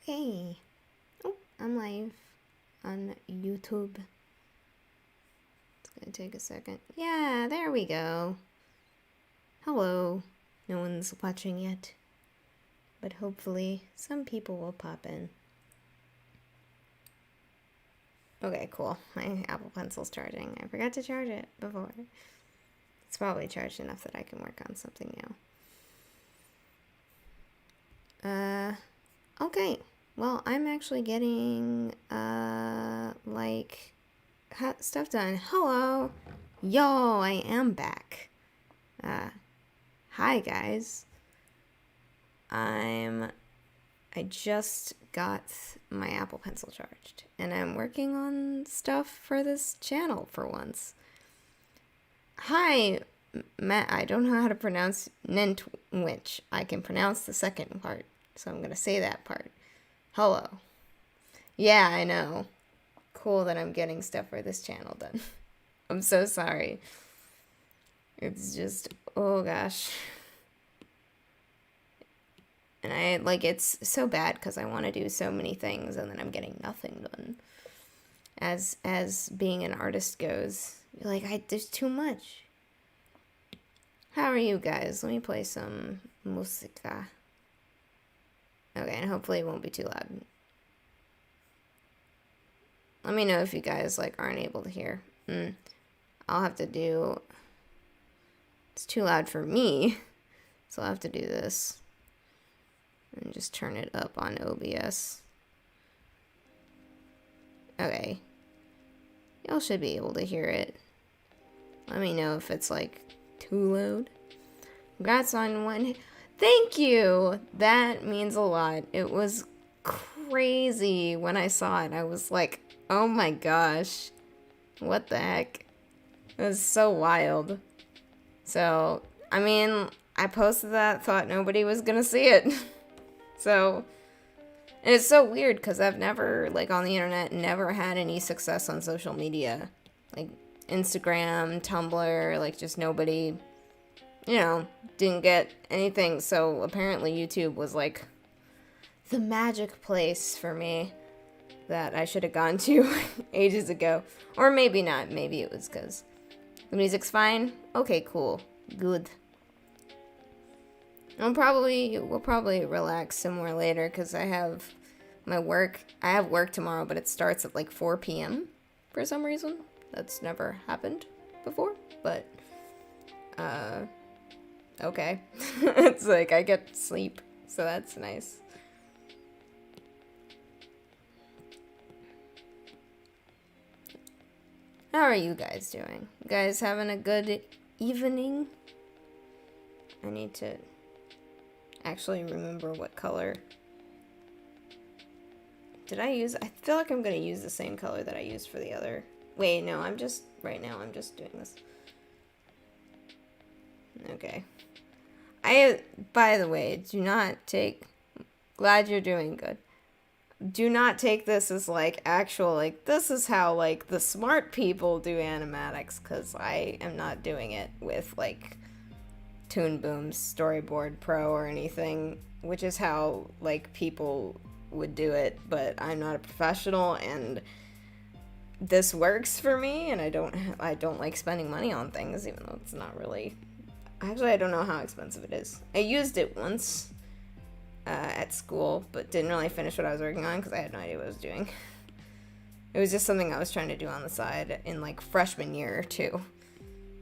Hey. Oh, I'm live on YouTube. It's gonna take a second. Yeah, there we go. Hello. No one's watching yet, but hopefully some people will pop in. Okay, cool. My Apple Pencil's charging. I forgot to charge it before. It's probably charged enough that I can work on something now. Okay. Well, I'm actually getting, stuff done. Hello! Yo, I am back. Hi guys. I just got my Apple Pencil charged, and I'm working on stuff for this channel for once. Hi, Matt. I don't know how to pronounce Nentwich. I can pronounce the second part, so I'm gonna say that part. Hello. Yeah, I know. Cool that I'm getting stuff for this channel done. I'm so sorry. It's just, oh gosh. And it's so bad because I want to do so many things and then I'm getting nothing done. As being an artist goes. There's too much. How are you guys? Let me play some musica. Okay, and hopefully it won't be too loud. Let me know if you guys, aren't able to hear. I'll have to do... It's too loud for me, so I'll have to do this. And just turn it up on OBS. Okay. Y'all should be able to hear it. Let me know if it's, too loud. Congrats on one... Thank you! That means a lot. It was crazy when I saw it. I was like, oh my gosh. What the heck? It was so wild. So, I mean, I posted that, thought nobody was gonna see it. So, and it's so weird because I've never, on the internet, never had any success on social media. Instagram, Tumblr, just nobody... didn't get anything, so apparently YouTube was, the magic place for me that I should have gone to ages ago. Or maybe not, maybe it was because the music's fine. Okay, cool. Good. We'll probably relax somewhere later, because I have work tomorrow, but it starts at, 4 p.m. for some reason. That's never happened before, but, okay. It's I get sleep, so that's nice. How are you guys doing? You guys having a good evening? I need to actually remember what color. Did I use... I feel like I'm going to use the same color that I used for the other. Wait, no, right now I'm just doing this. Okay. By the way, do not take... Glad you're doing good. Do not take this as, actual, this is how, the smart people do animatics, because I am not doing it with, Toon Boom's Storyboard Pro or anything, which is how, people would do it, but I'm not a professional, and this works for me, and I don't like spending money on things, even though it's not really... Actually, I don't know how expensive it is. I used it once at school, but didn't really finish what I was working on because I had no idea what I was doing. It was just something I was trying to do on the side in, freshman year, too.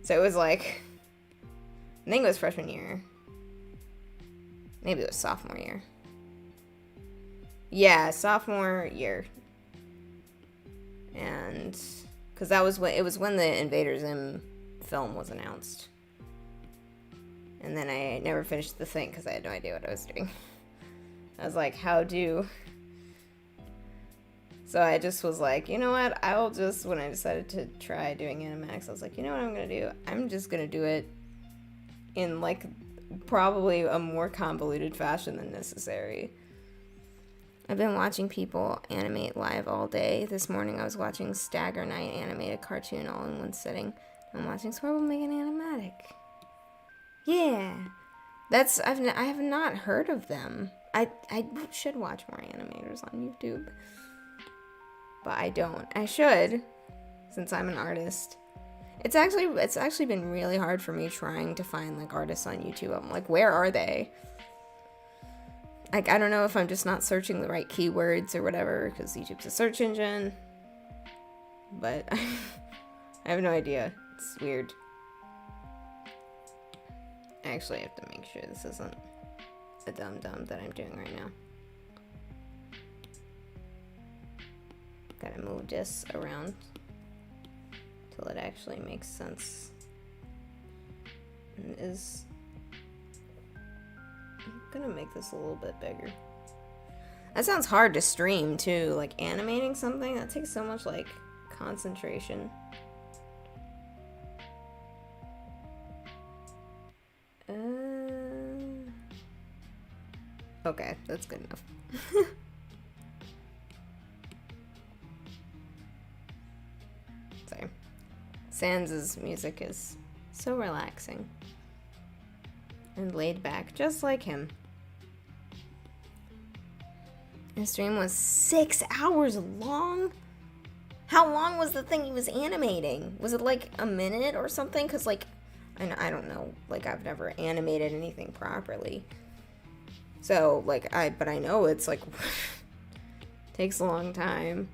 So it was, I think it was freshman year. Maybe it was sophomore year. Yeah, sophomore year. And... Because that was when... It was when the Invader Zim film was announced. And then I never finished the thing because I had no idea what I was doing. I was like, how do... So I just was like, you know what? When I decided to try doing Animatics, I was like, you know what I'm going to do? I'm just going to do it in, probably a more convoluted fashion than necessary. I've been watching people animate live all day. This morning I was watching Stagger Knight animate a cartoon all in one sitting. I'm watching Squirrel make an animatic. Yeah! I have not heard of them. I should watch more animators on YouTube. But I don't. I should, since I'm an artist. It's actually been really hard for me trying to find like artists on YouTube. I'm like, where are they? Like, I don't know if I'm just not searching the right keywords or whatever, because YouTube's a search engine. But I have no idea. It's weird. I actually have to make sure this isn't a dum-dum that I'm doing right now. Gotta move this around till it actually makes sense. And I'm gonna make this a little bit bigger. That sounds hard to stream too, like animating something, that takes so much like concentration. Okay, that's good enough. Sorry. Sans' music is so relaxing and laid back, just like him. His stream was 6 hours long? How long was the thing he was animating? Was it like a minute or something? Because like, I don't know, like I've never animated anything properly. So like, but I know it's like, takes a long time.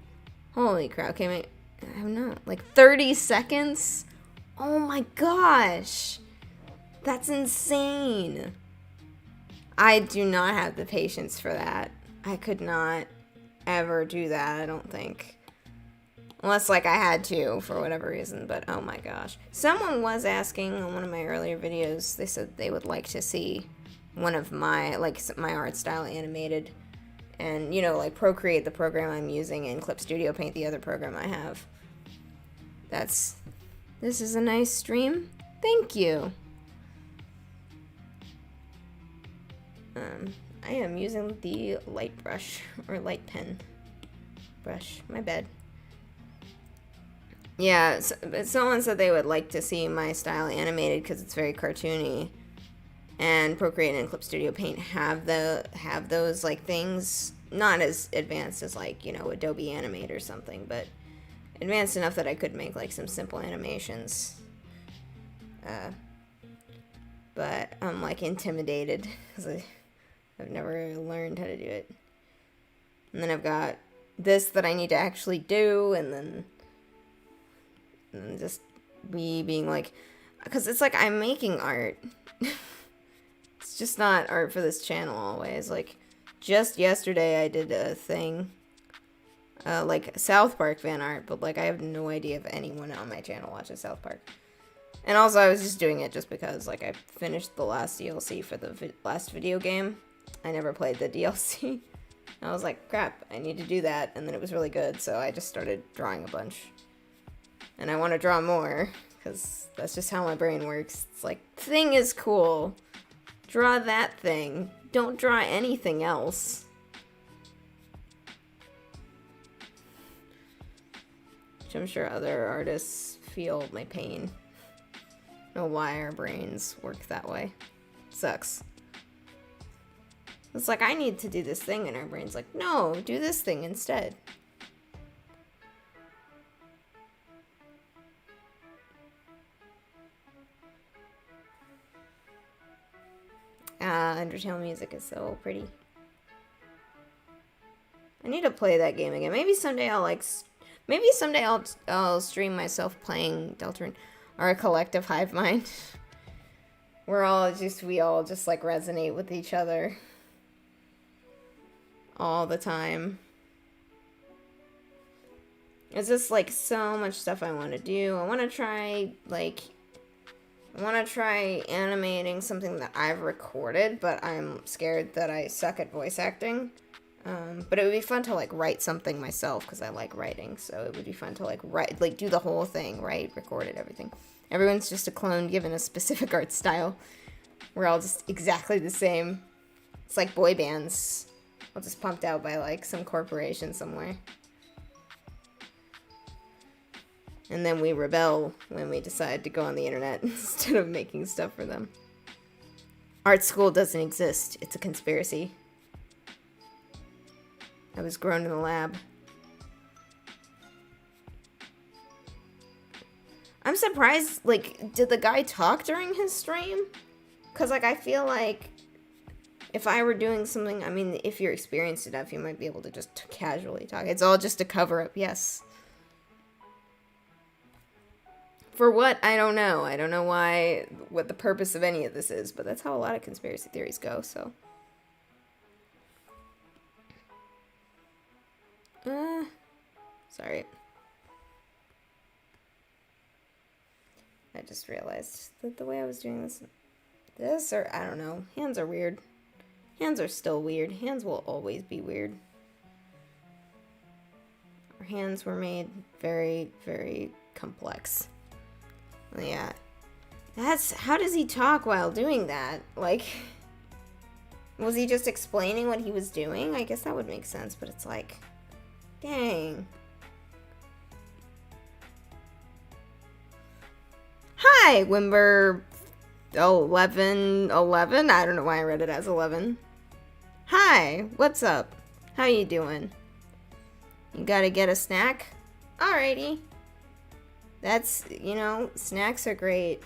Holy crap, okay, I don't know, like 30 seconds? Oh my gosh. That's insane. I do not have the patience for that. I could not ever do that, I don't think. Unless, like, I had to, for whatever reason, but oh my gosh. Someone was asking on one of my earlier videos, they said they would like to see one of my, like, my art style animated. And, you know, like, Procreate, the program I'm using, and Clip Studio Paint, the other program I have. This is a nice stream. Thank you. I am using the light brush, or light pen brush, my bad. Yeah, someone said they would like to see my style animated because it's very cartoony. And Procreate and Clip Studio Paint have those like things, not as advanced as like, you know, Adobe Animate or something, but advanced enough that I could make like some simple animations. But I'm like intimidated because I've never learned how to do it. And then I've got this that I need to actually do, and then just me being like, because it's like I'm making art. It's just not art for this channel always. Like, just yesterday I did a thing, like South Park fan art, but like I have no idea if anyone on my channel watches South Park. And also I was just doing it just because like I finished the last DLC for the last video game. I never played the DLC. I was like, crap, I need to do that, and then it was really good, so I just started drawing a bunch. And I want to draw more, because that's just how my brain works. It's like, thing is cool. Draw that thing. Don't draw anything else. Which I'm sure other artists feel my pain. I don't know why our brains work that way. Sucks. It's like, I need to do this thing, and our brain's like, no, do this thing instead. Undertale music is so pretty. I need to play that game again. Maybe someday I'll stream myself playing Deltarune, or a collective hive mind. We all just like resonate with each other all the time. It's just like so much stuff I want to do. I want to try animating something that I've recorded, but I'm scared that I suck at voice acting. But it would be fun to like write something myself, because I like writing. So it would be fun to like write, like do the whole thing, write, record it, everything. Everyone's just a clone given a specific art style. We're all just exactly the same. It's like boy bands. All just pumped out by like some corporation somewhere. And then we rebel when we decide to go on the internet instead of making stuff for them. Art school doesn't exist. It's a conspiracy. I was grown in the lab. I'm surprised, like, did the guy talk during his stream? Because, like, I feel like if I were doing something, I mean, if you're experienced enough, you might be able to just casually talk. It's all just a cover-up, yes. For what? I don't know. I don't know what the purpose of any of this is, but that's how a lot of conspiracy theories go, so. Sorry. I just realized that the way I was doing this, or I don't know, hands are weird. Hands are still weird. Hands will always be weird. Our hands were made very, very complex. Yeah. How does he talk while doing that? Like, was he just explaining what he was doing? I guess that would make sense, but it's like, dang. Hi, Wimber 1111. I don't know why I read it as 11. Hi, what's up? How you doing? You gotta get a snack? Alrighty. That's, you know, snacks are great.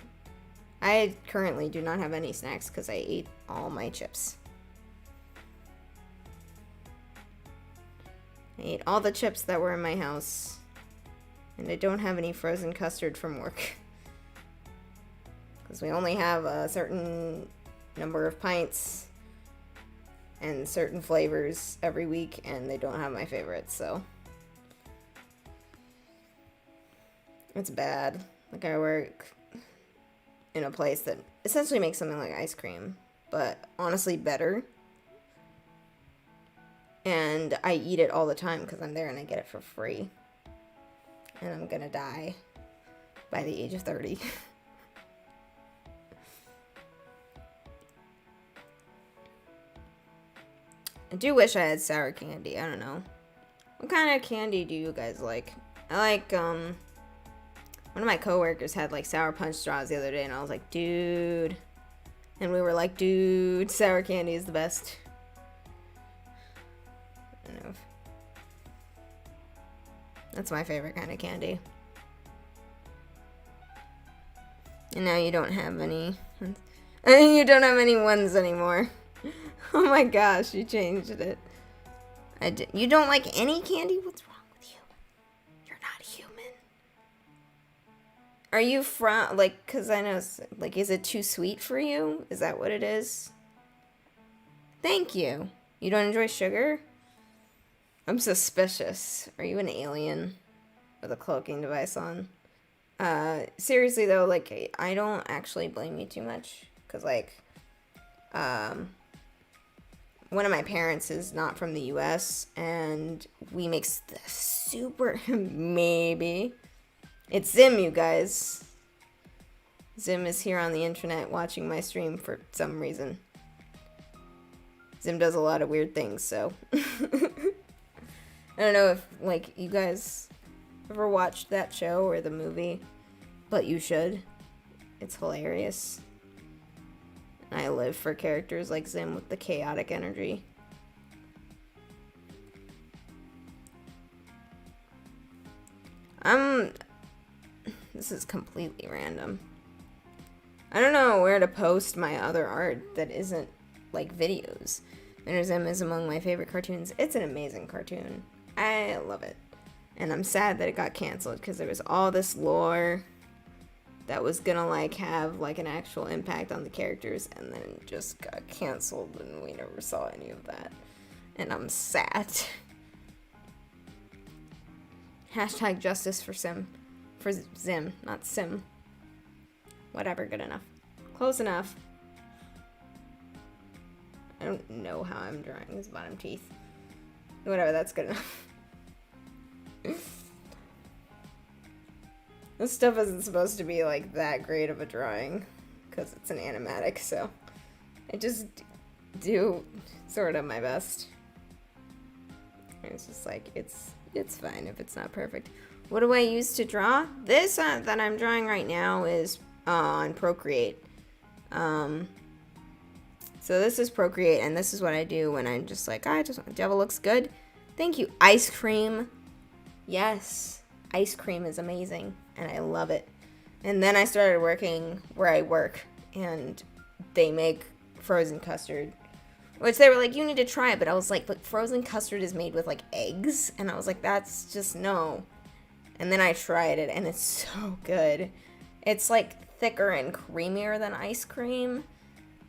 I currently do not have any snacks because I ate all my chips. I ate all the chips that were in my house. And I don't have any frozen custard from work. Because we only have a certain number of pints and certain flavors every week, and they don't have my favorites, so. It's bad. Like, I work in a place that essentially makes something like ice cream, but honestly better. And I eat it all the time because I'm there and I get it for free. And I'm gonna die by the age of 30. I do wish I had sour candy. I don't know. What kind of candy do you guys like? I like, one of my coworkers had, like, sour punch straws the other day, and I was like, dude. And we were like, dude, sour candy is the best. I don't know. That's my favorite kind of candy. And now you don't have any. You don't have any ones anymore. Oh my gosh, you changed it. You don't like any candy? What's wrong with you? You're not human. Are you from, like, because I know, like, is it too sweet for you? Is that what it is? Thank you. You don't enjoy sugar? I'm suspicious. Are you an alien with a cloaking device on? Seriously though, like, I don't actually blame you too much. Because, like, one of my parents is not from the US, and we make super, maybe. It's Zim, you guys. Zim is here on the internet watching my stream for some reason. Zim does a lot of weird things, so. I don't know if, like, you guys ever watched that show or the movie, but you should. It's hilarious. I live for characters like Zim with the chaotic energy. This is completely random. I don't know where to post my other art that isn't, like, videos. Inner Zim is among my favorite cartoons. It's an amazing cartoon. I love it. And I'm sad that it got canceled because there was all this lore that was gonna, like, have, like, an actual impact on the characters, and then it just got canceled and we never saw any of that. And I'm sad. Hashtag justice for Sim. For Zim, not Sim. Whatever, good enough. Close enough. I don't know how I'm drawing his bottom teeth. Whatever, that's good enough. This stuff isn't supposed to be, like, that great of a drawing, because it's an animatic, so I just do sort of my best. It's just like, it's fine if it's not perfect. What do I use to draw? This that I'm drawing right now is on Procreate. So this is Procreate, and this is what I do when I'm just like, Java looks good. Thank you. Ice cream. Yes. Ice cream is amazing, and I love it. And then I started working where I work, and they make frozen custard, which they were like, you need to try it. But I was like, but frozen custard is made with like eggs, and I was like, that's just no. And then I tried it, and it's so good. It's like thicker and creamier than ice cream,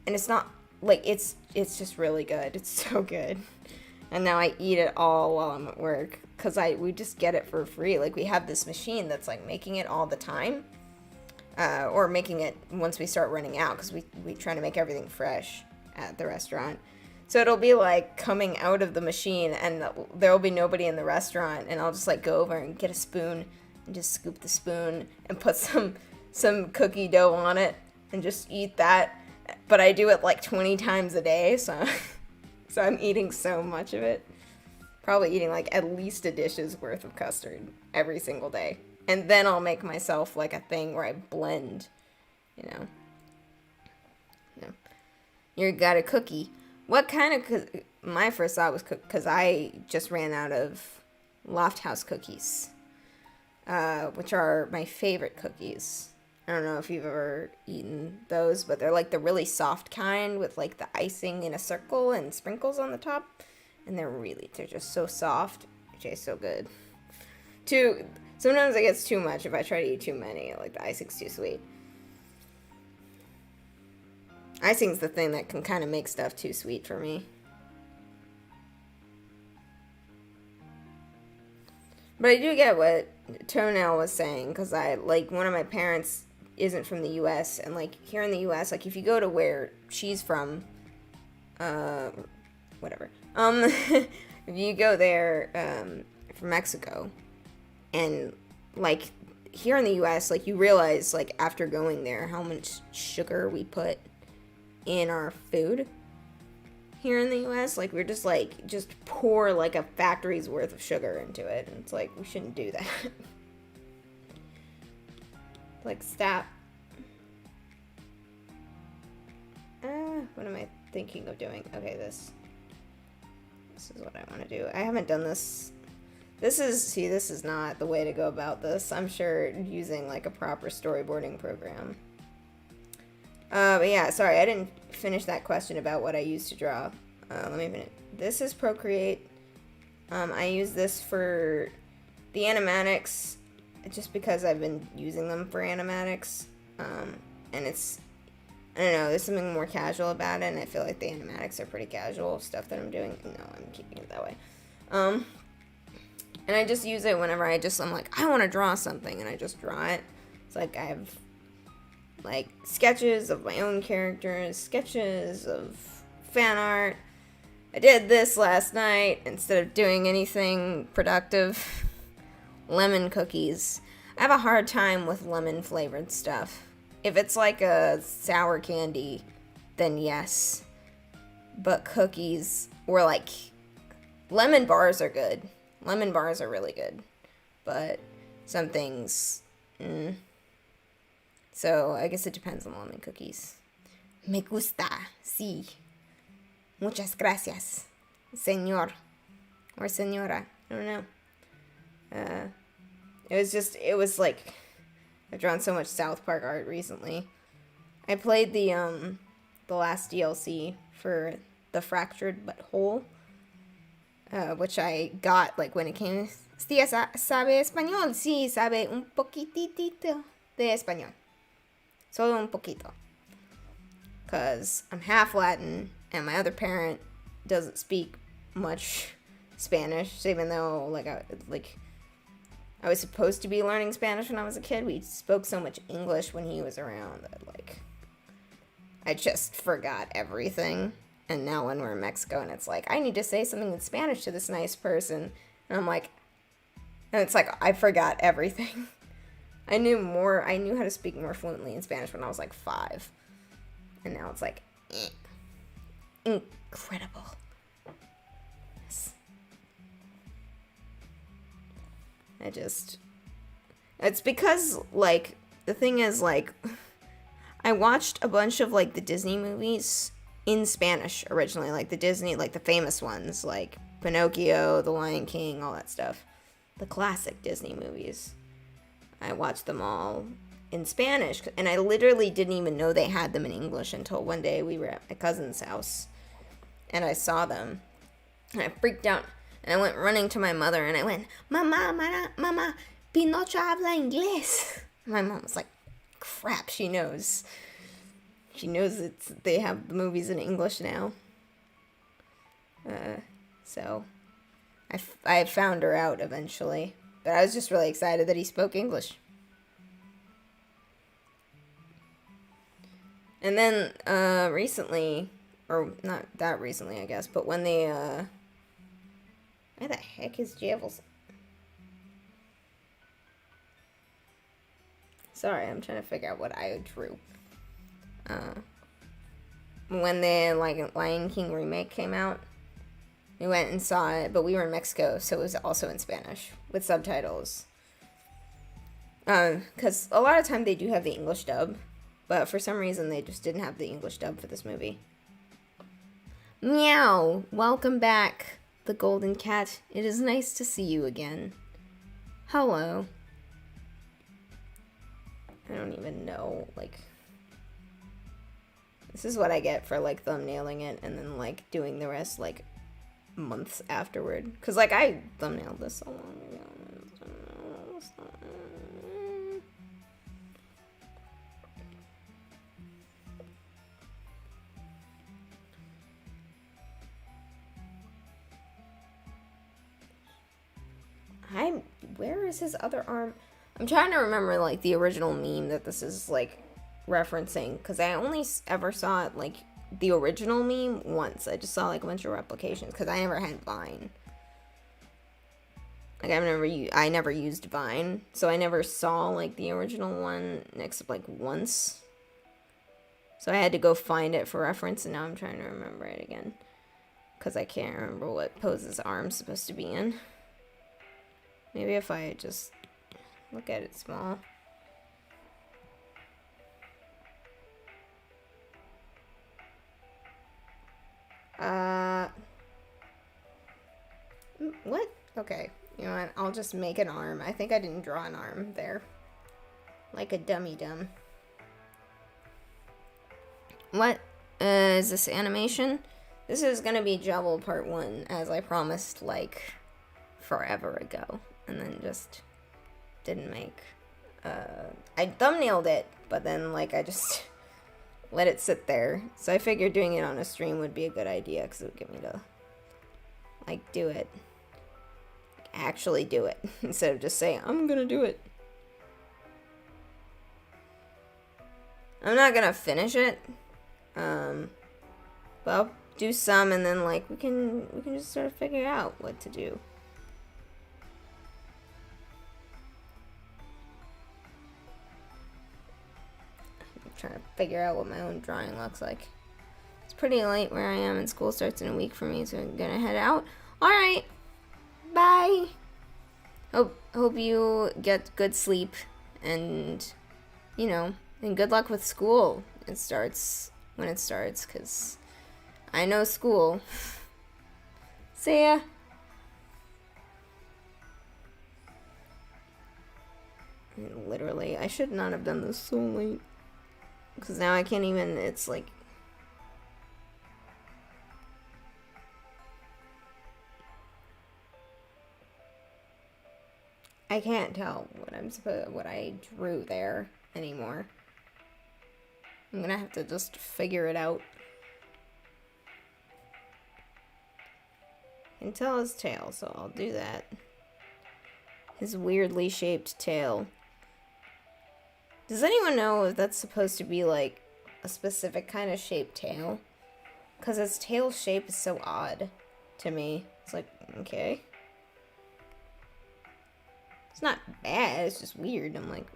and it's not like it's just really good. It's so good. And now I eat it all while I'm at work because we just get it for free. Like, we have this machine that's like making it all the time, or making it once we start running out, because we try to make everything fresh at the restaurant. So it'll be like coming out of the machine, and there will be nobody in the restaurant, and I'll just like go over and get a spoon and just scoop the spoon and put some cookie dough on it and just eat that. But I do it like 20 times a day, so I'm eating so much of it. Probably eating like at least a dish's worth of custard every single day. And then I'll make myself like a thing where I blend, you know. You got a cookie. What kind of my first thought was because I just ran out of Loft House cookies, which are my favorite cookies. I don't know if you've ever eaten those, but they're like the really soft kind with like the icing in a circle and sprinkles on the top. And they're just so soft. It tastes so good. Sometimes it gets too much if I try to eat too many. Like, the icing's too sweet. Icing's the thing that can kind of make stuff too sweet for me. But I do get what Toenail was saying, because one of my parents isn't from the U.S., and like here in the U.S., like if you go to where she's from, whatever, if you go there, from Mexico, and like here in the U.S., like you realize like after going there how much sugar we put in our food here in the U.S. Like, we're just pour like a factory's worth of sugar into it, and it's like, we shouldn't do that. Like, stop. What am I thinking of doing? Okay, this is what I want to do. I haven't done this. This is not the way to go about this. I'm sure using like a proper storyboarding program. But yeah, sorry, I didn't finish that question about what I use to draw. Let me finish. This is Procreate. I use this for the animatics just because I've been using them for animatics. And it's, I don't know, there's something more casual about it, and I feel like the animatics are pretty casual stuff that I'm doing. No, I'm keeping it that way. And I just use it whenever I'm like, I want to draw something, and I just draw it. It's like I have like sketches of my own characters, sketches of fan art. I did this last night instead of doing anything productive. Lemon cookies. I have a hard time with lemon flavored stuff. If it's like a sour candy, then yes. But cookies, or like lemon bars are good. Lemon bars are really good. But some things, So I guess it depends on lemon cookies. Me gusta, sí. Muchas gracias, señor. Or señora. I don't know. It was like, I've drawn so much South Park art recently. I played the last DLC for The Fractured But Whole, which I got like when it came. Tía, ¿sabe español? Sí, sabe un poquitito de español. Solo un poquito. Because I'm half Latin, and my other parent doesn't speak much Spanish, even though I was supposed to be learning Spanish when I was a kid. We spoke so much English when he was around that I just forgot everything. And now when we're in Mexico and it's like, I need to say something in Spanish to this nice person, and I'm like, and it's like, I forgot everything. I knew how to speak more fluently in Spanish when I was like 5. And now it's like, incredible. Yes. It's because, like, the thing is, like, I watched a bunch of, like, the Disney movies in Spanish originally, like the Disney, like the famous ones, like Pinocchio, The Lion King, all that stuff. The classic Disney movies. I watched them all in Spanish, and I literally didn't even know they had them in English until one day we were at my cousin's house, and I saw them, and I freaked out, and I went running to my mother, and I went, Mama, Mama, Pinocho habla inglés. My mom was like, crap, she knows. She knows they have the movies in English now. So I found her out eventually. But I was just really excited that he spoke English. And then recently, or not that recently, I guess, but when they where the heck is Javels? Sorry, I'm trying to figure out what I drew. When the Lion King remake came out, we went and saw it, but we were in Mexico, so it was also in Spanish with subtitles. Because a lot of time they do have the English dub, but for some reason they just didn't have the English dub for this movie. Meow! Welcome back, the golden cat. It is nice to see you again. Hello. I don't even know, this is what I get for, thumbnailing it and then, doing the rest, months afterward. Because, I thumbnailed this so long ago. Where is his other arm? I'm trying to remember, the original meme that this is, referencing. Because I only ever saw it, the original meme once. I just saw, a bunch of replications. Because I never had Vine. I never used Vine. So I never saw, the original one except, once. So I had to go find it for reference. And now I'm trying to remember it again. Because I can't remember what pose his arm's supposed to be in. Maybe if I just look at it small. What? Okay. You know what? I'll just make an arm. I think I didn't draw an arm there. Like a dummy dumb. What? Is this animation? This is gonna be Jubble Part 1, as I promised, forever ago. And then just didn't make. I thumbnailed it, but then, I just let it sit there. So I figured doing it on a stream would be a good idea, because it would get me to, do it. Actually do it, instead of just saying, I'm gonna do it. I'm not gonna finish it. But I'll do some, and then, we can just sort of figure out what to do. Trying to figure out what my own drawing looks like. It's pretty late where I am, and school starts in a week for me, so I'm gonna head out. Alright, bye! Hope you get good sleep, and, and good luck with school. It starts when it starts, because I know school. See ya! Literally, I should not have done this so late. Because now I can't even, it's I can't tell what I drew there anymore. I'm gonna have to just figure it out. I can tell his tail, so I'll do that. His weirdly shaped tail. Does anyone know if that's supposed to be, a specific kind of shaped tail? Because his tail shape is so odd to me. It's okay. It's not bad, it's just weird. I'm like...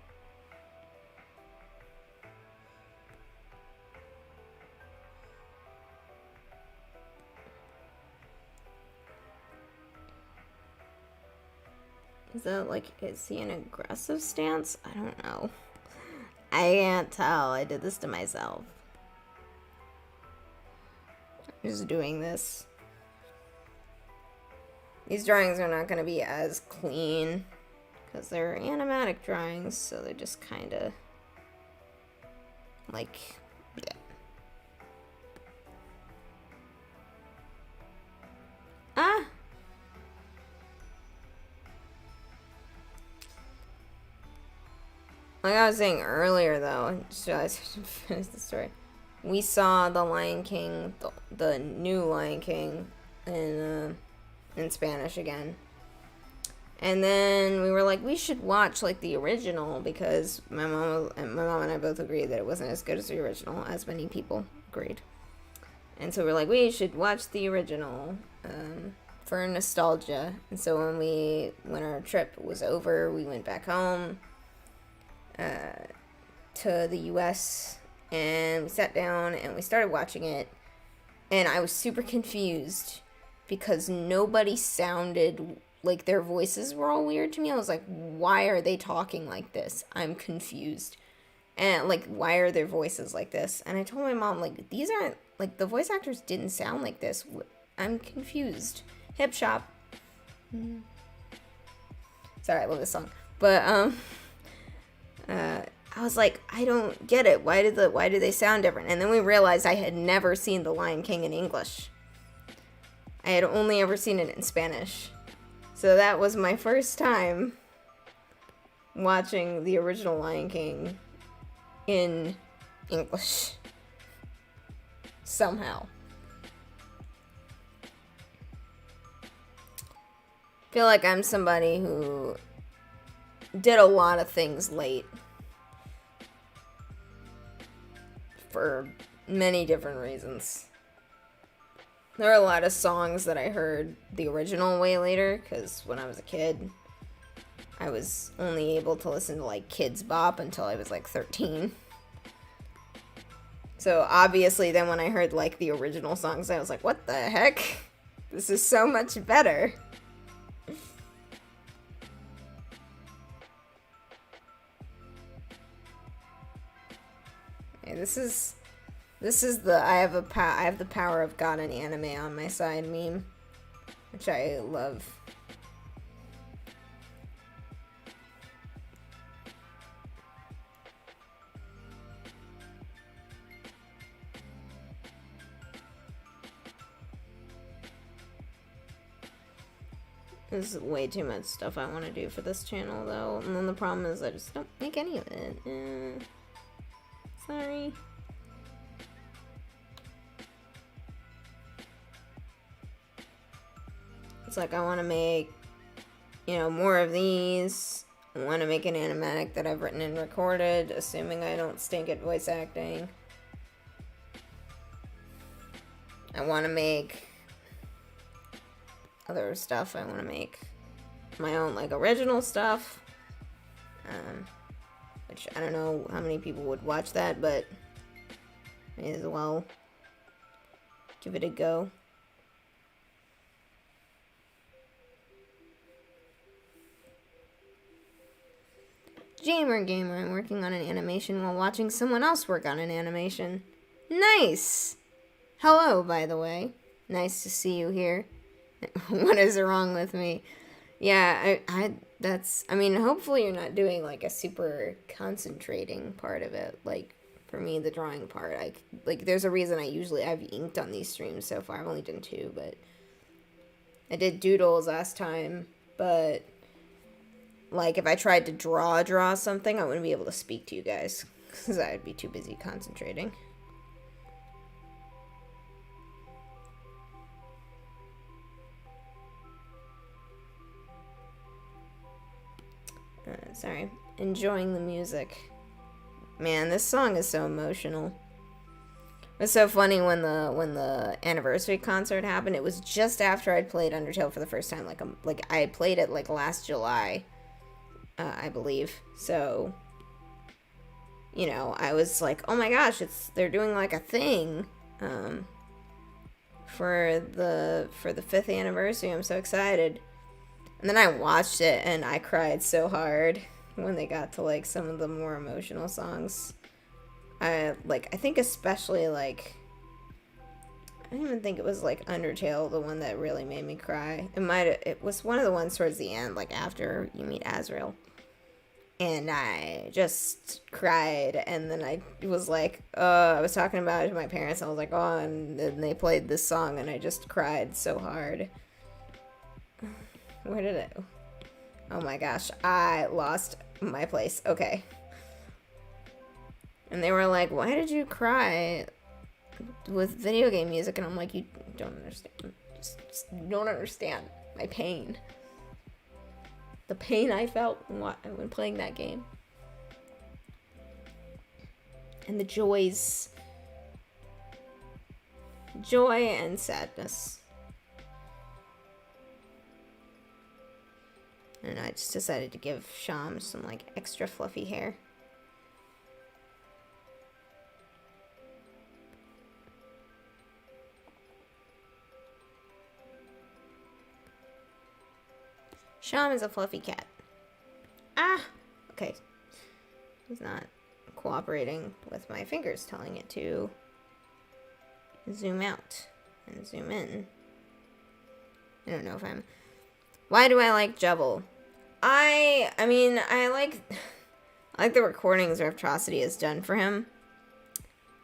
Is that, is he an aggressive stance? I don't know. I can't tell. I did this to myself. just doing this. These drawings are not going to be as clean because they're animatic drawings, so they're just kind of like, yeah. Ah! Like I was saying earlier, though, I just realized I should finish the story. We saw The Lion King, the new Lion King, in Spanish again. And then we were like, we should watch like the original because my mom and I both agreed that it wasn't as good as the original, as many people agreed. And so we're like, we should watch the original for nostalgia. And so when our trip was over, we went back home to the U.S. and we sat down and we started watching it. And I was super confused because nobody sounded like their voices were all weird to me. I was like, why are they talking like this? I'm confused. And like, why are their voices like this? And I told my mom, like, these aren't, like, the voice actors didn't sound like this. I'm confused. Hip Shop. Sorry, I love this song. But, I was like, I don't get it. Why do they sound different? And then we realized I had never seen The Lion King in English. I had only ever seen it in Spanish. So that was my first time watching the original Lion King in English. Somehow. I feel like I'm somebody who did a lot of things late. For many different reasons. There are a lot of songs that I heard the original way later, because when I was a kid, I was only able to listen to, like, Kids Bop until I was, like, 13. So, obviously, then when I heard, like, the original songs, I was like, what the heck? This is so much better. Okay, this is the I have the power of God and anime on my side meme, which I love. There's way too much stuff I want to do for this channel, though, and then the problem is I just don't make any of it. Sorry. It's like I want to make, more of these. I want to make an animatic that I've written and recorded, assuming I don't stink at voice acting. I want to make other stuff. I want to make my own, like, original stuff. Which I don't know how many people would watch that, but may as well give it a go. Gamer, I'm working on an animation while watching someone else work on an animation. Nice! Hello, by the way. Nice to see you here. What is wrong with me? Yeah, hopefully you're not doing, like, a super concentrating part of it. Like, for me, the drawing part, there's a reason I've inked on these streams so far. I've only done 2, but I did doodles last time, but, like, if I tried to draw something, I wouldn't be able to speak to you guys, because I'd be too busy concentrating. Sorry. Enjoying the music. Man, this song is so emotional. It's so funny when the anniversary concert happened. It was just after I'd played Undertale for the first time. Like I played it like last July, I believe. So, I was like, oh my gosh, they're doing like a thing, for the 5th anniversary. I'm so excited. And then I watched it, and I cried so hard when they got to, like, some of the more emotional songs. I think especially, like, I don't even think it was like Undertale, the one that really made me cry. It was one of the ones towards the end, like after you meet Azrael. And I just cried, and then I was like, I was talking about it to my parents, and I was like, oh, and then they played this song, and I just cried so hard. Where did it? Oh my gosh, I lost my place. Okay. And they were like, why did you cry with video game music? And I'm like, you don't understand. Just you don't understand my pain. The pain I felt when playing that game. And the joys. Joy and sadness. And I just decided to give Sham some like extra fluffy hair. Sham is a fluffy cat. Ah! Okay. He's not cooperating with my fingers telling it to zoom out and zoom in. I don't know if I'm... Why do I like Jubble? I mean, I like the recordings Atrocity has done for him.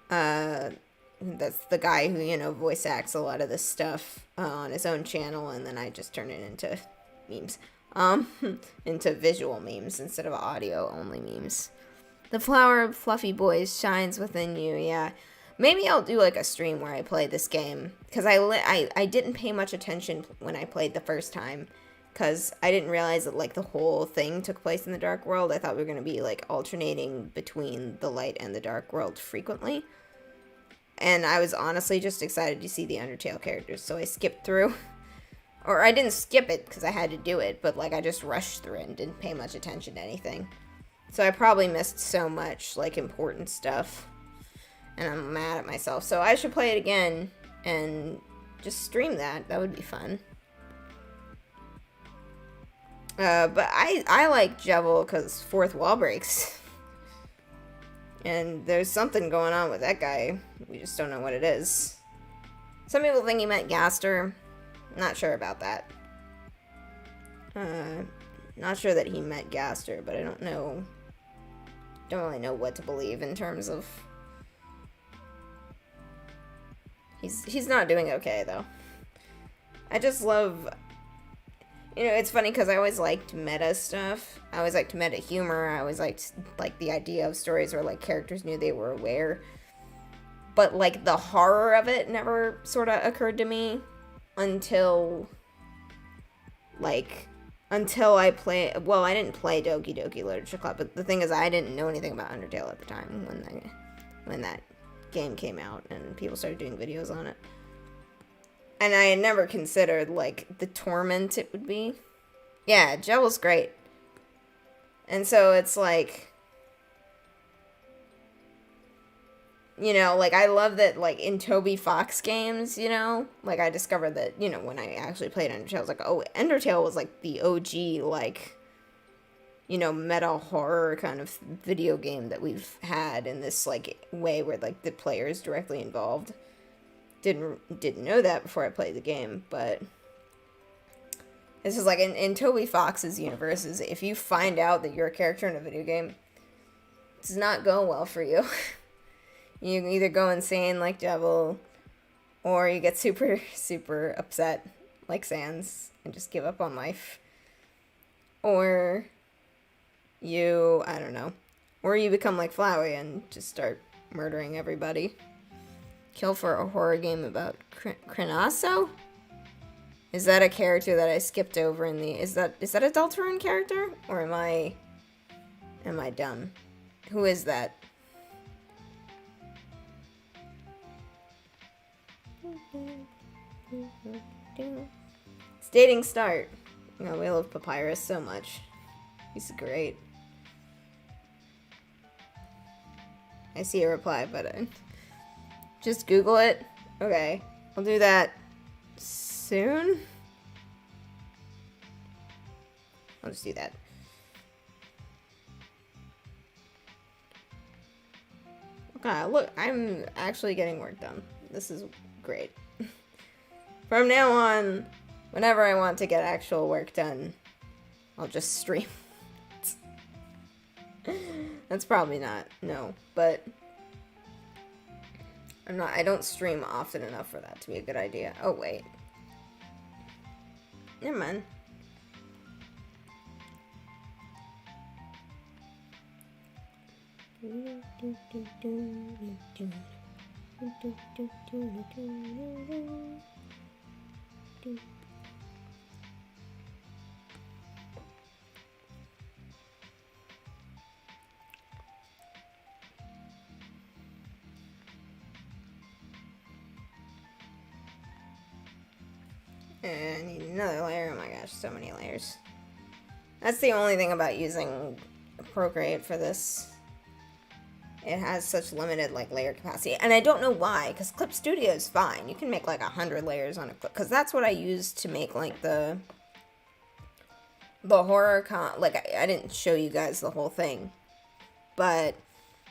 That's the guy who, you know, voice acts a lot of this stuff on his own channel, and then I just turn it into memes. Into visual memes instead of audio-only memes. The flower of fluffy boys shines within you, yeah. Maybe I'll do, like, a stream where I play this game. Because I didn't pay much attention when I played the first time. Because I didn't realize that, like, the whole thing took place in the dark world. I thought we were going to be, like, alternating between the light and the dark world frequently. And I was honestly just excited to see the Undertale characters, so I skipped through. Or I didn't skip it because I had to do it, but, like, I just rushed through it and didn't pay much attention to anything. So I probably missed so much, like, important stuff. And I'm mad at myself. So I should play it again and just stream that. That would be fun. But I like Jubble because fourth wall breaks. And there's something going on with that guy. We just don't know what it is. Some people think he meant Gaster. Not sure about that. Not sure that he meant Gaster, but I don't know. Don't really know what to believe in terms of... He's not doing okay, though. I just love... You know, it's funny because I always liked meta stuff. I always liked meta humor. I always liked, like, the idea of stories where, like, characters knew they were aware. But, like, the horror of it never sort of occurred to me until I play... Well, I didn't play Doki Doki Literature Club, but the thing is I didn't know anything about Undertale at the time when that game came out and people started doing videos on it. And I had never considered, like, the torment it would be. Yeah, Jubble's great. And so it's like, you know, like, I love that, like, in Toby Fox games, you know, like, I discovered that, you know, when I actually played Undertale, I was like, oh, Undertale was, like, the OG, like, you know, meta horror kind of video game that we've had in this, like, way where, like, the player is directly involved. Didn't know that before I played the game, but this is like in Toby Fox's universe, is if you find out that you're a character in a video game, it's not going well for you. You either go insane like Devil, or you get super, super upset like Sans and just give up on life. Or you, I don't know, or you become like Flowey and just start murdering everybody. Kill for a horror game about Crenasso? Is that a character that I skipped over in the... Is that a Deltarune character? Or am I dumb? Who is that? It's dating start. Oh, we love Papyrus so much. He's great. I see a reply button. Just Google it? Okay. I'll do that soon. I'll just do that. Okay, look, I'm actually getting work done. This is great. From now on, whenever I want to get actual work done, I'll just stream. That's probably not, no, but I don't stream often enough for that to be a good idea. Oh, wait. Never mind. I need another layer. Oh my gosh, so many layers. That's the only thing about using Procreate for this. It has such limited like layer capacity, and I don't know why, because Clip Studio is fine. You can make like 100 layers on a clip, because that's what I used to make like the horror like I didn't show you guys the whole thing, but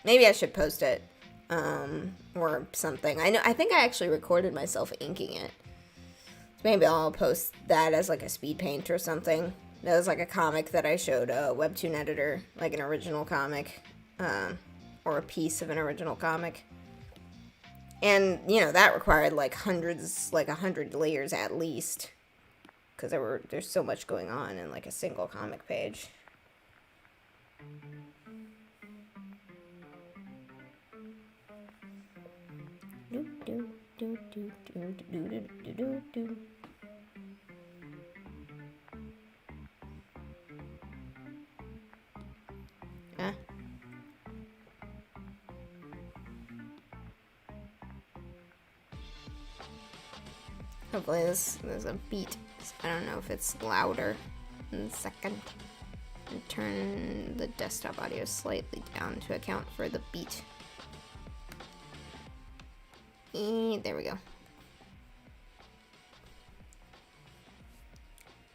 maybe I should post it or something. I think I actually recorded myself inking it. So maybe I'll post that as like a speed paint or something. That was like a comic that I showed a Webtoon editor, like an original comic, or a piece of an original comic. And, you know, that required like hundreds, like 100 layers at least. Because there's so much going on in like a single comic page. Huh? Hopefully there's a beat. I don't know if it's louder in a second. And turn the desktop audio slightly down to account for the beat. There we go.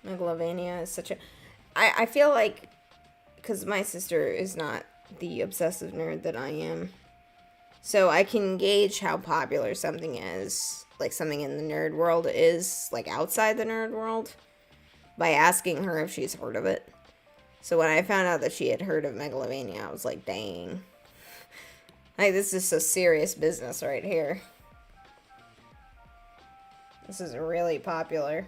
Megalovania is such a... I feel like, because my sister is not the obsessive nerd that I am, so I can gauge how popular something is, like something in the nerd world is, like outside the nerd world, by asking her if she's heard of it. So when I found out that she had heard of Megalovania, I was like, dang. Like, this is so serious business right here. This is really popular.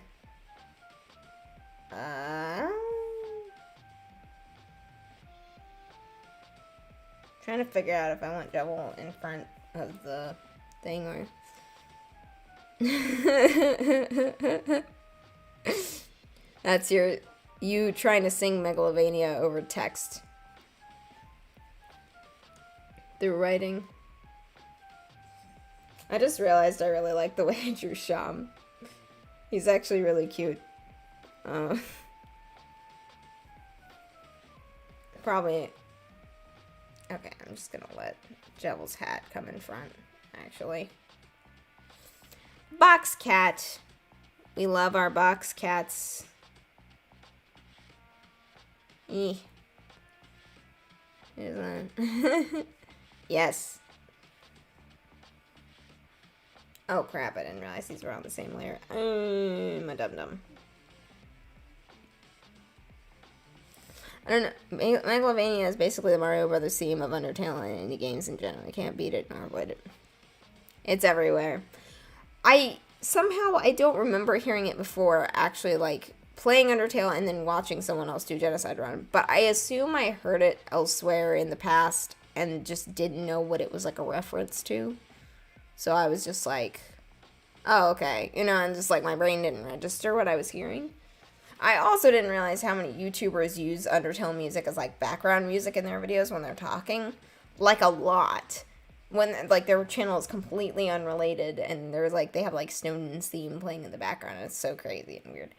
Trying to figure out if I want double in front of the thing or... That's you trying to sing Megalovania over text. Through writing. I just realized I really like the way I drew Sham. He's actually really cute. Probably... Okay, I'm just gonna let Devil's Hat come in front, actually. Box cat. We love our box cats. Here's one. Yes. Oh crap, I didn't realize these were on the same layer. My dum-dum. I don't know. Megalovania is basically the Mario Brothers theme of Undertale and indie games in general. You can't beat it nor avoid it. It's everywhere. I don't remember hearing it before, actually, like, playing Undertale and then watching someone else do Genocide Run. But I assume I heard it elsewhere in the past and just didn't know what it was, like, a reference to. So I was just like, oh, okay. You know, and just, like, my brain didn't register what I was hearing. I also didn't realize how many YouTubers use Undertale music as, like, background music in their videos when they're talking. Like, a lot. When, like, their channel is completely unrelated, and there's, like, they have, like, Snowden's theme playing in the background. It's so crazy and weird.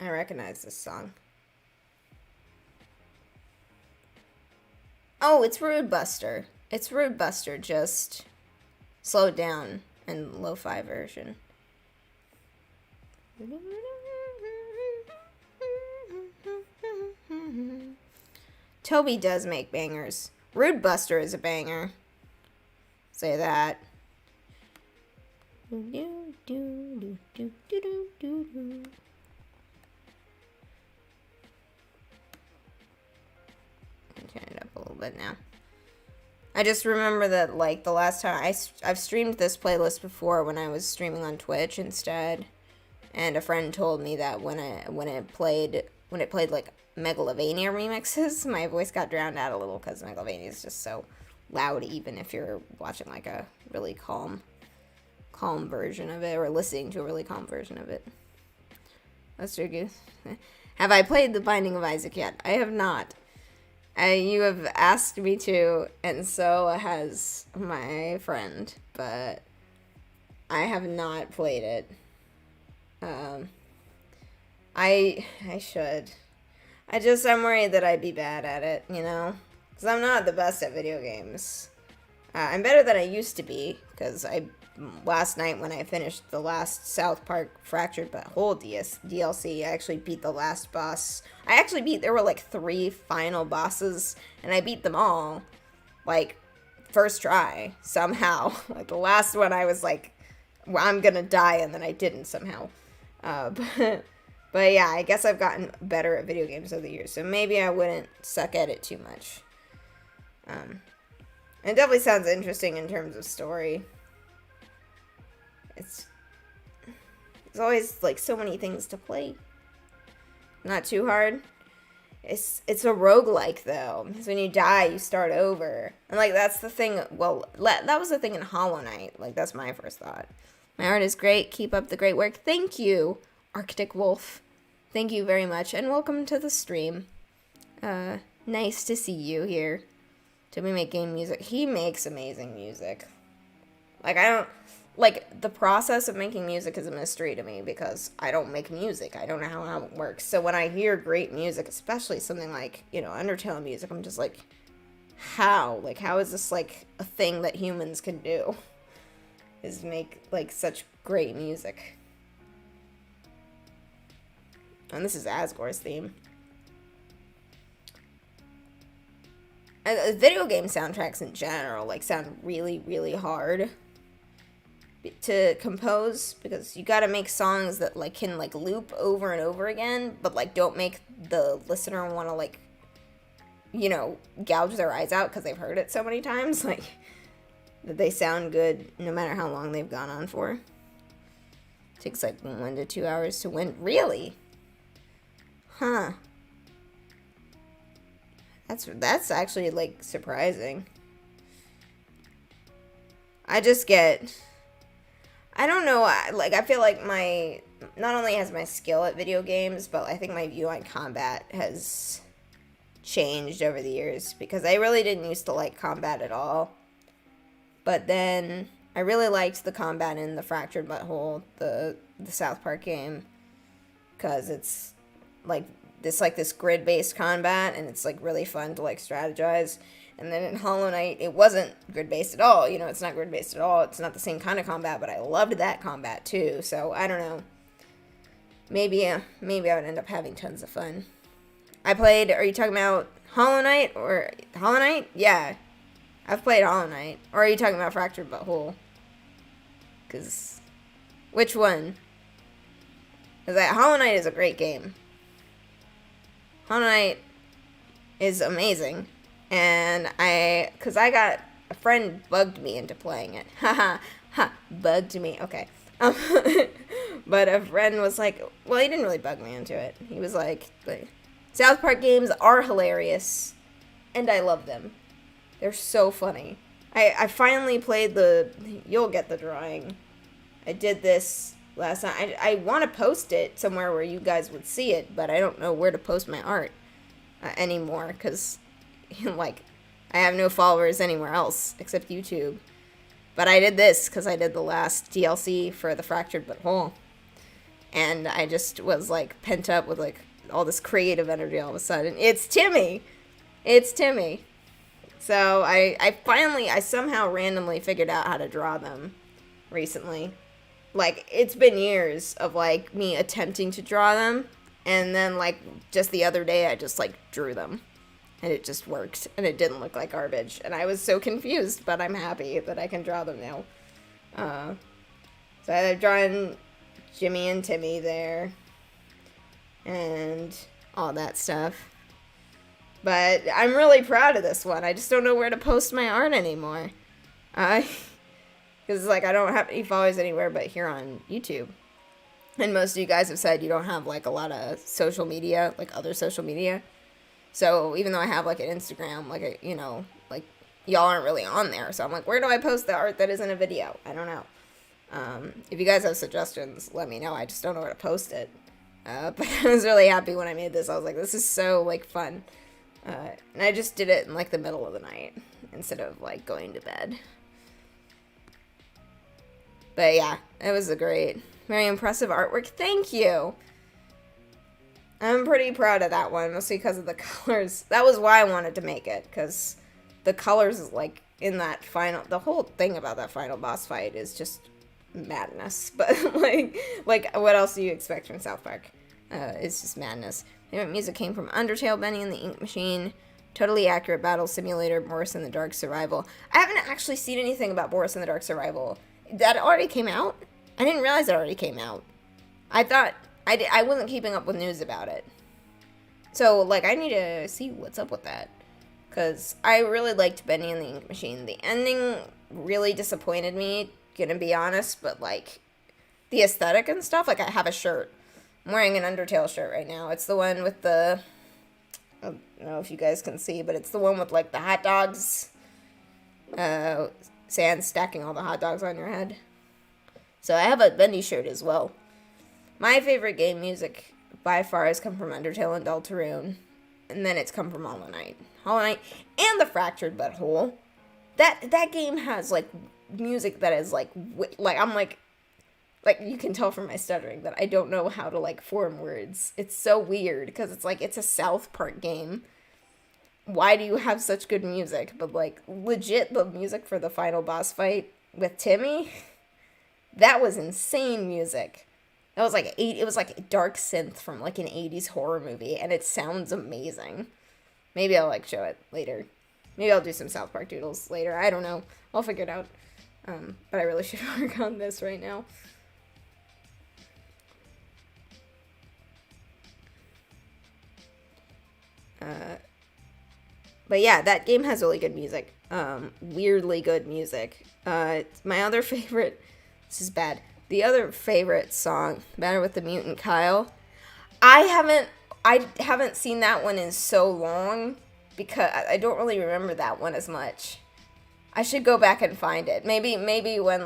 I recognize this song. Oh, it's Rude Buster. It's Rude Buster, just slowed down in lo-fi version. Toby does make bangers. Rude Buster is a banger. Say that. Turn it up a little bit now. I just remember that, like, the last time I've streamed this playlist before when I was streaming on Twitch instead, and a friend told me that when it played like Megalovania remixes, my voice got drowned out a little because Megalovania is just so loud, even if you're watching like a really calm version of it or listening to a really calm version of it. That's true. Good. Have I played The Binding of Isaac yet? I have not. You have asked me to, and so has my friend, but I have not played it. I should. I'm worried that I'd be bad at it, you know? Because I'm not the best at video games. I'm better than I used to be, because last night when I finished the last South Park Fractured But Whole DLC, I actually beat the last boss. There were like 3 final bosses, and I beat them all, like, first try, somehow. Like, the last one I was like, well, I'm gonna die, and then I didn't somehow. But yeah, I guess I've gotten better at video games over the years, so maybe I wouldn't suck at it too much. It definitely sounds interesting in terms of story. It's always, like, so many things to play. Not too hard. It's a roguelike, though. Because when you die, you start over. And, like, that's the thing. Well, that was the thing in Hollow Knight. Like, that's my first thought. My art is great. Keep up the great work. Thank you, Arctic Wolf. Thank you very much. And welcome to the stream. Nice to see you here. Toby make game music. He makes amazing music. Like, the process of making music is a mystery to me because I don't make music. I don't know how it works. So when I hear great music, especially something like, you know, Undertale music, I'm just like, how? Like, how is this, like, a thing that humans can do? Is make, like, such great music. And this is Asgore's theme. Video game soundtracks in general, like, sound really, really hard to compose, because you gotta make songs that, like, can, like, loop over and over again, but, like, don't make the listener want to, like, you know, gouge their eyes out because they've heard it so many times, like, that they sound good no matter how long they've gone on for. It takes, like, 1 to 2 hours to win. Really? Huh. That's actually, like, surprising. I don't know, like, I feel like not only has my skill at video games, but I think my view on combat has changed over the years, because I really didn't used to like combat at all. But then I really liked the combat in the Fractured But Whole, the South Park game, because it's like this grid-based combat, and it's, like, really fun to, like, strategize. And then in Hollow Knight, it wasn't grid-based at all. You know, it's not grid-based at all. It's not the same kind of combat, but I loved that combat, too. So, I don't know. Maybe I would end up having tons of fun. Are you talking about Hollow Knight? Or Hollow Knight? Yeah. I've played Hollow Knight. Or are you talking about Fractured But Whole? Because, which one? Because Hollow Knight is a great game. Hollow Knight is amazing. And because I got, a friend bugged me into playing it. Haha, bugged me. Okay. But a friend was like, well, he didn't really bug me into it. He was like, South Park games are hilarious, and I love them. They're so funny. I finally played you'll get the drawing. I did this last night. I want to post it somewhere where you guys would see it, but I don't know where to post my art anymore, because, like, I have no followers anywhere else except YouTube. But I did this because I did the last DLC for the Fractured But Whole. And I just was, like, pent up with, like, all this creative energy all of a sudden. It's Timmy! So I somehow randomly figured out how to draw them recently. Like, it's been years of, like, me attempting to draw them. And then, like, just the other day, I just, like, drew them. and it just worked, and it didn't look like garbage. And I was so confused, but I'm happy that I can draw them now. So I've drawn Jimmy and Timmy there, and all that stuff. But I'm really proud of this one. I just don't know where to post my art anymore. Because, like, I don't have any followers anywhere but here on YouTube. And most of you guys have said you don't have, like, a lot of social media, like, other social media. So, even though I have, like, an Instagram, like, you know, like, y'all aren't really on there. So, I'm like, where do I post the art that isn't a video? I don't know. If you guys have suggestions, let me know. I just don't know where to post it. But I was really happy when I made this. I was like, this is so, like, fun. And I just did it in, like, the middle of the night instead of, like, going to bed. But, yeah, it was a very impressive artwork. Thank you! I'm pretty proud of that one, mostly because of the colors. That was why I wanted to make it, because the colors, like, in that final... The whole thing about that final boss fight is just madness. But, like what else do you expect from South Park? It's just madness. Favorite music came from Undertale, Benny and the Ink Machine, Totally Accurate Battle Simulator, Boris and the Dark Survival. I haven't actually seen anything about Boris and the Dark Survival. That already came out? I didn't realize it already came out. I thought... I wasn't keeping up with news about it. So, like, I need to see what's up with that. Because I really liked Benny and the Ink Machine. The ending really disappointed me, gonna be honest. But, like, the aesthetic and stuff, like, I have a shirt. I'm wearing an Undertale shirt right now. It's the one with the... I don't know if you guys can see, but it's the one with, like, the hot dogs. Sand stacking all the hot dogs on your head. So I have a Bendy shirt as well. My favorite game music by far has come from Undertale and Deltarune. And then it's come from Hollow Knight. Hollow Knight and the Fractured Butthole. That game has, like, music that is, like, I'm, like, you can tell from my stuttering that I don't know how to, like, form words. It's so weird, because it's, like, it's a South Park game. Why do you have such good music? But, like, legit, the music for the final boss fight with Timmy, that was insane music. That was, like, it was, like, dark synth from, like, an 80s horror movie, and it sounds amazing. Maybe I'll, like, show it later. Maybe I'll do some South Park doodles later. I don't know. I'll figure it out. But I really should work on this right now. But yeah, that game has really good music. Weirdly good music. My other favorite... This is bad. The other favorite song, Matter with the Mutant Kyle. I haven't seen that one in so long because I don't really remember that one as much. I should go back and find it. Maybe when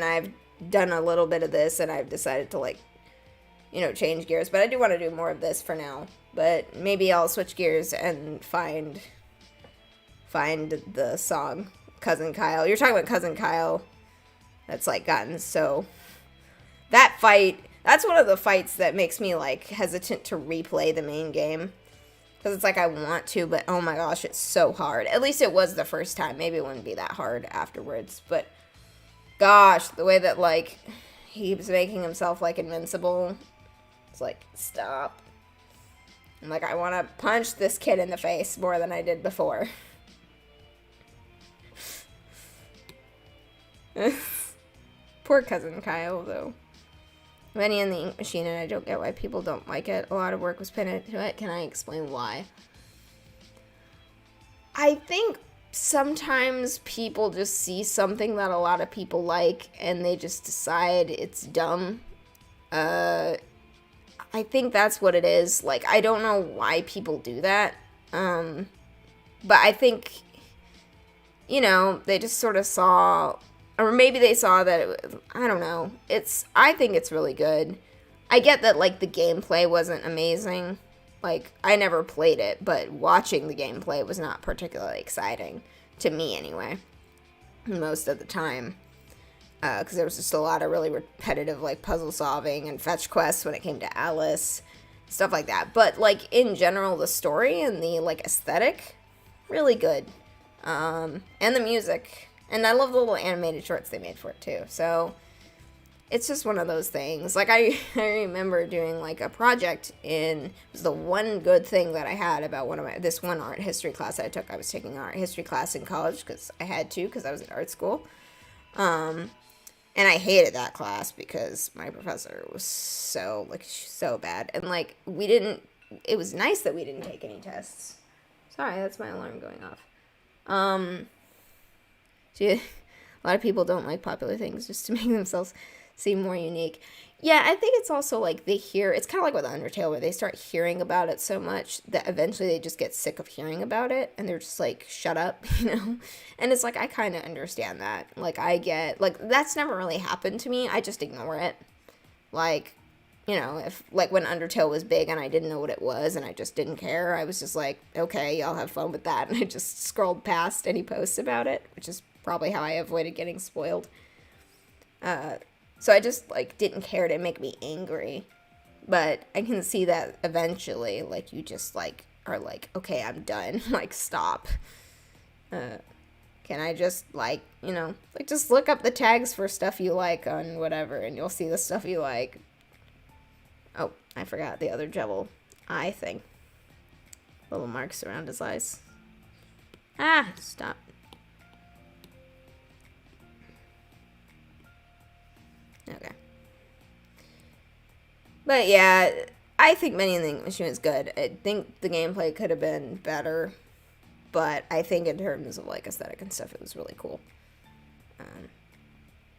I've done a little bit of this and I've decided to, like, you know, change gears. But I do want to do more of this for now. But maybe I'll switch gears and find the song Cousin Kyle. You're talking about Cousin Kyle. That's, like, gotten so... That fight, that's one of the fights that makes me, like, hesitant to replay the main game. Because it's like I want to, but oh my gosh, it's so hard. At least it was the first time. Maybe it wouldn't be that hard afterwards. But, gosh, the way that, like, he keeps making himself, like, invincible. It's like, stop. I'm like, I want to punch this kid in the face more than I did before. Poor Cousin Kyle, though. Benny and the Ink Machine, and I don't get why people don't like it. A lot of work was put into it. Can I explain why? I think sometimes people just see something that a lot of people like, and they just decide it's dumb. I think that's what it is. Like, I don't know why people do that. But I think, you know, they just sort of saw... Or maybe they saw that I don't know. I think it's really good. I get that, like, the gameplay wasn't amazing. Like, I never played it, but watching the gameplay was not particularly exciting. To me, anyway. Most of the time. Because there was just a lot of really repetitive, like, puzzle solving and fetch quests when it came to Alice. Stuff like that. But, like, in general, the story and the, like, aesthetic, really good. And the music... And I love the little animated shorts they made for it, too. So, it's just one of those things. Like, I remember doing, like, a project it was the one good thing that I had about this one art history class I took. I was taking an art history class in college because I had to, because I was in art school. And I hated that class because my professor was so bad. And, like, it was nice that we didn't take any tests. Sorry, that's my alarm going off. See, a lot of people don't like popular things just to make themselves seem more unique. Yeah, I think it's also like it's kind of like with Undertale, where they start hearing about it so much that eventually they just get sick of hearing about it and they're just like, shut up, you know? And it's like, I kind of understand that. Like, that's never really happened to me. I just ignore it. Like, you know, if, like, when Undertale was big and I didn't know what it was and I just didn't care, I was just like, okay, y'all have fun with that. And I just scrolled past any posts about it, which is probably how I avoided getting spoiled. So I just, like, didn't care to make me angry. But I can see that eventually, like, you just, like, are like, okay, I'm done. Like, stop. Can I just, like, you know, like, just look up the tags for stuff you like on whatever, and you'll see the stuff you like. Oh, I forgot the other devil eye thing. Little marks around his eyes. Ah, stop. Okay. But yeah, I think Bendy and the Ink Machine is good. I think the gameplay could have been better, but I think in terms of, like, aesthetic and stuff, it was really cool.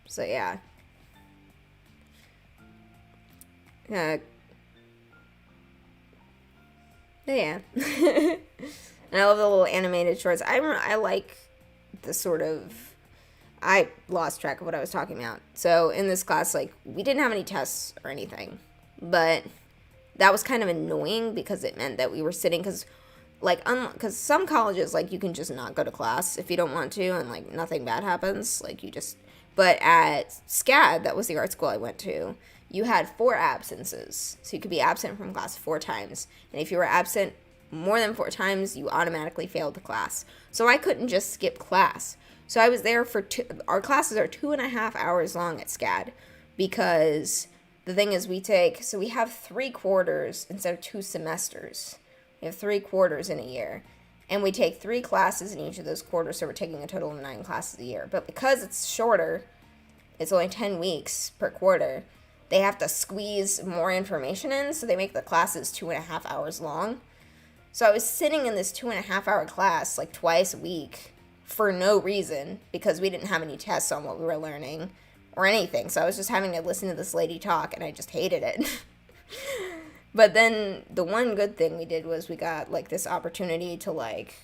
So yeah. Yeah. And I love the little animated shorts. I like the sort of... I lost track of what I was talking about. So in this class, like, we didn't have any tests or anything, but that was kind of annoying because it meant that we were sitting, because some colleges, like, you can just not go to class if you don't want to, and, like, nothing bad happens. Like, but at SCAD, that was the art school I went to, you had 4 absences. So you could be absent from class 4 times. And if you were absent more than 4 times, you automatically failed the class. So I couldn't just skip class. So I was there for our classes are 2.5 hours long at SCAD, because the thing is we have 3 quarters instead of 2 semesters. We have 3 quarters in a year, and we take 3 classes in each of those quarters, so we're taking a total of 9 classes a year. But because it's shorter, it's only 10 weeks per quarter, they have to squeeze more information in, so they make the classes 2.5 hours long. So I was sitting in this 2.5 hour class like twice a week, for no reason, because we didn't have any tests on what we were learning or anything. So I was just having to listen to this lady talk, and I just hated it. But then the one good thing we did was we got, like, this opportunity to, like,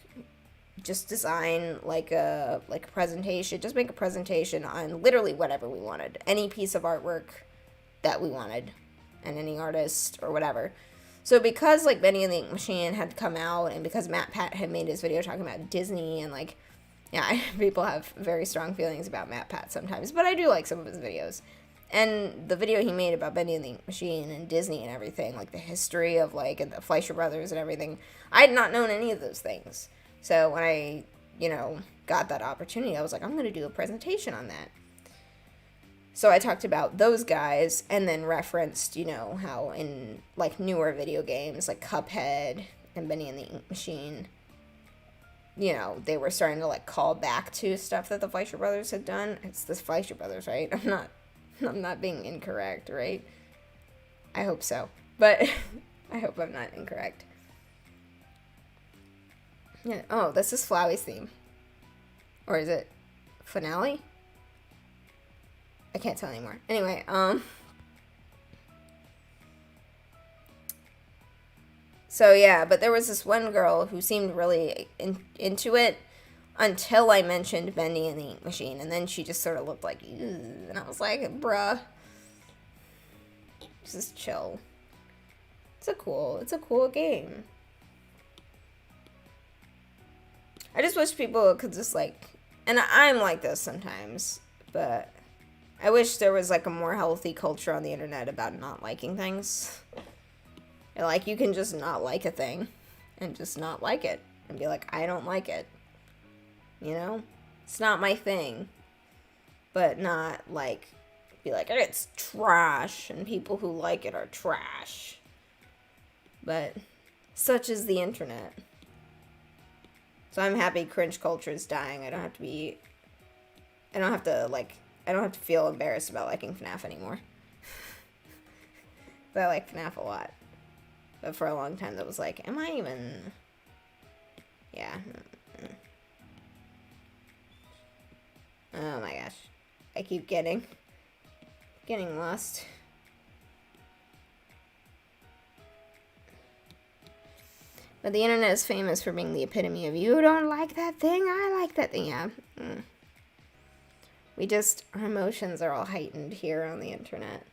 just design like a presentation, just make a presentation on literally whatever we wanted, any piece of artwork that we wanted, and any artist or whatever. So because, like, Bendy and the Ink Machine had come out, and because Matt Pat had made his video talking about Disney, and, like, yeah, people have very strong feelings about Matt Pat sometimes, but I do like some of his videos. And the video he made about Bendy and the Ink Machine and Disney and everything, like the history of, like, and the Fleischer Brothers and everything, I had not known any of those things. So when I, you know, got that opportunity, I was like, I'm going to do a presentation on that. So I talked about those guys, and then referenced, you know, how in, like, newer video games, like Cuphead and Bendy and the Ink Machine, you know, they were starting to, like, call back to stuff that the Fleischer Brothers had done. It's the Fleischer Brothers, right? I'm not being incorrect, right? I hope so. But I hope I'm not incorrect. Yeah. Oh, this is Flowey's theme. Or is it finale? I can't tell anymore. Anyway, so yeah, but there was this one girl who seemed really into it until I mentioned Bendy and the Ink Machine, and then she just sort of looked like, ew, and I was like, bruh, just chill. It's a cool game. I just wish people could just, like, and I'm like this sometimes, but I wish there was, like, a more healthy culture on the internet about not liking things. Like, you can just not like a thing and just not like it and be like, I don't like it. You know? It's not my thing. But not, like, be like, it's trash, and people who like it are trash. But such is the internet. So I'm happy cringe culture is dying. I don't have to feel embarrassed about liking FNAF anymore. But I like FNAF a lot. But for a long time that was like, am I even... Yeah. Oh my gosh. I keep getting lost. But the internet is famous for being the epitome of, you don't like that thing, I like that thing. Yeah. Our emotions are all heightened here on the internet.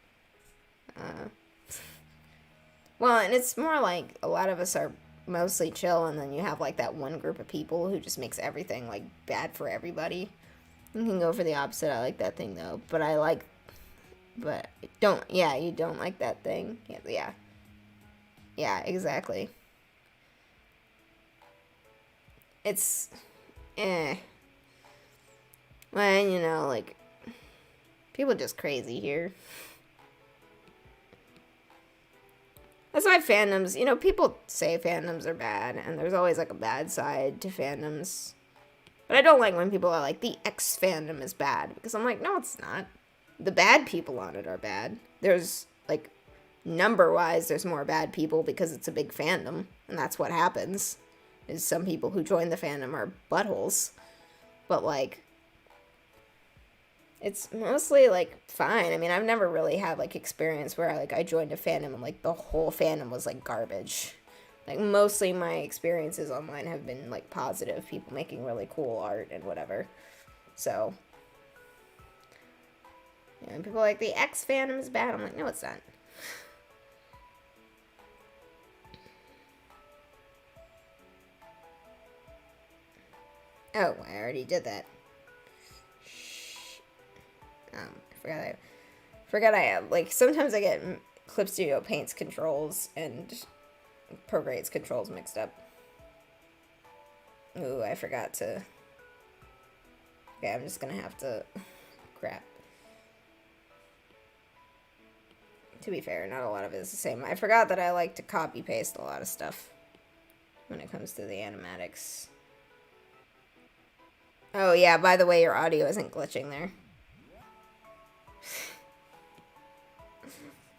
Well, and it's more like a lot of us are mostly chill, and then you have like that one group of people who just makes everything like bad for everybody. You can go for the opposite. I like that thing though, you don't like that thing. Yeah, exactly. It's, well, like, people are just crazy here. That's why fandoms, people say fandoms are bad, and there's always, like, a bad side to fandoms. But I don't like when people are like, the X fandom is bad, because I'm like, no, it's not. The bad people on it are bad. There's, like, number-wise, there's more bad people because it's a big fandom, and that's what happens, is some people who join the fandom are buttholes. But, like, it's mostly, like, fine. I mean, I've never really had, like, experience where, I joined a fandom and, like, the whole fandom was, like, garbage. Like, mostly my experiences online have been, like, positive. People making really cool art and whatever. So, and people are like, the X fandom is bad. I'm like, no, it's not. Oh, I already did that. I forgot I have, like, sometimes I get Clip Studio Paint's controls and Procreate's controls mixed up. Ooh, I forgot to... Okay, I'm just gonna have to... Crap. To be fair, not a lot of it is the same. I forgot that I like to copy-paste a lot of stuff when it comes to the animatics. Oh, yeah, by the way, your audio isn't glitching there.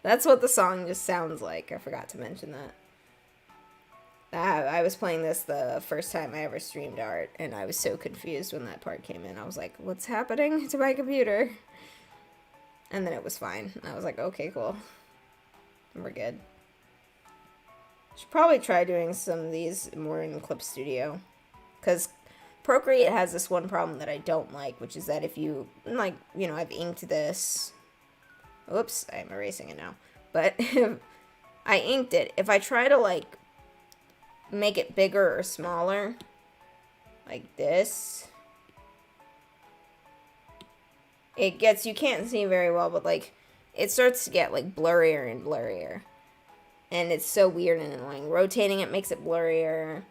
That's what the song just sounds like. I forgot to mention that. I was playing this the first time I ever streamed art, and I was so confused when that part came in. I was like, what's happening to my computer? And then it was fine. I was like, okay, cool. We're good. Should probably try doing some of these more in Clip Studio. Because Procreate has this one problem that I don't like, which is that if you, like, I've inked this. Oops, I'm erasing it now. But if I inked it. If I try to, like, make it bigger or smaller, like this, it gets, you can't see very well, but, like, it starts to get, like, blurrier and blurrier. And it's so weird and annoying. Rotating it makes it blurrier.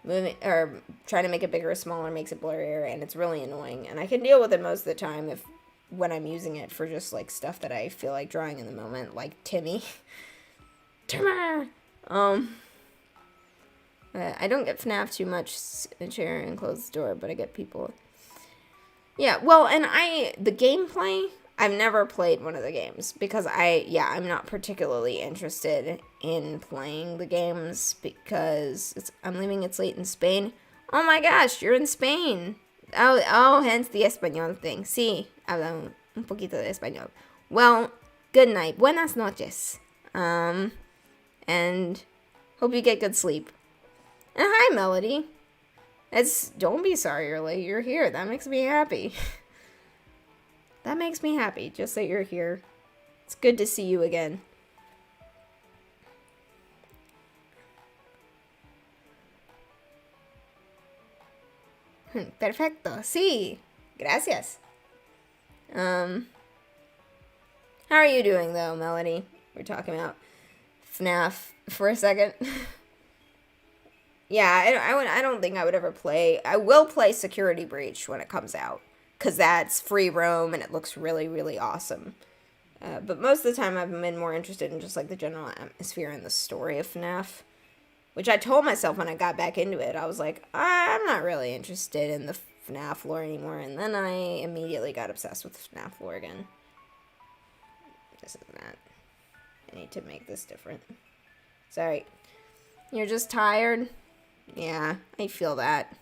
Moving, or trying to make it bigger or smaller makes it blurrier, and it's really annoying. And I can deal with it most of the time when I'm using it for just, like, stuff that I feel like drawing in the moment, like Timmy. Timmy! I don't get FNAF too much, share and close the door, but I get people. Yeah, well, and the gameplay, I've never played one of the games, because I'm not particularly interested in playing the games, because I'm leaving, it's late in Spain. Oh my gosh, you're in Spain! Oh, hence the español thing. Sí, habla un poquito de español. Well, good night. Buenas noches. And hope you get good sleep. And hi, Melody. Don't be sorry you're here. That makes me happy. That makes me happy, just that you're here. It's good to see you again. Perfecto. Sí. Gracias. How are you doing, though, Melody? We're talking about FNAF for a second. Yeah, I don't think I would ever play. I will play Security Breach when it comes out, because that's free roam and it looks really, really awesome. But most of the time I've been more interested in just like the general atmosphere and the story of FNAF. Which I told myself when I got back into it. I was like, I'm not really interested in the FNAF lore anymore. And then I immediately got obsessed with FNAF lore again. This is that. I need to make this different. Sorry. You're just tired? Yeah, I feel that.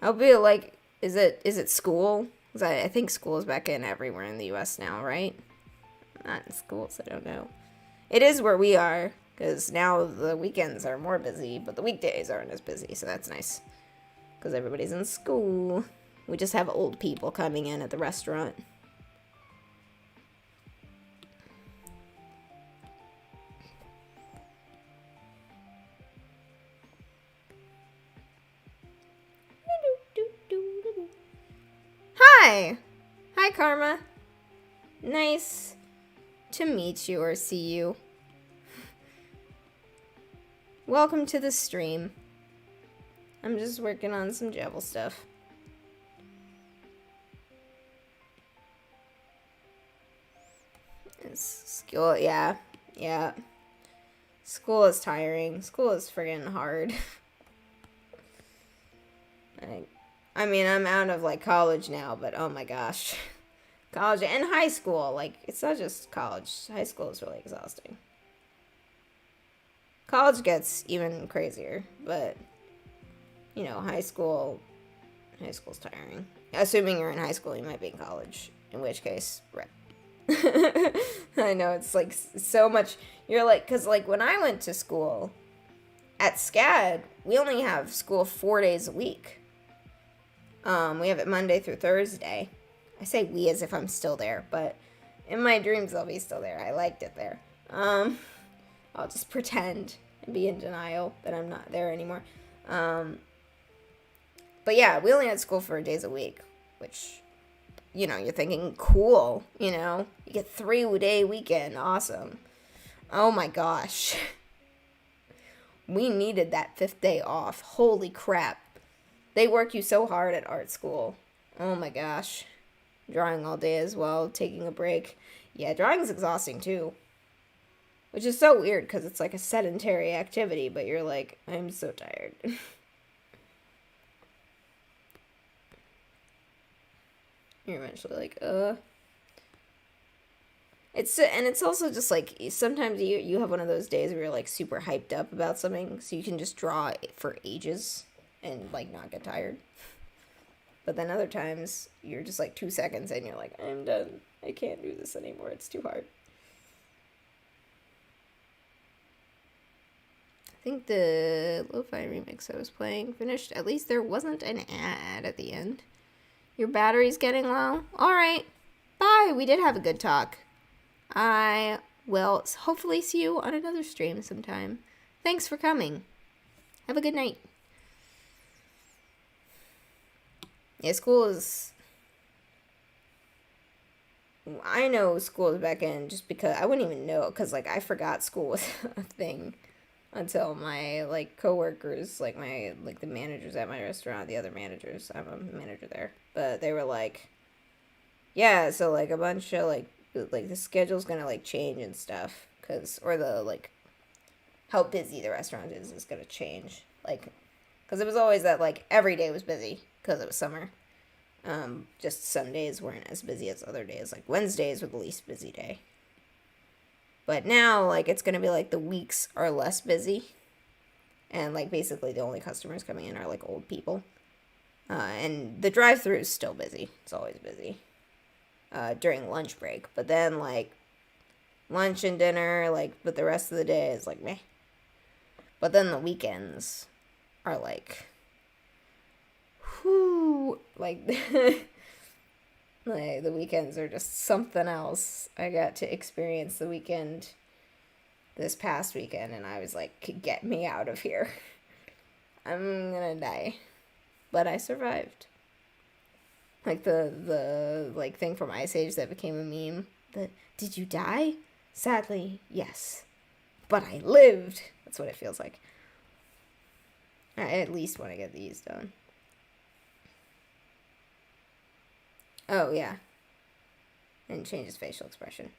I'll be like, is it school? Because I think school is back in everywhere in the U.S. now, right? Not in schools, I don't know. It is where we are. Because now the weekends are more busy, but the weekdays aren't as busy, so that's nice. Because everybody's in school. We just have old people coming in at the restaurant. Hi! Hi, Karma. Nice to meet you or see you. Welcome to the stream. I'm just working on some Jevil stuff. It's school, yeah. School is tiring. School is friggin' hard. I mean, I'm out of, like, college now, but oh my gosh. College and high school, like, it's not just college. High school is really exhausting. College gets even crazier, but, you know, high school's tiring. Assuming you're in high school, you might be in college, in which case, right. I know, it's, like, so much, you're, like, because, like, when I went to school, at SCAD, we only have school 4 days a week. We have it Monday through Thursday. I say we as if I'm still there, but in my dreams, I'll be still there. I liked it there. I'll just pretend and be in denial that I'm not there anymore. But yeah, we only had school 4 days a week, which, you know, you're thinking, cool, you know? You get 3-day weekend, awesome. Oh my gosh. We needed that 5th day off. Holy crap. They work you so hard at art school. Oh my gosh. Drawing all day as well, taking a break. Yeah, drawing's exhausting too. Which is so weird because it's like a sedentary activity, but you're like, I'm so tired. You're eventually like, It's also just like, sometimes you have one of those days where you're like super hyped up about something, so you can just draw for ages and like not get tired. But then other times, you're just like 2 seconds and you're like, I'm done. I can't do this anymore. It's too hard. I think the lo-fi remix I was playing finished. At least there wasn't an ad at the end. Your battery's getting low? Alright. Bye. We did have a good talk. I will hopefully see you on another stream sometime. Thanks for coming. Have a good night. Yeah, school is... I know school is back in just because I wouldn't even know, because, like, I forgot school was a thing until my, like, coworkers, like, the managers at my restaurant, the other managers, I'm a manager there, but they were like, yeah, so, like, a bunch of, like, the schedule's gonna, like, change and stuff, or the, like, how busy the restaurant is gonna change, like, because it was always that, like, every day was busy, because it was summer. Just some days weren't as busy as other days. Like, Wednesdays were the least busy day. But now, like, it's gonna be, like, the weeks are less busy. And, like, basically the only customers coming in are, like, old people. And the drive-thru is still busy. It's always busy. During lunch break. But then, like, lunch and dinner, like, but the rest of the day is, like, meh. But then the weekends are, like... whoo, like, like, the weekends are just something else. I got to experience the weekend this past weekend, and I was like, get me out of here. I'm gonna die. But I survived. Like, the like, thing from Ice Age that became a meme. Did you die? Sadly, yes. But I lived. That's what it feels like. I at least want to get these done. Oh, yeah. didn't change his facial expression.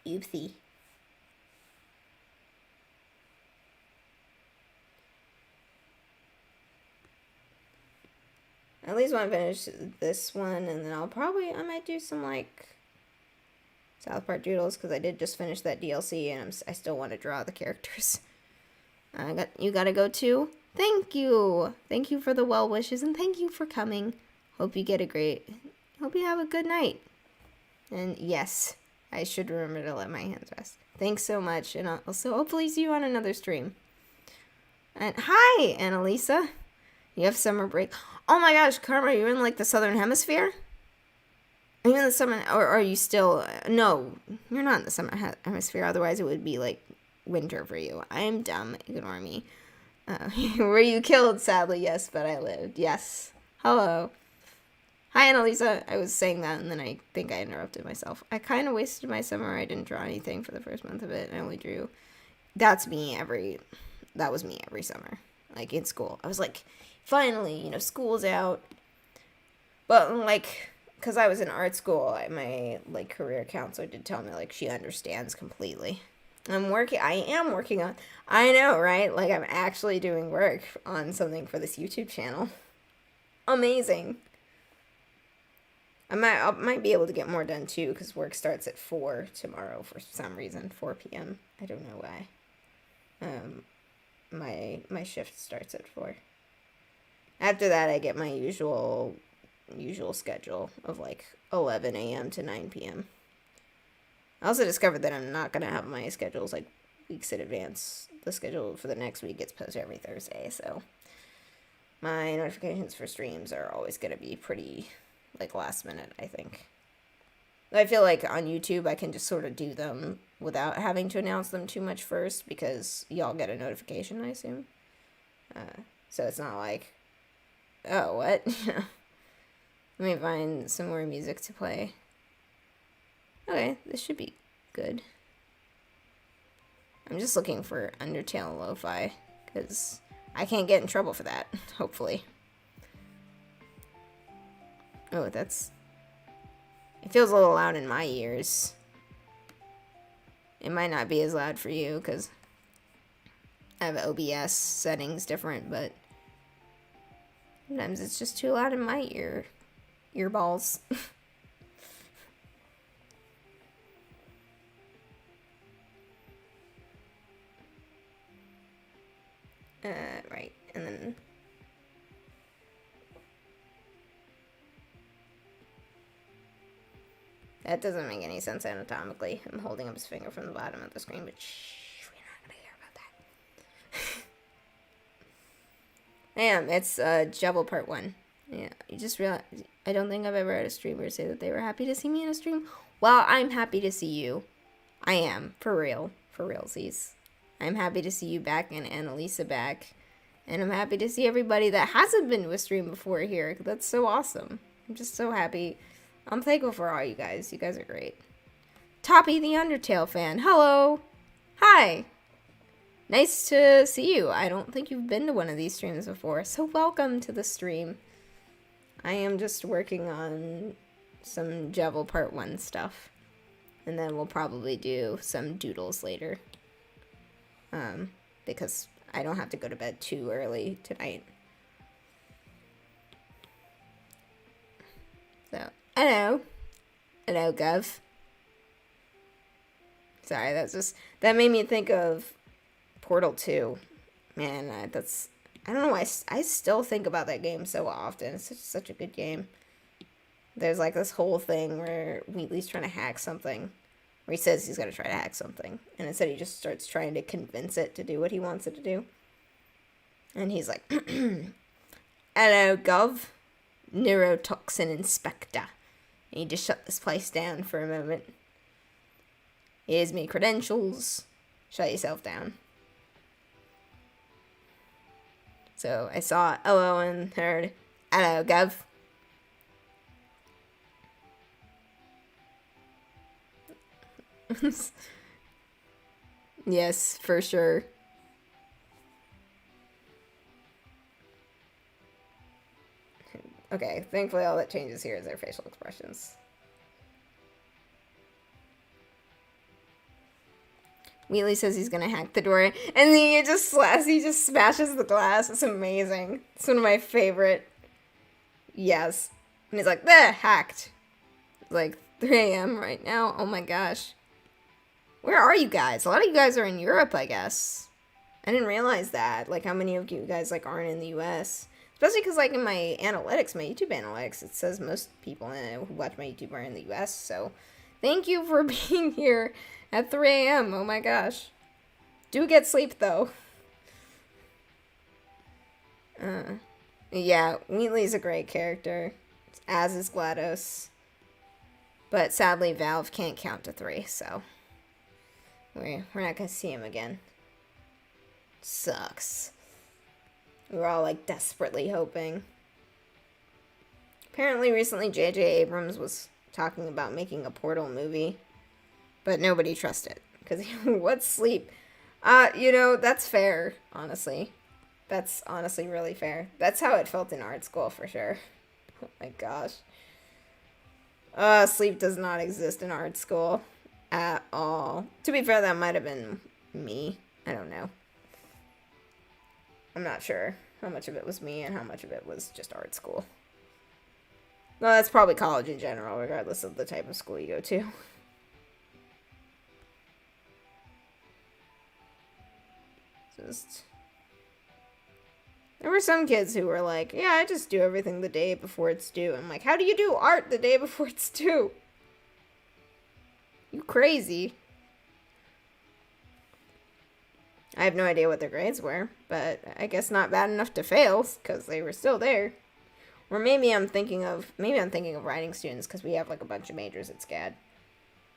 Oopsie. At least want to finish this one, and then I might do some, like, South Park doodles, because I did just finish that DLC, and I still want to draw the characters. You gotta go too? Thank you! Thank you for the well wishes, and thank you for coming. Hope you have a good night. And yes, I should remember to let my hands rest. Thanks so much, and also hopefully see you on another stream. And hi, Annalisa. You have summer break. Oh my gosh, Karma, are you in, like, the southern hemisphere? Are you in the summer, or are you still... No, you're not in the summer hemisphere, otherwise it would be, like, winter for you. I am dumb, ignore me. Were you killed? Sadly, yes, but I lived. Yes. Hello. Hi, Annalisa. I was saying that, and then I think I interrupted myself. I kind of wasted my summer. I didn't draw anything for the first month of it. I only drew... That was me every summer, like, in school. I was like, finally, school's out. But, like, because I was in art school, my, like, career counselor did tell me, like, she understands completely. I am working on... I know, right? Like, I'm actually doing work on something for this YouTube channel. Amazing. I might be able to get more done, too, because work starts at 4 tomorrow for some reason. 4 p.m. I don't know why. My shift starts at 4. After that, I get my usual schedule of, like, 11 a.m. to 9 p.m. I also discovered that I'm not going to have my schedules, like, weeks in advance. The schedule for the next week gets posted every Thursday, so my notifications for streams are always going to be pretty, like, last minute, I think. I feel like on YouTube I can just sort of do them without having to announce them too much first, because y'all get a notification, I assume. So it's not like, oh, what? Let me find some more music to play. Okay, this should be good. I'm just looking for Undertale lo-fi, because I can't get in trouble for that, hopefully. Oh, it feels a little loud in my ears. It might not be as loud for you, because I have OBS settings different, but sometimes it's just too loud in my earballs. Right, and then... That doesn't make any sense anatomically. I'm holding up his finger from the bottom of the screen, but shh, we're not gonna hear about that. Damn, it's Jebel Part 1. Yeah, you just realize, I don't think I've ever had a streamer say that they were happy to see me in a stream. Well, I'm happy to see you. I am, for real. For realsies. I'm happy to see you back and Annalisa back. And I'm happy to see everybody that hasn't been to a stream before here. That's so awesome. I'm just so happy. I'm thankful for all you guys. You guys are great. Toppy the Undertale fan. Hello. Hi. Nice to see you. I don't think you've been to one of these streams before. So welcome to the stream. I am just working on some Jebel Part 1 stuff. And then we'll probably do some doodles later. Because I don't have to go to bed too early tonight. So, hello, Gov. Sorry, that made me think of Portal 2. Man, I don't know why I still think about that game so often. It's such a good game. There's like this whole thing where Wheatley's trying to hack something. Where he says he's going to try to hack something. And instead he just starts trying to convince it to do what he wants it to do. And he's like, hello, Gov. Neurotoxin Inspector. And he just shut this place down for a moment. Here's me credentials. Shut yourself down. So I saw hello and heard, hello, Gov. Yes, for sure. Okay, thankfully all that changes here is their facial expressions. Wheatley says he's gonna hack the door, and then he just smashes the glass. It's amazing. It's one of my favorite. Yes. And he's like, hacked. It's like 3 a.m. right now. Oh my gosh. Where are you guys? A lot of you guys are in Europe, I guess. I didn't realize that. Like, how many of you guys, like, aren't in the U.S.? Especially because, like, in my analytics, my YouTube analytics, it says most people who watch my YouTube are in the U.S., so thank you for being here at 3 a.m. Oh my gosh. Do get sleep, though. Yeah, Wheatley's a great character, as is GLaDOS. But sadly, Valve can't count to 3, so we're not going to see him again. Sucks. We were all, like, desperately hoping. Apparently, recently, J.J. Abrams was talking about making a Portal movie, but nobody trusted it, because what's sleep? That's fair, honestly. That's honestly really fair. That's how it felt in art school, for sure. Oh my gosh. Sleep does not exist in art school at all. To be fair, that might have been me. I don't know. I'm not sure how much of it was me and how much of it was just art school. Well, that's probably college in general, regardless of the type of school you go to. There were some kids who were like, yeah, I just do everything the day before it's due. I'm like, how do you do art the day before it's due? You crazy. I have no idea what their grades were, but I guess not bad enough to fail, because they were still there. Or maybe I'm thinking of writing students, because we have, like, a bunch of majors at SCAD.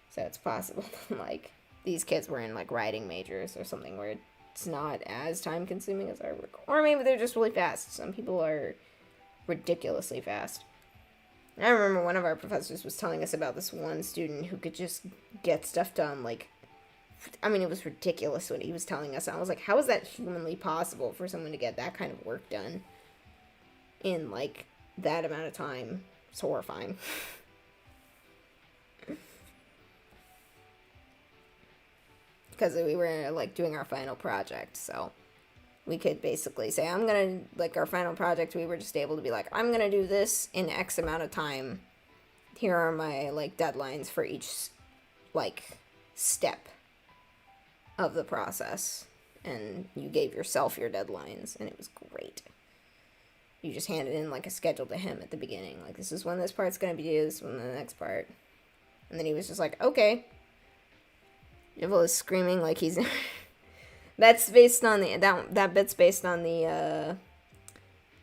So it's possible, like, these kids were in, like, writing majors or something where it's not as time-consuming as artwork. Or maybe they're just really fast. Some people are ridiculously fast. I remember one of our professors was telling us about this one student who could just get stuff done, like, I mean, it was ridiculous what he was telling us. I was like, how is that humanly possible for someone to get that kind of work done in, like, that amount of time? It's horrifying. Because we were, like, doing our final project, so we could basically say, our final project, we were just able to be like, I'm gonna do this in X amount of time. Here are my, like, deadlines for each, like, step of the process. And you gave yourself your deadlines, and it was great. You just handed in, like, a schedule to him at the beginning. Like, this is when this part's gonna be due, this is when the next part. And then he was just like, okay. Devil is screaming like he's... That's based on the... That bit's based on the,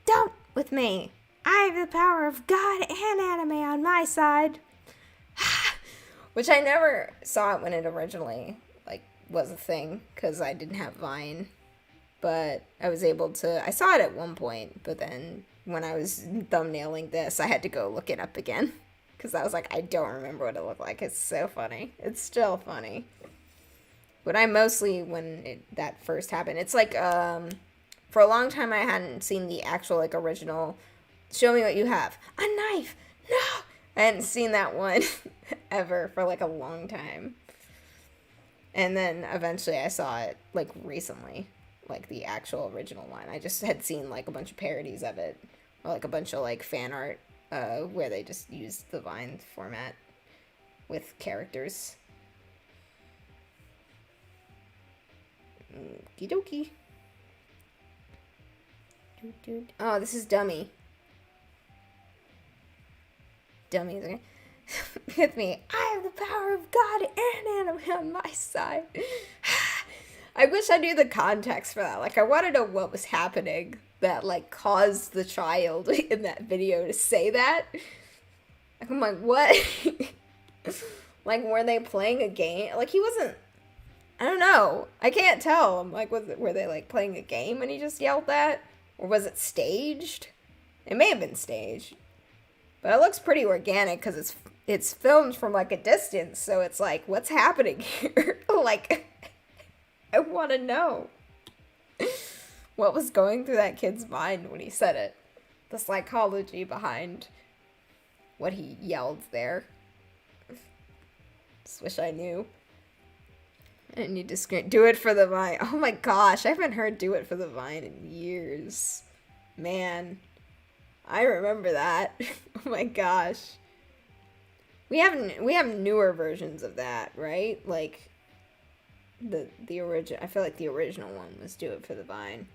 Don't with me. I have the power of God and anime on my side. Which I never saw it when it originally, like, was a thing, because I didn't have Vine. But I was able to... I saw it at one point, but then when I was thumbnailing this, I had to go look it up again. Because I was like, I don't remember what it looked like. It's so funny. It's still funny. But I mostly, when that first happened, it's like, for a long time I hadn't seen the actual, like, original, show me what you have. A knife! No! I hadn't seen that one ever for, like, a long time. And then eventually I saw it, like, recently. Like, the actual original one. I just had seen, like, a bunch of parodies of it. Or, like, a bunch of, like, fan art, where they just used the Vine format with characters. Okie dokie. Oh, this is Dummy. Dummy is okay. With me. I have the power of God and anime on my side. I wish I knew the context for that. Like, I want to know what was happening that, like, caused the child in that video to say that. I'm like, what? Like, were they playing a game? Like, he wasn't... I don't know. I can't tell. I'm like, were they, like, playing a game and he just yelled that? Or was it staged? It may have been staged. But it looks pretty organic because it's filmed from, like, a distance. So it's like, what's happening here? Like, I want to know. What was going through that kid's mind when he said it? The psychology behind what he yelled there. Just wish I knew. I need to scream. Do it for the vine. Oh my gosh, I haven't heard do it for the vine in years. Man, I remember that. Oh my gosh. We have newer versions of that, right? Like the original. I feel like the original one was do it for the vine.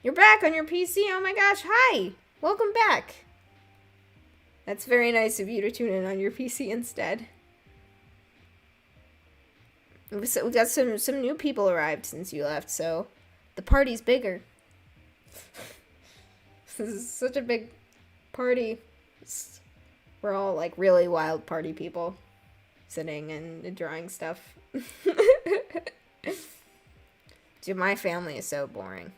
You're back on your PC. Oh my gosh, hi. Welcome back. That's very nice of you to tune in on your PC instead. We got some new people arrived since you left, so the party's bigger. This is such a big party. We're all like really wild party people, sitting and drawing stuff. Dude, my family is so boring.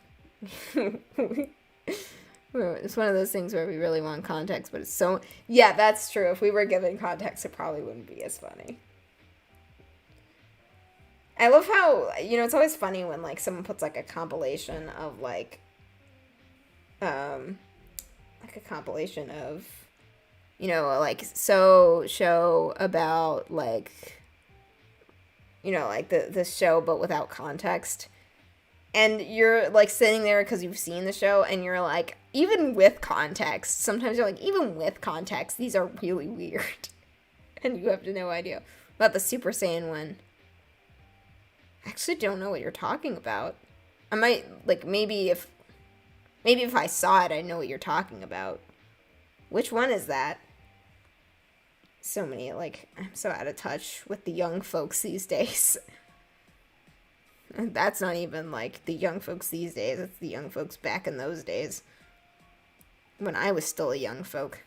It's one of those things where we really want context, but it's so... Yeah, that's true. If we were given context, it probably wouldn't be as funny. I love how, you know, it's always funny when, like, someone puts, like, a compilation of, like a compilation of, you know, like, show about, like, you know, like, the show, but without context. And you're, like, sitting there because you've seen the show, and you're like, even with context, sometimes you're like, even with context, these are really weird. And you have no idea. About the Super Saiyan one, I actually don't know what you're talking about. I might, like, maybe if I saw it, I know what you're talking about. Which one is that? So many, like, I'm so out of touch with the young folks these days. That's not even, like, the young folks these days. It's the young folks back in those days. When I was still a young folk.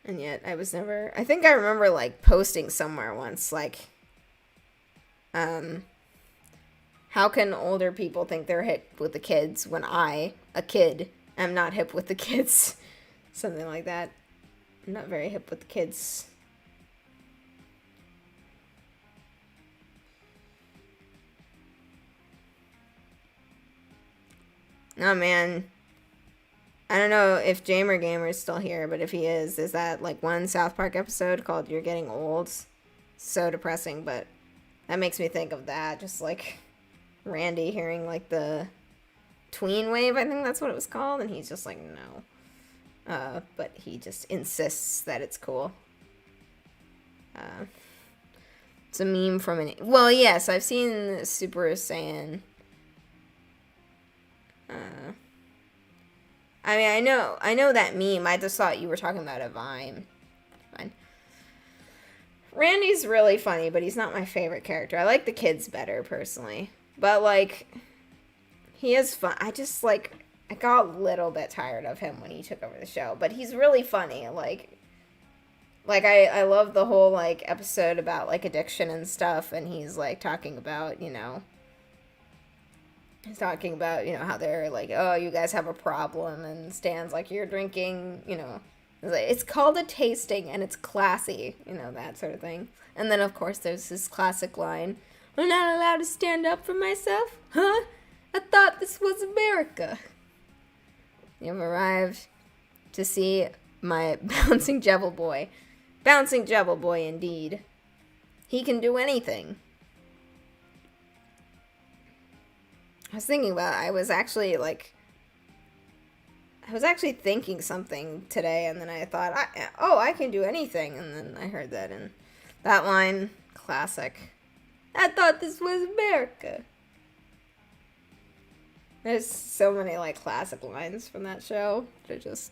And yet, I was never... I think I remember, like, posting somewhere once, like... how can older people think they're hip with the kids when I, a kid, am not hip with the kids? Something like that. I'm not very hip with the kids. Oh, man. I don't know if Jamer Gamer is still here, but if he is that, like, one South Park episode called You're Getting Old? So depressing, but that makes me think of that. Just, like, Randy hearing, like, the tween wave, I think that's what it was called, and he's just like, no. But he just insists that it's cool. It's a meme from an... Well, yes, I've seen Super Saiyan... I mean, I know that meme. I just thought you were talking about a Vine. Fine. Randy's really funny, but he's not my favorite character. I like the kids better, personally. But, like, he is fun. I just, like, I got a little bit tired of him when he took over the show. But he's really funny. Like I love the whole, like, episode about, like, addiction and stuff. And he's, like, talking about, you know... He's talking about, you know, how they're like, oh, you guys have a problem, and Stan's like, you're drinking, you know, it's called a tasting, and it's classy, you know, that sort of thing. And then, of course, there's this classic line, I'm not allowed to stand up for myself? Huh? I thought this was America. You've arrived to see my bouncing Jebble Boy. Bouncing Jebble Boy, indeed. He can do anything. I was thinking about it. I was actually thinking something today, and then I thought, I can do anything, and then I heard that, and that line, classic. I thought this was America. There's so many, like, classic lines from that show. They're just,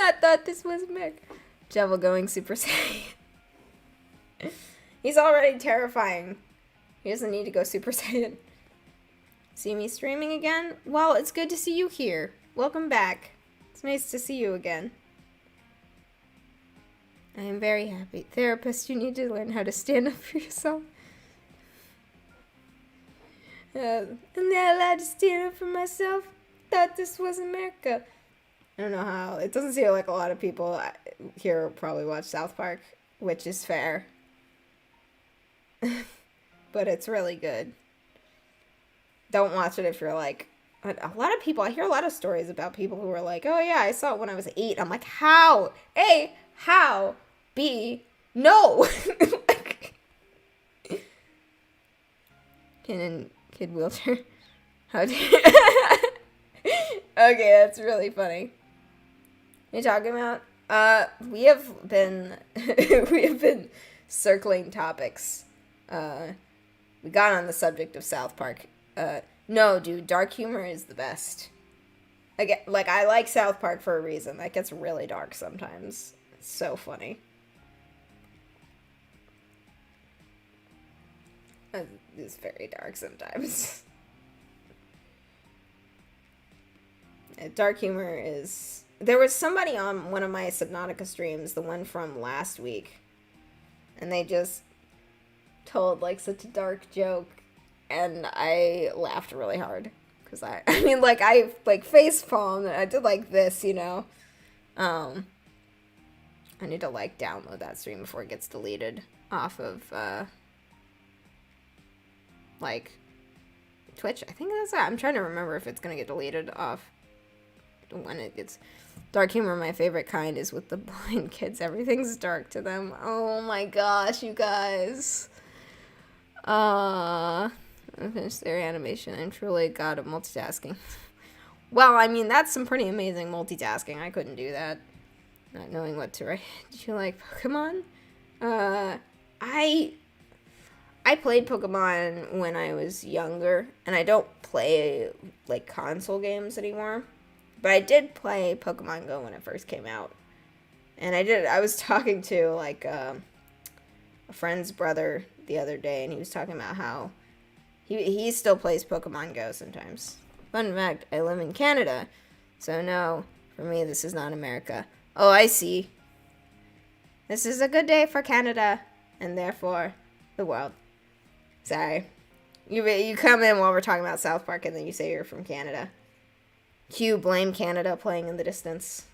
I thought this was America. Jebble going Super Saiyan. He's already terrifying. He doesn't need to go Super Saiyan. See me streaming again? Well, it's good to see you here. Welcome back. It's nice to see you again. I am very happy. Therapist, you need to learn how to stand up for yourself. I'm not allowed to stand up for myself. Thought this was America. I don't know how. It doesn't seem like a lot of people here probably watch South Park, which is fair. But it's really good. Don't watch it if you're like... A lot of people... I hear a lot of stories about people who are like, oh yeah, I saw it when I was 8. I'm like, how? A, how? B, no. Kid wheelchair. How do you... Okay, that's really funny. What are you talking about? We have been circling topics. We got on the subject of South Park. No, dude, dark humor is the best. I like South Park for a reason. That gets really dark sometimes. It's so funny. It's very dark sometimes. Dark humor is... There was somebody on one of my Subnautica streams, the one from last week, and they just told, like, such a dark joke, and I laughed really hard. Because I face palmed, and I did, like, this, you know? I need to, like, download that stream before it gets deleted off of, Twitch. I think that's it. I'm trying to remember if it's gonna get deleted off when it gets... Dark humor, my favorite kind, is with the blind kids. Everything's dark to them. Oh my gosh, you guys. I finished their animation and truly god of multitasking. Well, I mean, that's some pretty amazing multitasking. I couldn't do that. Not knowing what to write. Did you like Pokemon? I played Pokemon when I was younger, and I don't play, like, console games anymore. But I did play Pokemon Go when it first came out. And I was talking to, like, a friend's brother the other day, and he was talking about how he still plays Pokemon Go sometimes. Fun fact, I live in Canada, so no, for me, this is not America. Oh, I see. This is a good day for Canada, and therefore, the world. Sorry. You come in while we're talking about South Park, and then you say you're from Canada. Cue Blame Canada playing in the distance.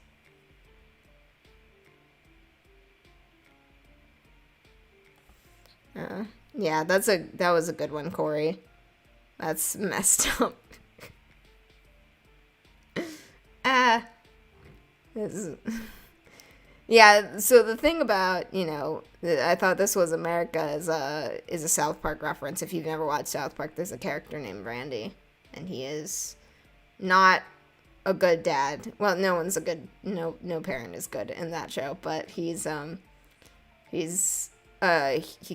Yeah, that was a good one, Corey. That's messed up. Yeah, so the thing about, you know, I thought this was America is a South Park reference. If you've never watched South Park, there's a character named Randy, and he is not a good dad. Well, no parent is good in that show, but he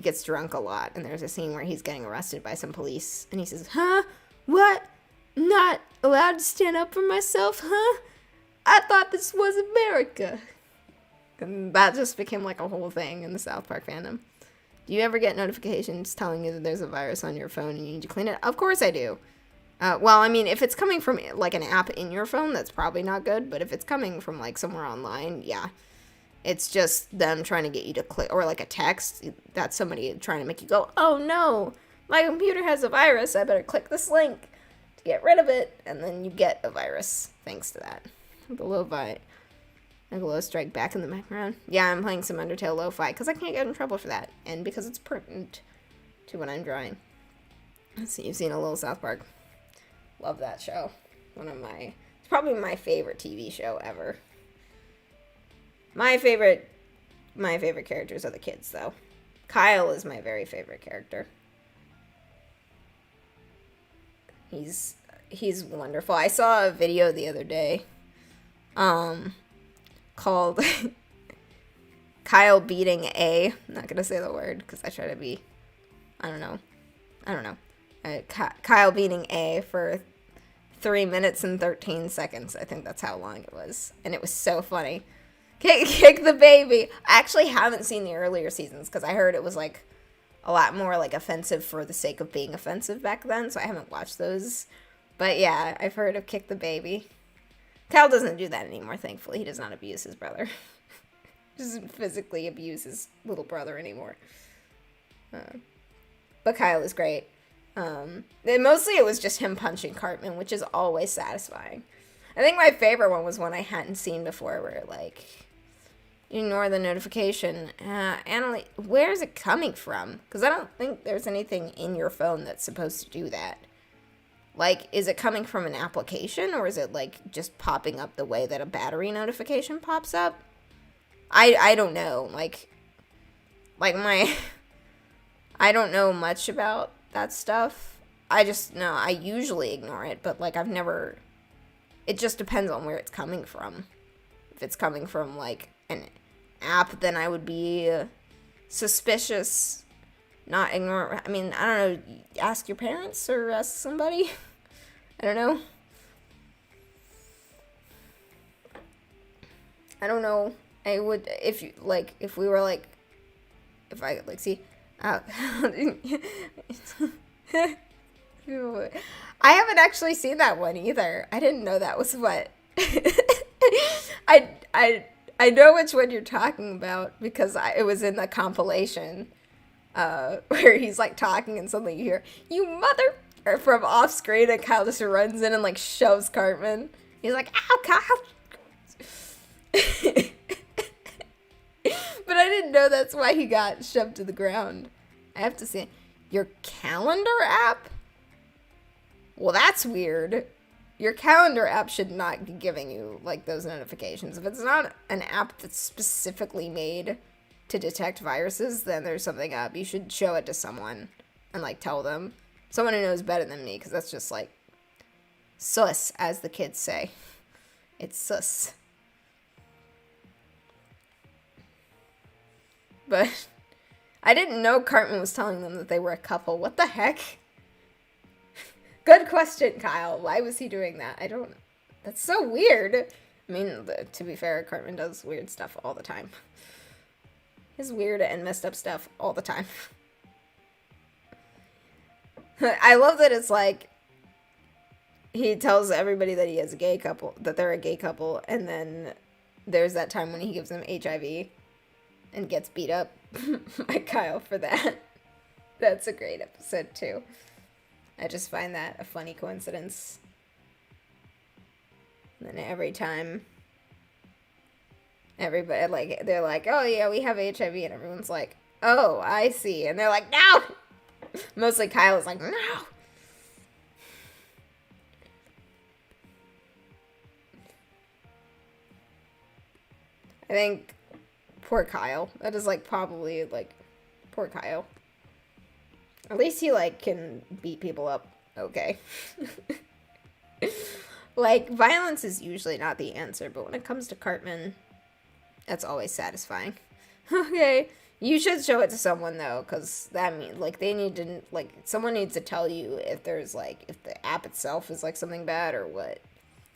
gets drunk a lot, and there's a scene where he's getting arrested by some police, and he says, "Huh? What? Not allowed to stand up for myself, huh? I thought this was America." And that just became like a whole thing in the South Park fandom. Do you ever get notifications telling you that there's a virus on your phone and you need to clean it? Of course I do. Well, I mean, if it's coming from, like, an app in your phone, that's probably not good. But if it's coming from, like, somewhere online, yeah. It's just them trying to get you to click, or, like, a text. That's somebody trying to make you go, oh, no, my computer has a virus. I better click this link to get rid of it. And then you get a virus thanks to that. The lo-fi. A glow strike back in the background. Yeah, I'm playing some Undertale lo-fi because I can't get in trouble for that. And because it's pertinent to what I'm drawing. Let's see, you've seen a little South Park. Love that show. It's probably my favorite TV show ever. My favorite characters are the kids, though. Kyle is my very favorite character. He's wonderful. I saw a video the other day, called Kyle beating A. I'm not gonna say the word because I try to be, I don't know. Kyle beating A for 3 minutes and 13 seconds. I think that's how long it was. And it was so funny. Kick the baby. I actually haven't seen the earlier seasons because I heard it was, like, a lot more, like, offensive for the sake of being offensive back then. So I haven't watched those. But yeah, I've heard of Kick the Baby. Kyle doesn't do that anymore, thankfully. He does not abuse his brother. He doesn't physically abuse his little brother anymore. But Kyle is great. And mostly it was just him punching Cartman, which is always satisfying. I think my favorite one was one I hadn't seen before, where, like, ignore the notification. Annalie, where is it coming from? Because I don't think there's anything in your phone that's supposed to do that. Like, is it coming from an application, or is it, like, just popping up the way that a battery notification pops up? I don't know. Like, like, I don't know much about that stuff. I just know I usually ignore it, but, like, I've never, it just depends on where it's coming from. If it's coming from, like, an app, then I would be suspicious, not ignore. I mean, I don't know, ask your parents or ask somebody. I don't know. I don't know. I would, if you, like, if we were, like, if I, like, see, I haven't actually seen that one either. I didn't know that was what. I know which one you're talking about because it was in the compilation where he's, like, talking and suddenly you hear, "You mother," or from off screen, and Kyle just runs in and, like, shoves Cartman. He's like, "Ow, Kyle." But I didn't know that's why he got shoved to the ground. I have to say, your calendar app? Well, that's weird. Your calendar app should not be giving you, like, those notifications. If it's not an app that's specifically made to detect viruses, then there's something up. You should show it to someone and, like, tell them. Someone who knows better than me, because that's just, like, sus, as the kids say. It's sus. But I didn't know Cartman was telling them that they were a couple. What the heck? Good question, Kyle. Why was he doing that? I don't... That's so weird. I mean, to be fair, Cartman does weird stuff all the time. His weird and messed up stuff all the time. I love that it's like... He tells everybody that he has a gay couple, that they're a gay couple, and then there's that time when he gives them HIV and gets beat up by Kyle for that. That's a great episode, too. I just find that a funny coincidence. And then every time, everybody, like, they're like, "Oh, yeah, we have HIV," and everyone's like, "Oh, I see." And they're like, "No!" Mostly Kyle's like, "No!" I think poor Kyle. That is, like, probably, like, poor Kyle. At least he, like, can beat people up okay. Like, violence is usually not the answer, but when it comes to Cartman, that's always satisfying. Okay, you should show it to someone, though, because that means, like, they need to, like, someone needs to tell you if there's, like, if the app itself is, like, something bad or what.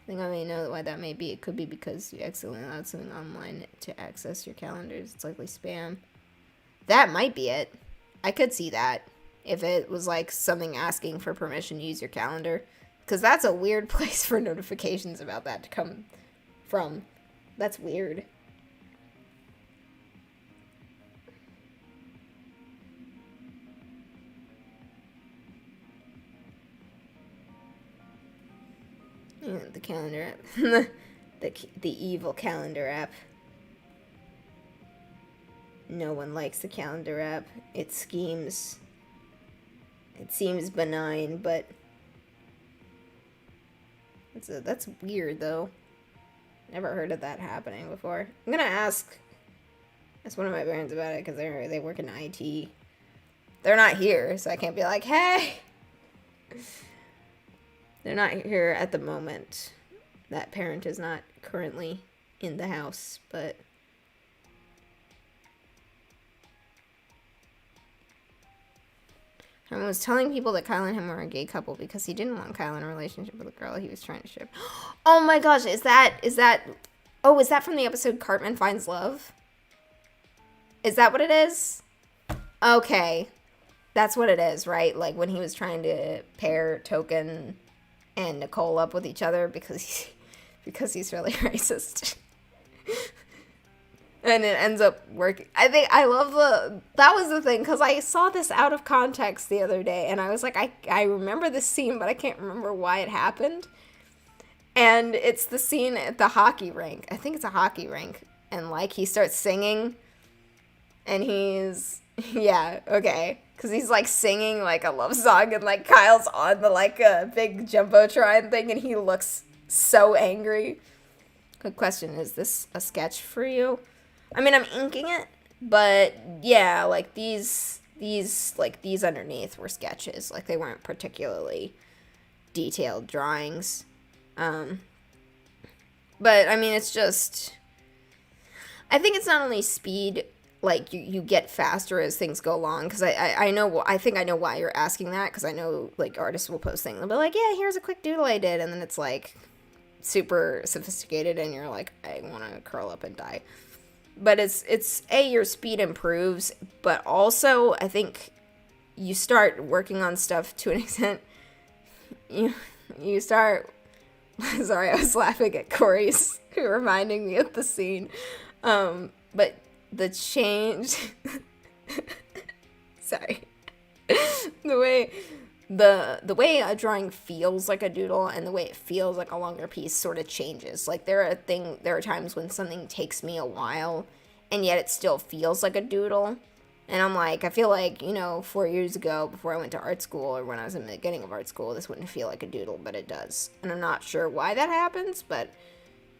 I think I may know why that may be. It could be because you accidentally allowed something online to access your calendars. It's likely spam. That might be it. I could see that. If it was, like, something asking for permission to use your calendar. Because that's a weird place for notifications about that to come from. That's weird. Yeah, the calendar app. the evil calendar app. No one likes the calendar app. It schemes. It seems benign, but that's weird, though. Never heard of that happening before. I'm gonna ask one of my parents about it, because they work in IT. They're not here, so I can't be like, "Hey!" They're not here at the moment. That parent is not currently in the house, but... I was telling people that Kyle and him were a gay couple because he didn't want Kyle in a relationship with a girl he was trying to ship. Oh my gosh, is that from the episode Cartman Finds Love? Is that what it is? Okay. That's what it is, right? Like when he was trying to pair Token and Nicole up with each other because he's really racist. And it ends up working. I love that was the thing, because I saw this out of context the other day, and I was like, I remember this scene, but I can't remember why it happened. And it's the scene at the hockey rink. I think it's a hockey rink. And, like, he starts singing, and he's, yeah, okay. Because he's, like, singing, like, a love song, and, like, Kyle's on the, like, a big Jumbotron thing, and he looks so angry. Good question, is this a sketch for you? I mean, I'm inking it, But yeah, like these underneath were sketches. Like they weren't particularly detailed drawings. But I mean, it's just, I think it's not only speed, like you get faster as things go along, because I know, I think I know why you're asking that, because I know like artists will post things, they'll be like, yeah, here's a quick doodle I did, and then it's like super sophisticated, and you're like, I want to curl up and die. But it's your speed improves, but also I think you start working on stuff to an extent. You start. Sorry, I was laughing at Corey's reminding me of the scene. But the change. Sorry. The way a drawing feels like a doodle and the way it feels like a longer piece sort of changes. Like there are times when something takes me a while and yet it still feels like a doodle. And I'm like, I feel like, 4 years ago before I went to art school, or when I was in the beginning of art school, this wouldn't feel like a doodle, but it does. And I'm not sure why that happens, but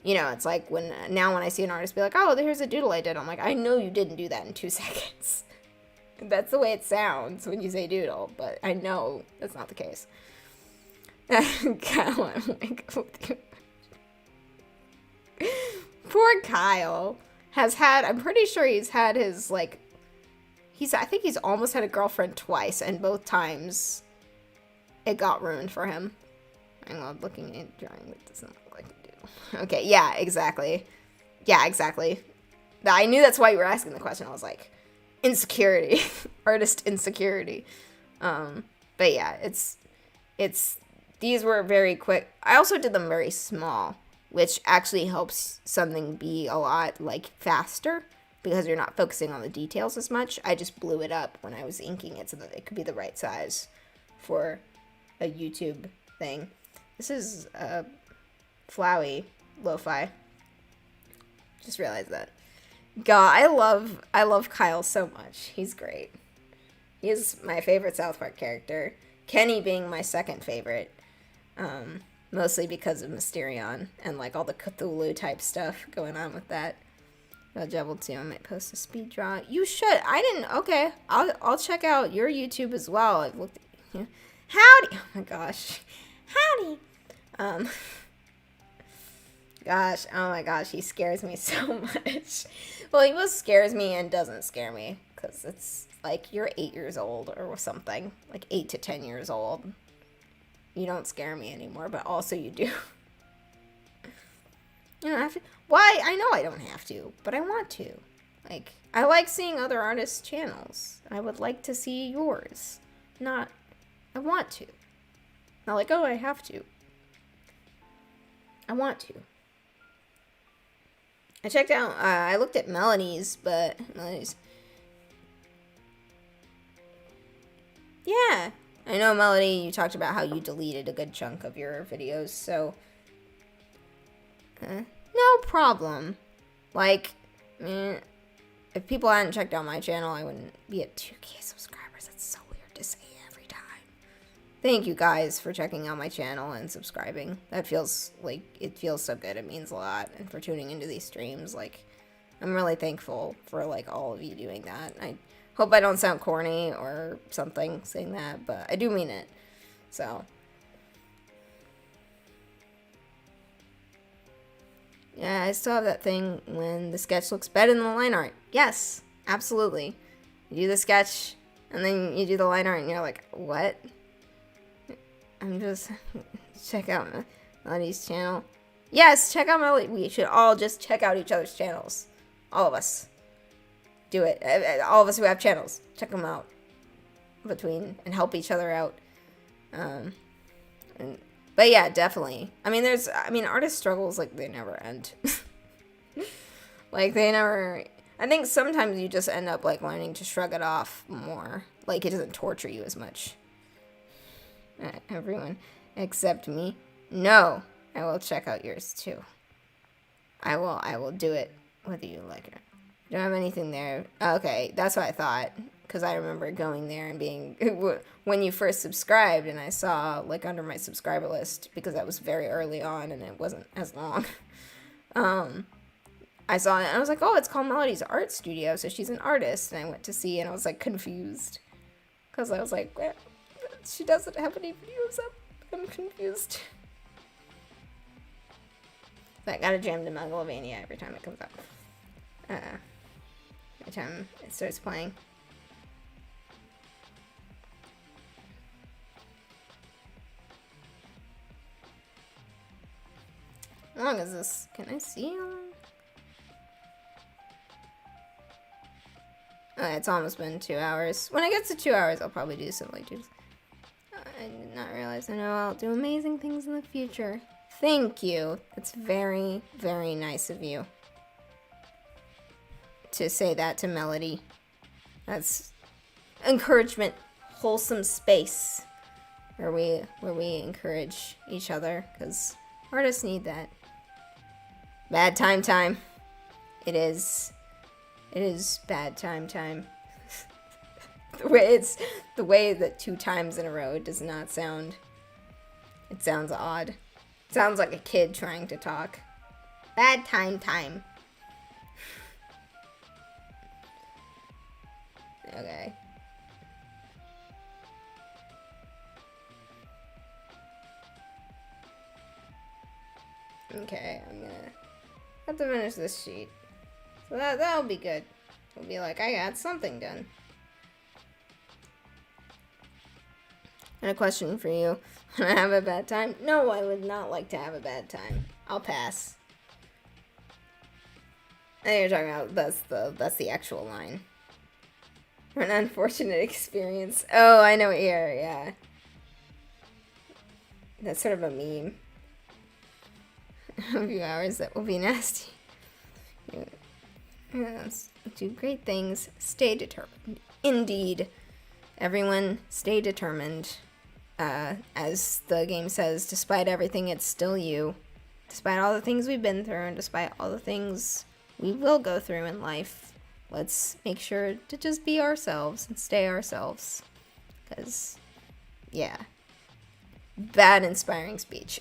it's like when I see an artist be like, oh, here's a doodle I did. I'm like, I know you didn't do that in 2 seconds. That's the way it sounds when you say doodle, but I know that's not the case. Kyle, I'm like, poor Kyle I'm pretty sure he's had his, like, I think he's almost had a girlfriend twice, and both times it got ruined for him. I love looking at drawing that doesn't look like a doodle. Okay, yeah, exactly. Yeah, exactly. I knew that's why you were asking the question. I was like, insecurity. Artist insecurity. But yeah, it's these were very quick. I also did them very small, which actually helps something be a lot, like, faster, because you're not focusing on the details as much. I just blew it up when I was inking it so that it could be the right size for a YouTube thing. This is Flowey Lo-Fi. Just realized that. God, I love Kyle so much. He's great. He's my favorite South Park character. Kenny being my second favorite. Mostly because of Mysterion and like all the Cthulhu type stuff going on with that. Jebel 2, I might post a speed draw. You should. I didn't. Okay, I'll check out your YouTube as well. I've looked at you. Howdy. Oh my gosh. Howdy. Gosh. Oh my gosh. He scares me so much. Well, he both scares me and doesn't scare me, because it's like you're 8 years old or something, like 8 to 10 years old. You don't scare me anymore, but also you do. You don't have to. Why? I know I don't have to, but I want to. Like, I like seeing other artists' channels. I would like to see yours. I want to. Not like, oh, I have to. I want to. I looked at Melanie's, but Melanie's. Yeah. I know, Melanie, you talked about how you deleted a good chunk of your videos, so. No problem. Like, if people hadn't checked out my channel, I wouldn't be at 2K subscribers. That's so weird to say every time. Thank you guys for checking out my channel and subscribing. That feels like, it feels so good. It means a lot. And for tuning into these streams, like, I'm really thankful for, like, all of you doing that. I hope I don't sound corny or something saying that, but I do mean it. So. Yeah, I still have that thing when the sketch looks better than the line art. Yes, absolutely. You do the sketch, and then you do the line art, and you're like, what? I'm just... check out Melody's channel. Yes, check out Melody. We should all just check out each other's channels. All of us. Do it. All of us who have channels. Check them out. And help each other out. But yeah, definitely. I mean, artist struggles, like, they never end. Like, they never... I think sometimes you just end up, like, learning to shrug it off more. Like, it doesn't torture you as much. Everyone except me. No, I will check out yours, too. I will do it, whether you like it. Don't have anything there. Okay, that's what I thought. Because I remember going there and being, when you first subscribed, and I saw, like, under my subscriber list, because that was very early on and it wasn't as long. I saw it and I was like, oh, it's called Melody's Art Studio, so she's an artist. And I went to see and I was like confused. Because I was like, well, she doesn't have any videos up. I'm confused. But I gotta jam to Megalovania every time it comes up. Every time it starts playing. How long is this? Can I see how long? Oh, it's almost been 2 hours. When it gets to 2 hours, I'll probably do something like this. I did not realize. I know I'll do amazing things in the future. Thank you. That's very, very nice of you to say that to Melody. That's encouragement, wholesome space where we encourage each other, because artists need that. Bad time. It is bad time. the way that 2 times in a row does not sound. It sounds odd. It sounds like a kid trying to talk. Bad time. Okay. Okay, I'm gonna have to finish this sheet. So that'll be good. We'll be like, I got something done. And a question for you. When I have a bad time? No, I would not like to have a bad time. I'll pass. I think you're talking about that's the actual line. An unfortunate experience. Oh, I know what you're, yeah. That's sort of a meme. A few hours that will be nasty. Yes. Do great things. Stay determined. Indeed. Everyone, stay determined. As the game says, despite everything, it's still you. Despite all the things we've been through, and despite all the things we will go through in life, let's make sure to just be ourselves and stay ourselves. Because, yeah. Bad inspiring speech.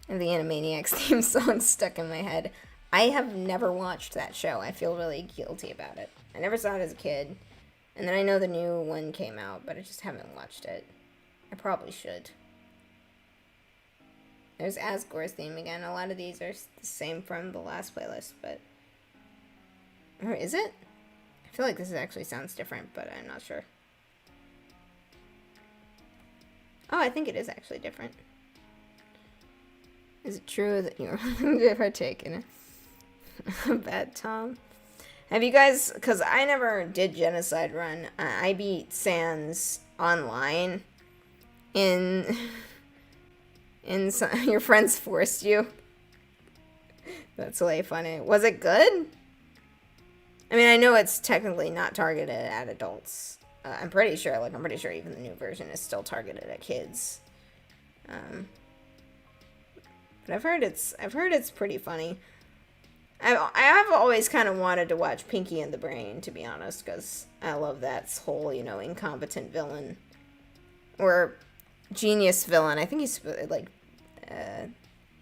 And the Animatics theme song stuck in my head. I have never watched that show. I feel really guilty about it. I never saw it as a kid. And then I know the new one came out, but I just haven't watched it. I probably should. There's Asgore's theme again. A lot of these are the same from the last playlist, but... Or is it? I feel like this actually sounds different, but I'm not sure. Oh, I think it is actually different. Is it true that you're willing to partake in a bad Tom? Have you guys, because I never did Genocide Run, I beat Sans online in your friends forced you. That's really funny. Was it good? I mean, I know it's technically not targeted at adults. I'm pretty sure even the new version is still targeted at kids. But I've heard it's pretty funny. I have always kind of wanted to watch Pinky and the Brain, to be honest, because I love that whole, incompetent villain. Or genius villain. I think he's,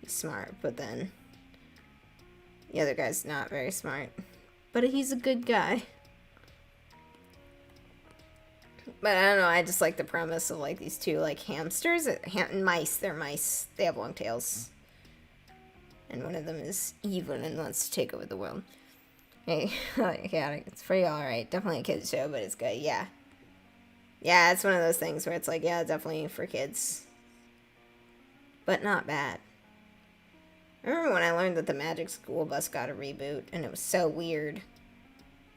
he's smart, but then the other guy's not very smart. But he's a good guy. But I don't know, I just like the premise of, these two, hamsters. Mice, they're mice. They have long tails. And one of them is evil and wants to take over the world. Hey, it's pretty alright. Definitely a kid's show, but it's good, yeah. Yeah, it's one of those things where it's definitely for kids. But not bad. I remember when I learned that the Magic School Bus got a reboot, and it was so weird.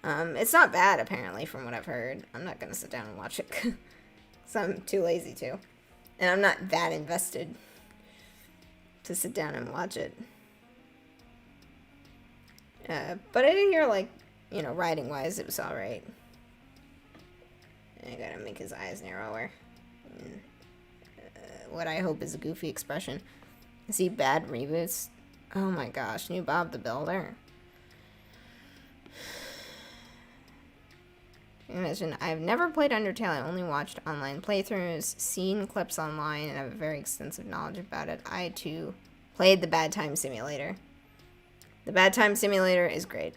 It's not bad, apparently, from what I've heard. I'm not gonna sit down and watch it, because I'm too lazy to. And I'm not that invested to sit down and watch it. But I did hear, writing-wise, it was alright. I gotta make his eyes narrower. And, what I hope is a goofy expression. Is he bad reboots? Oh my gosh, new Bob the Builder. Imagine, I've never played Undertale, I only watched online playthroughs, seen clips online, and have a very extensive knowledge about it. I, too, played the Bad Time Simulator. The Bad Time Simulator is great.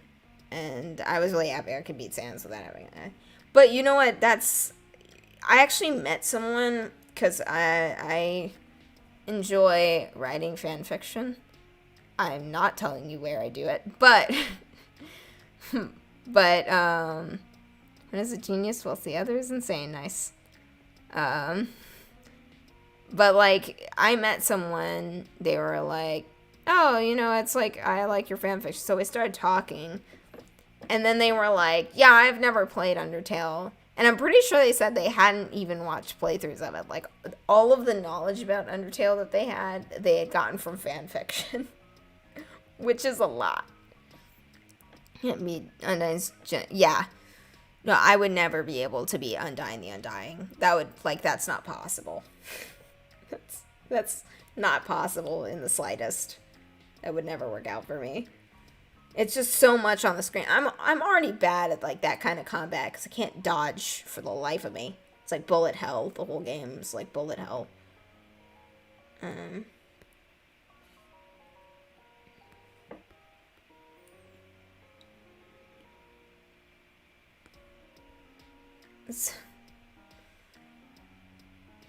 And I was really happy I could beat Sans without having it. But you know what? I actually met someone because I enjoy writing fan fiction. I'm not telling you where I do it, but but one is a genius whilst the other is insane. Nice. But like I met someone, they were like, oh, it's like I like your fan fiction. So we started talking, and then they were like, yeah, I've never played Undertale. And I'm pretty sure they said they hadn't even watched playthroughs of it. Like, all of the knowledge about Undertale that they had gotten from fan fiction. Which is a lot. Yeah. No, I would never be able to be Undying the Undying. That's not possible. That's not possible in the slightest. That would never work out for me. It's just so much on the screen. I'm already bad at like that kind of combat because I can't dodge for the life of me. It's like bullet hell. The whole game is like bullet hell.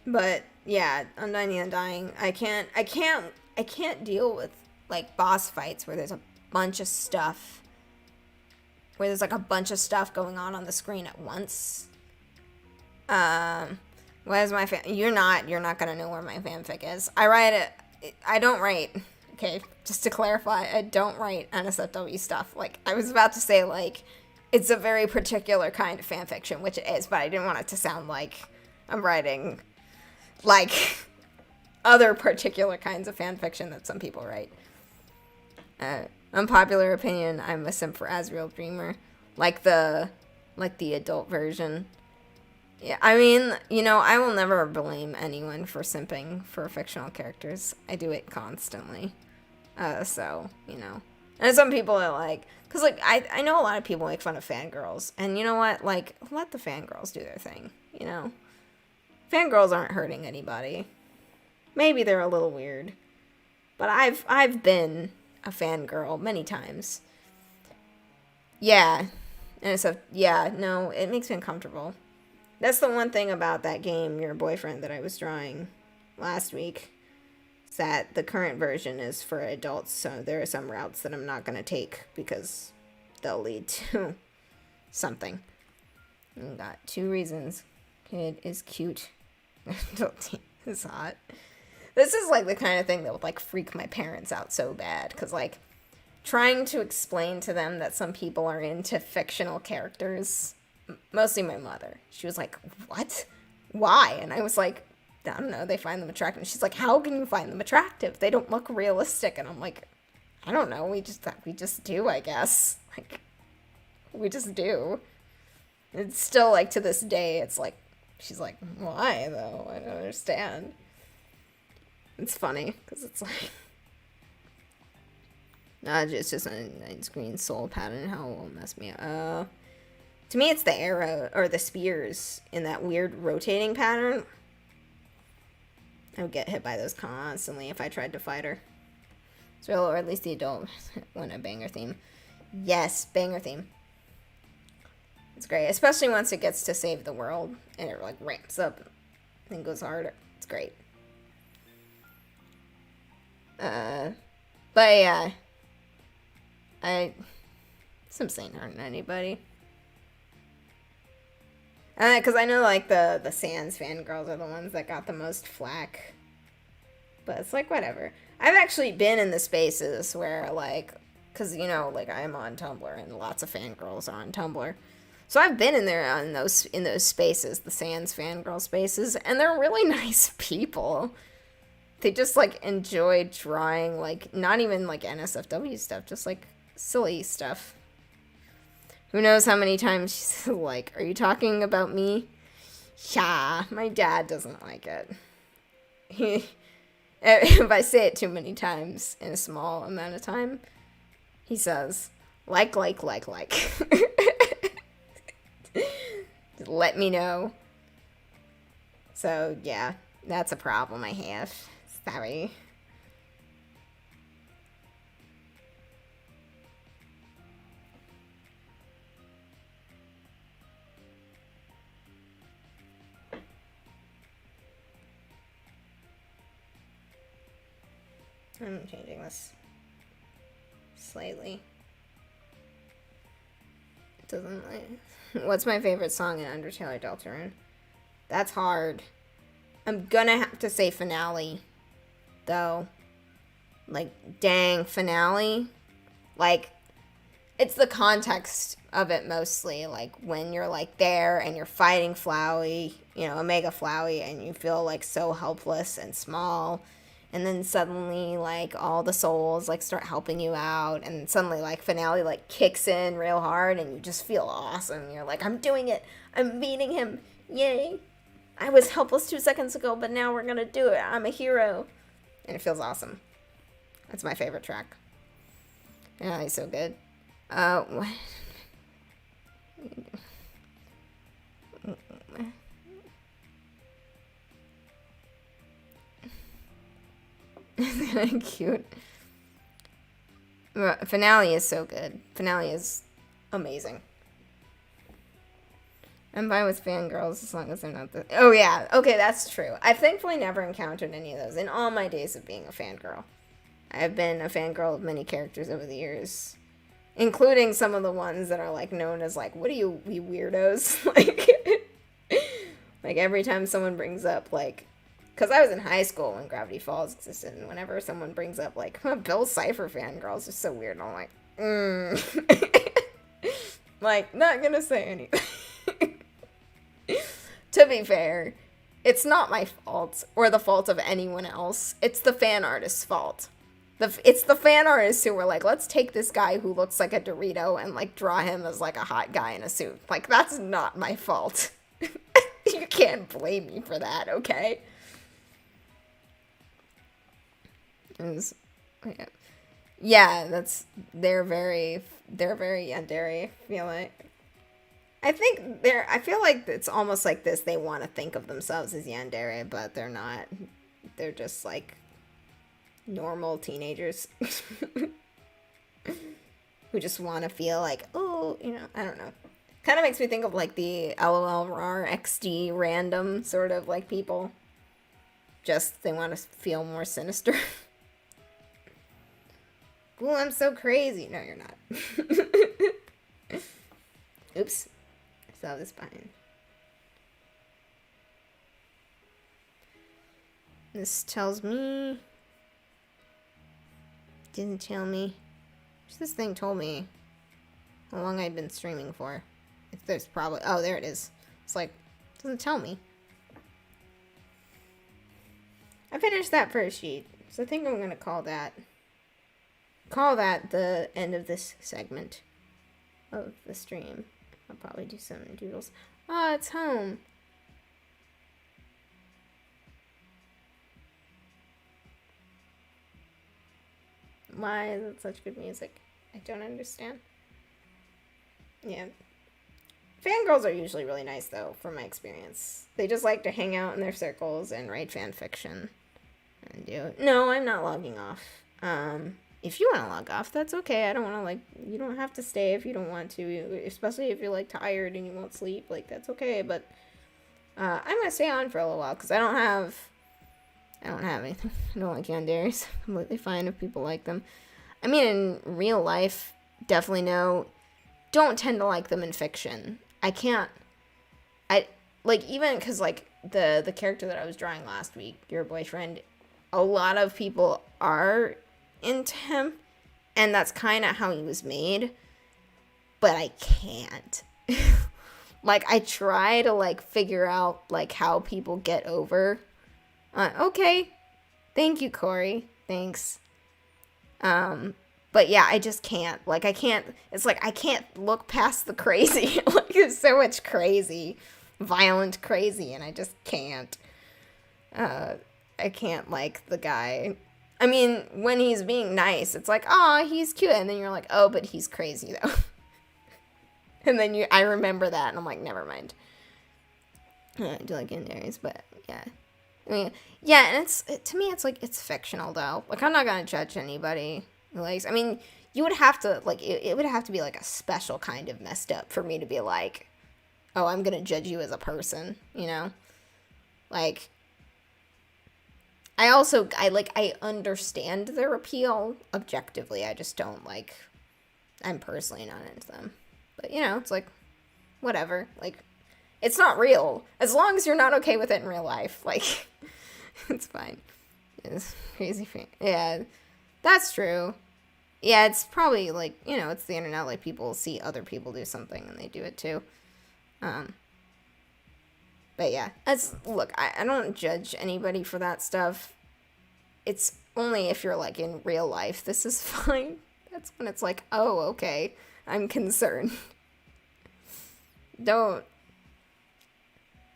But yeah, Undying the Undying. I can't deal with like boss fights where there's a bunch of stuff. Where there's like a bunch of stuff going on the screen at once. Where's my fan? You're not gonna know where my fanfic is. I don't write. Okay, just to clarify, I don't write NSFW stuff. Like I was about to say, like it's a very particular kind of fanfiction, which it is, but I didn't want it to sound like I'm writing like other particular kinds of fanfiction that some people write. Unpopular opinion, I'm a simp for Asriel Dreamer. Like the adult version. Yeah, I mean, I will never blame anyone for simping for fictional characters. I do it constantly. So. And some people are like, because, like, I know a lot of people make fun of fangirls. And you know what? Like, let the fangirls do their thing, Fangirls aren't hurting anybody. Maybe they're a little weird. But I've been a fangirl many times. Yeah. And it's no, it makes me uncomfortable. That's the one thing about that game, Your Boyfriend, that I was drawing last week. Is that the current version is for adults, so there are some routes that I'm not going to take because they'll lead to something. And got 2 reasons. Kid is cute. Adult is hot. This is like the kind of thing that would like freak my parents out so bad, because like trying to explain to them that some people are into fictional characters, mostly my mother, she was like, what? Why? And I was like, I don't know, they find them attractive. And she's like, how can you find them attractive? They don't look realistic. And I'm like, I don't know, we just do, I guess. Like, we just do. It's still like to this day, it's like, she's like, why though? I don't understand. It's funny, because it's like, it's just a green soul pattern. How it will mess me up. To me, it's the arrow, or the spears in that weird rotating pattern. I would get hit by those constantly if I tried to fight her. So, or at least the adult won a banger theme. Yes, banger theme. It's great, especially once it gets to save the world and it like ramps up and goes harder. It's great. But yeah, some saying hurting anybody. Because I know like the Sans fangirls are the ones that got the most flack. But it's like whatever. I've actually been in the spaces where like, because like I'm on Tumblr and lots of fangirls are on Tumblr. So I've been in there in those spaces, the Sans fangirl spaces, and they're really nice people. They just like enjoy drawing like not even like NSFW stuff, just like silly stuff. Who knows how many times she's like, are you talking about me? Yeah, my dad doesn't like it. If I say it too many times in a small amount of time, he says, like. Let me know. So, yeah, that's a problem I have. Sorry. I'm changing this slightly. It doesn't like... What's my favorite song in Undertale or Deltarune? That's hard. I'm gonna have to say Finale, though. Like, dang, Finale. Like, it's the context of it mostly. Like, when you're, like, there and you're fighting Flowey, you know, Omega Flowey, and you feel, like, so helpless and small. And then suddenly, like, all the souls, like, start helping you out. And suddenly, like, Finale, like, kicks in real hard and you just feel awesome. You're like, I'm doing it. I'm beating him. Yay. I was helpless 2 seconds ago, but now we're gonna do it. I'm a hero. And it feels awesome. That's my favorite track. Yeah, he's so good. What? Isn't that cute? Finale is so good. Finale is amazing. I'm fine with fangirls as long as they're not the... Oh, yeah. Okay, that's true. I've thankfully never encountered any of those in all my days of being a fangirl. I've been a fangirl of many characters over the years, including some of the ones that are, like, known as, like, what are you weirdos? Like, every time someone brings up, like... Because I was in high school when Gravity Falls existed, and whenever someone brings up, like, Bill Cipher fangirls are so weird, and I'm like, Like, not gonna say anything. To be fair, it's not my fault or the fault of anyone else. It's the fan artist's fault. It's the fan artists who were like, let's take this guy who looks like a Dorito and, like, draw him as, like, a hot guy in a suit. Like, that's not my fault. You can't blame me for that, okay? Yeah, they're very yandere, I feel like. I feel like it's almost like this, they want to think of themselves as yandere, but they're not. They're just, like, normal teenagers who just want to feel like, oh, you know, I don't know. Kind of makes me think of, like, the LOL RAR XD random sort of, like, people. Just, they want to feel more sinister. Ooh, I'm so crazy. No, you're not. Oops. I saw this behind. This tells me... Didn't tell me. This thing told me how long I'd been streaming for. If there's probably... Oh, there it is. It's like, it doesn't tell me. I finished that first sheet, so I think I'm going to call that the end of this segment of the stream. I'll probably do some doodles. Oh, it's home. Why is it such good music? I don't understand. Yeah. Fangirls are usually really nice, though, from my experience. They just like to hang out in their circles and write fan fiction. And do it. No, I'm not logging off. If you want to log off, that's okay. I don't want to, like, you don't have to stay if you don't want to, especially if you're, like, tired and you won't sleep. Like, that's okay, but I'm going to stay on for a little while because I don't have anything. I don't like yanderes. Completely fine if people like them. I mean, in real life, definitely don't tend to like them in fiction. Even because, like, the character that I was drawing last week, your boyfriend, a lot of people are into him, and that's kind of how he was made, but I can't. Like, I try to, like, figure out, like, how people get over. Okay. Thank you, Corey. Thanks. But yeah, I just can't. Like, I can't look past the crazy. Like, there's so much crazy, violent crazy, and I just can't. I can't like the guy. I mean, when he's being nice, it's like, oh, he's cute. And then you're like, oh, but he's crazy, though. And then I remember that, and I'm like, never mind. I do like yanderes, but yeah. I mean, yeah, and to me, it's like, it's fictional, though. Like, I'm not gonna judge anybody who likes... I mean, you would have to, like, it would have to be, like, a special kind of messed up for me to be like, oh, I'm gonna judge you as a person, you know? Like... I understand their appeal objectively. I just don't like, I'm personally not into them. But, you know, it's like, whatever. Like, it's not real. As long as you're not okay with it in real life. Like, it's fine. It's crazy. Yeah, that's true. Yeah, it's probably, like, you know, it's the internet. Like, people see other people do something and they do it too. But yeah, look, I don't judge anybody for that stuff. It's only if you're, like, in real life, this is fine. That's when it's like, oh, okay, I'm concerned. Don't.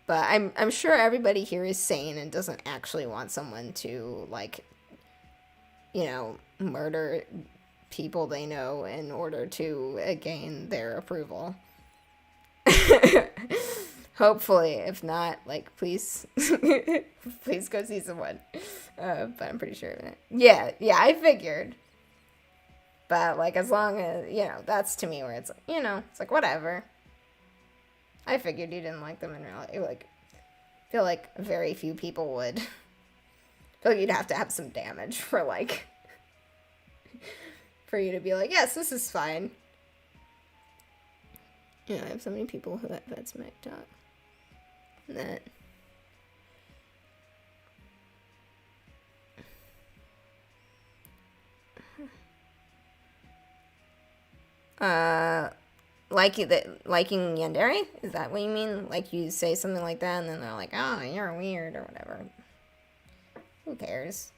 But I'm sure everybody here is sane and doesn't actually want someone to, like, you know, murder people they know in order to gain their approval. Hopefully, if not, like, please, please go see someone. But I'm pretty sure. Yeah, I figured. But, like, as long as, you know, that's to me where it's, you know, it's like, whatever. I figured you didn't like them in real life. Like, I feel like very few people would. I feel like you'd have to have some damage for, like, for you to be like, yes, this is fine. You know, I have so many people who have had smack talk. That. Liking Yandere? Is that what you mean? Like, you say something like that and then they're like, oh, you're weird or whatever. Who cares?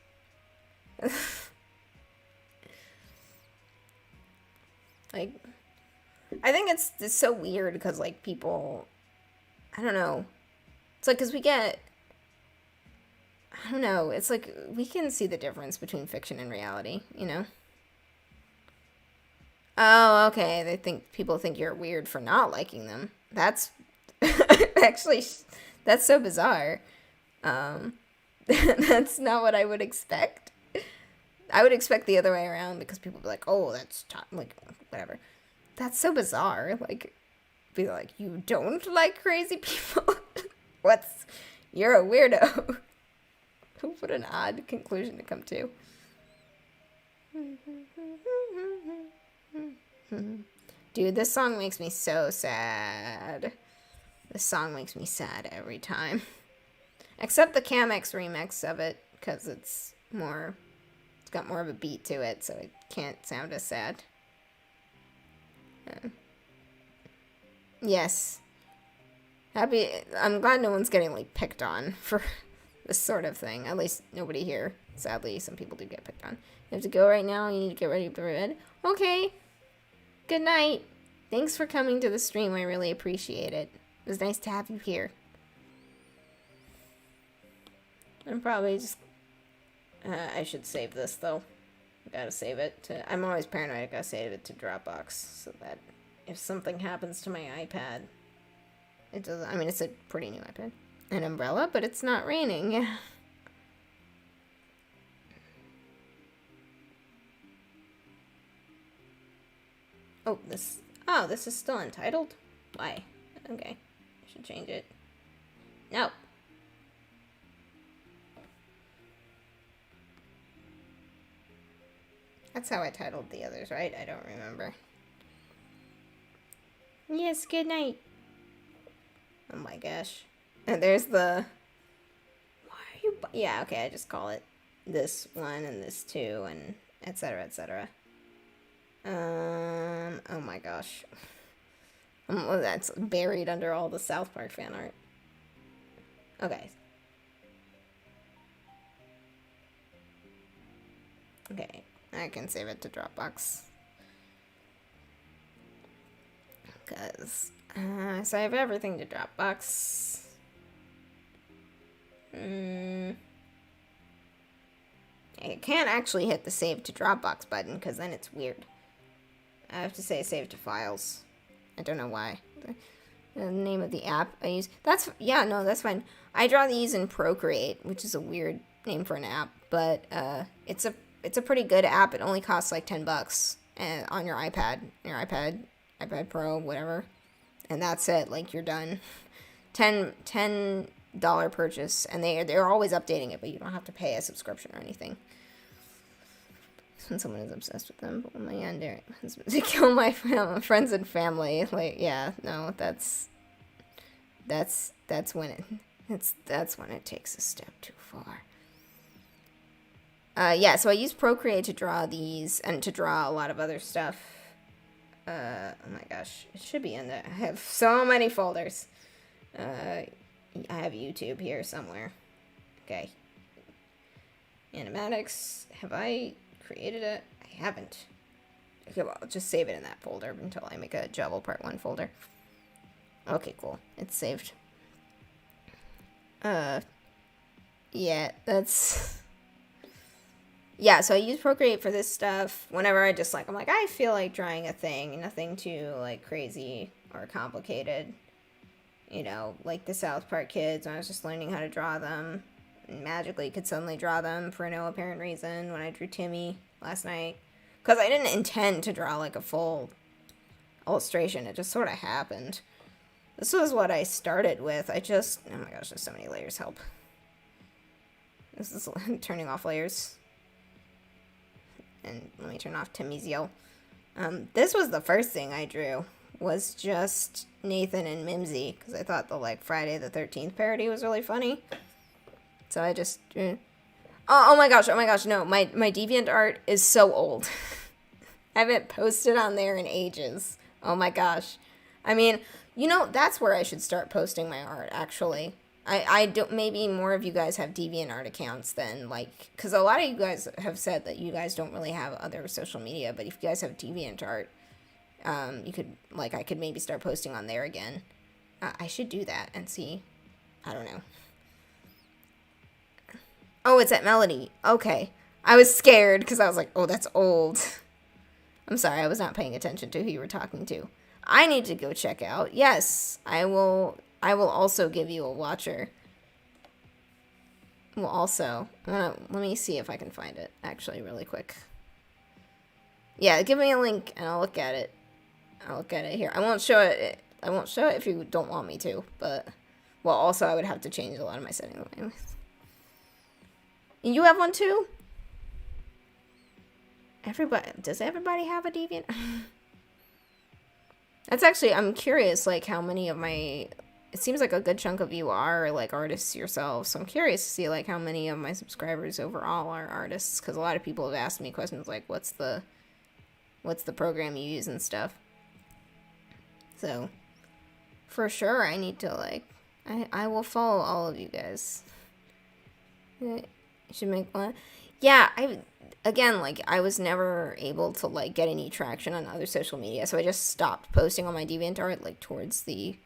Like, I think it's so weird because, like, people, I don't know. It's like, because we get, I don't know, it's like, we can see the difference between fiction and reality, you know? Oh, okay, people think you're weird for not liking them. That's, actually, that's so bizarre. That's not what I would expect. I would expect the other way around because people be like, oh, that's, like, whatever. That's so bizarre. Like, be like, you don't like crazy people? You're a weirdo. What an odd conclusion to come to. Dude, this song makes me so sad. This song makes me sad every time. Except the Camex remix of it, because it's got more of a beat to it, so it can't sound as sad. Yes. I'm glad no one's getting, like, picked on for this sort of thing. At least nobody here. Sadly, some people do get picked on. You have to go right now. You need to get ready for bed. Okay. Good night. Thanks for coming to the stream. I really appreciate it. It was nice to have you here. I'm probably just... I should save this, though. I gotta save it to... I'm always paranoid. I gotta save it to Dropbox so that if something happens to my iPad... It doesn't... I mean, it's a pretty new iPad. An umbrella, but it's not raining. Yeah. Oh, this is still untitled? Why? Okay. I should change it. No. That's how I titled the others, right? I don't remember. Yes, good night. Oh my gosh. And there's the... Why are you... Yeah, okay, I just call it this one and this two and etc, etc. Oh my gosh. Well, that's buried under all the South Park fan art. Okay. Okay, I can save it to Dropbox. Because, so I have everything to Dropbox. I can't actually hit the save to Dropbox button because then it's weird. I have to say save to files. I don't know why. The name of the app I use. Yeah, no, that's fine. I draw these in Procreate, which is a weird name for an app, but it's a pretty good app. It only costs like $10 on your iPad, iPad Pro, whatever. And that's it. Like, you're done. 10 $1 purchase, and they're always updating it, but you don't have to pay a subscription or anything. When someone is obsessed with them, but when my aunt to kill my friends and family, like, yeah, no, that's when it takes a step too far. Yeah, so I use Procreate to draw these and to draw a lot of other stuff. Oh my gosh, it should be in there. I have so many folders. I have YouTube here somewhere. Okay. Animatics. Have I created it? I haven't. Okay, well, I'll just save it in that folder until I make a Juggle Part 1 folder. Okay, cool. It's saved. Yeah, that's... Yeah, so I use Procreate for this stuff whenever I just, like, I'm like, I feel like drawing a thing. Nothing too, like, crazy or complicated. You know, like the South Park kids, when I was just learning how to draw them. And magically could suddenly draw them for no apparent reason when I drew Timmy last night. Because I didn't intend to draw, like, a full illustration. It just sort of happened. This was what I started with. I just... Oh my gosh, there's so many layers. Help. This is turning off layers. And let me turn off Timmy's yell. This was the first thing I drew. Was just Nathan and Mimsy. Because I thought the, like, Friday the 13th parody was really funny. So I just... Oh my gosh, no. My DeviantArt is so old. I haven't posted on there in ages. Oh my gosh. I mean, you know, that's where I should start posting my art, actually. I don't, maybe more of you guys have DeviantArt accounts than, like, because a lot of you guys have said that you guys don't really have other social media, but if you guys have DeviantArt, you could, like, I could maybe start posting on there again. I should do that and see. I don't know. Oh, it's at Melody. Okay. I was scared because I was like, oh, that's old. I'm sorry, I was not paying attention to who you were talking to. I need to go check out. Yes, I will also give you a watcher. Well, also, let me see if I can find it, actually, really quick. Yeah, give me a link, and I'll look at it. I'll look at it here. I won't show it if you don't want me to, but... Well, also, I would have to change a lot of my settings. You have one, too? Does everybody have a Deviant? That's actually, I'm curious, like, how many of my... It seems like a good chunk of you are, like, artists yourselves. So I'm curious to see, like, how many of my subscribers overall are artists. Because a lot of people have asked me questions like, what's the program you use and stuff. So, for sure, I need to, like... I will follow all of you guys. You should make one. Yeah, again, like, I was never able to, like, get any traction on other social media. So I just stopped posting on my DeviantArt, like, towards the...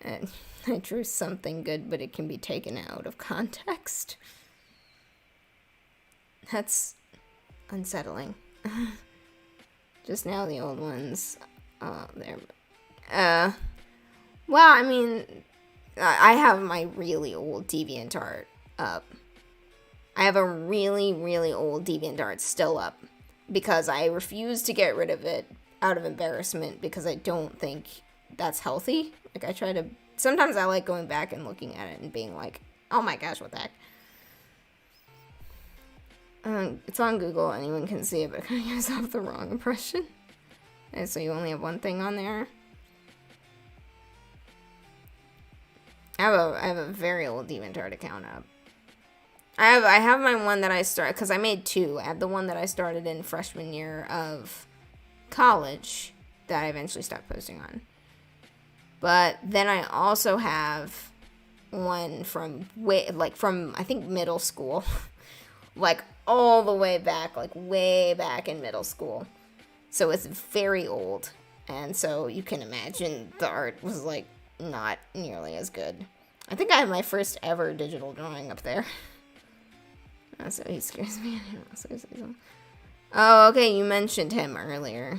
And I drew something good, but it can be taken out of context. That's unsettling. Just now the old ones. There. Well, I mean, I have my really old DeviantArt up. I have a really, really old DeviantArt still up. Because I refuse to get rid of it out of embarrassment, because I don't think that's healthy. Like, I try to... Sometimes I like going back and looking at it and being like, oh my gosh, what the heck. It's on Google. Anyone can see it, but it kind of gives off the wrong impression. And so you only have one thing on there. I have a very old DeviantArt account up. I have my one that I started, because I made two. I have the one that I started in freshman year of college that I eventually stopped posting on. But then I also have one from I think middle school. Like all the way back, like way back in middle school. So it's very old. And so you can imagine the art was like not nearly as good. I think I have my first ever digital drawing up there. So he scares me. Oh, okay, you mentioned him earlier.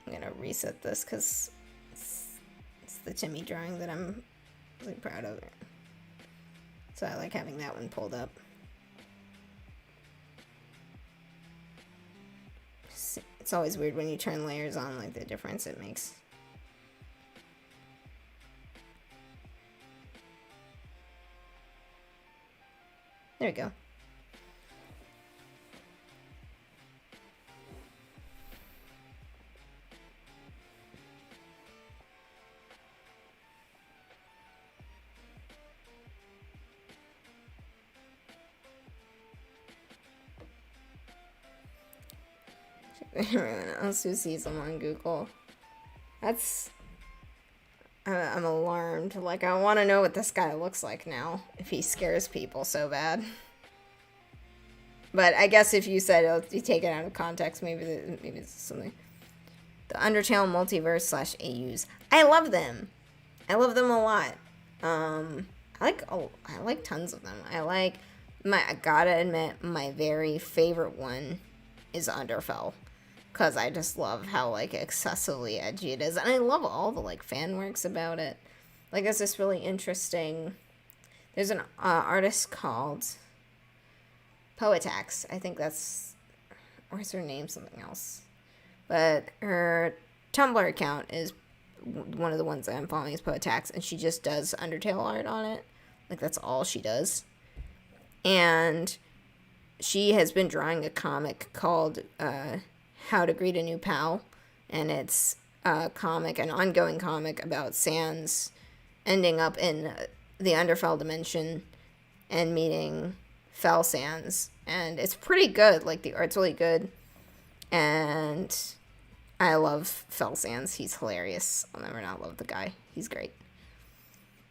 I'm gonna reset this because it's the Timmy drawing that I'm really proud of. So I like having that one pulled up. It's always weird when you turn layers on, like the difference it makes. There we go. Everyone else who sees them on Google. I'm alarmed. Like, I want to know what this guy looks like now, if he scares people so bad. But I guess if you said you take it out of context, maybe it's something. The Undertale multiverse / AUs. I love them. I love them a lot. I like tons of them. I gotta admit, my very favorite one is Underfell. Because I just love how, like, excessively edgy it is. And I love all the, like, fan works about it. Like, there's this really interesting... There's an artist called Poetax. I think that's... Or is her name something else? But her Tumblr account is one of the ones that I'm following is Poetax. And she just does Undertale art on it. Like, that's all she does. And she has been drawing a comic called... How to Greet a New Pal, and it's an ongoing comic about Sans ending up in the Underfell dimension and meeting Fell Sans, and it's pretty good. Like, the art's really good, and I love Fell Sans. He's hilarious. I'll never not love the guy. He's great.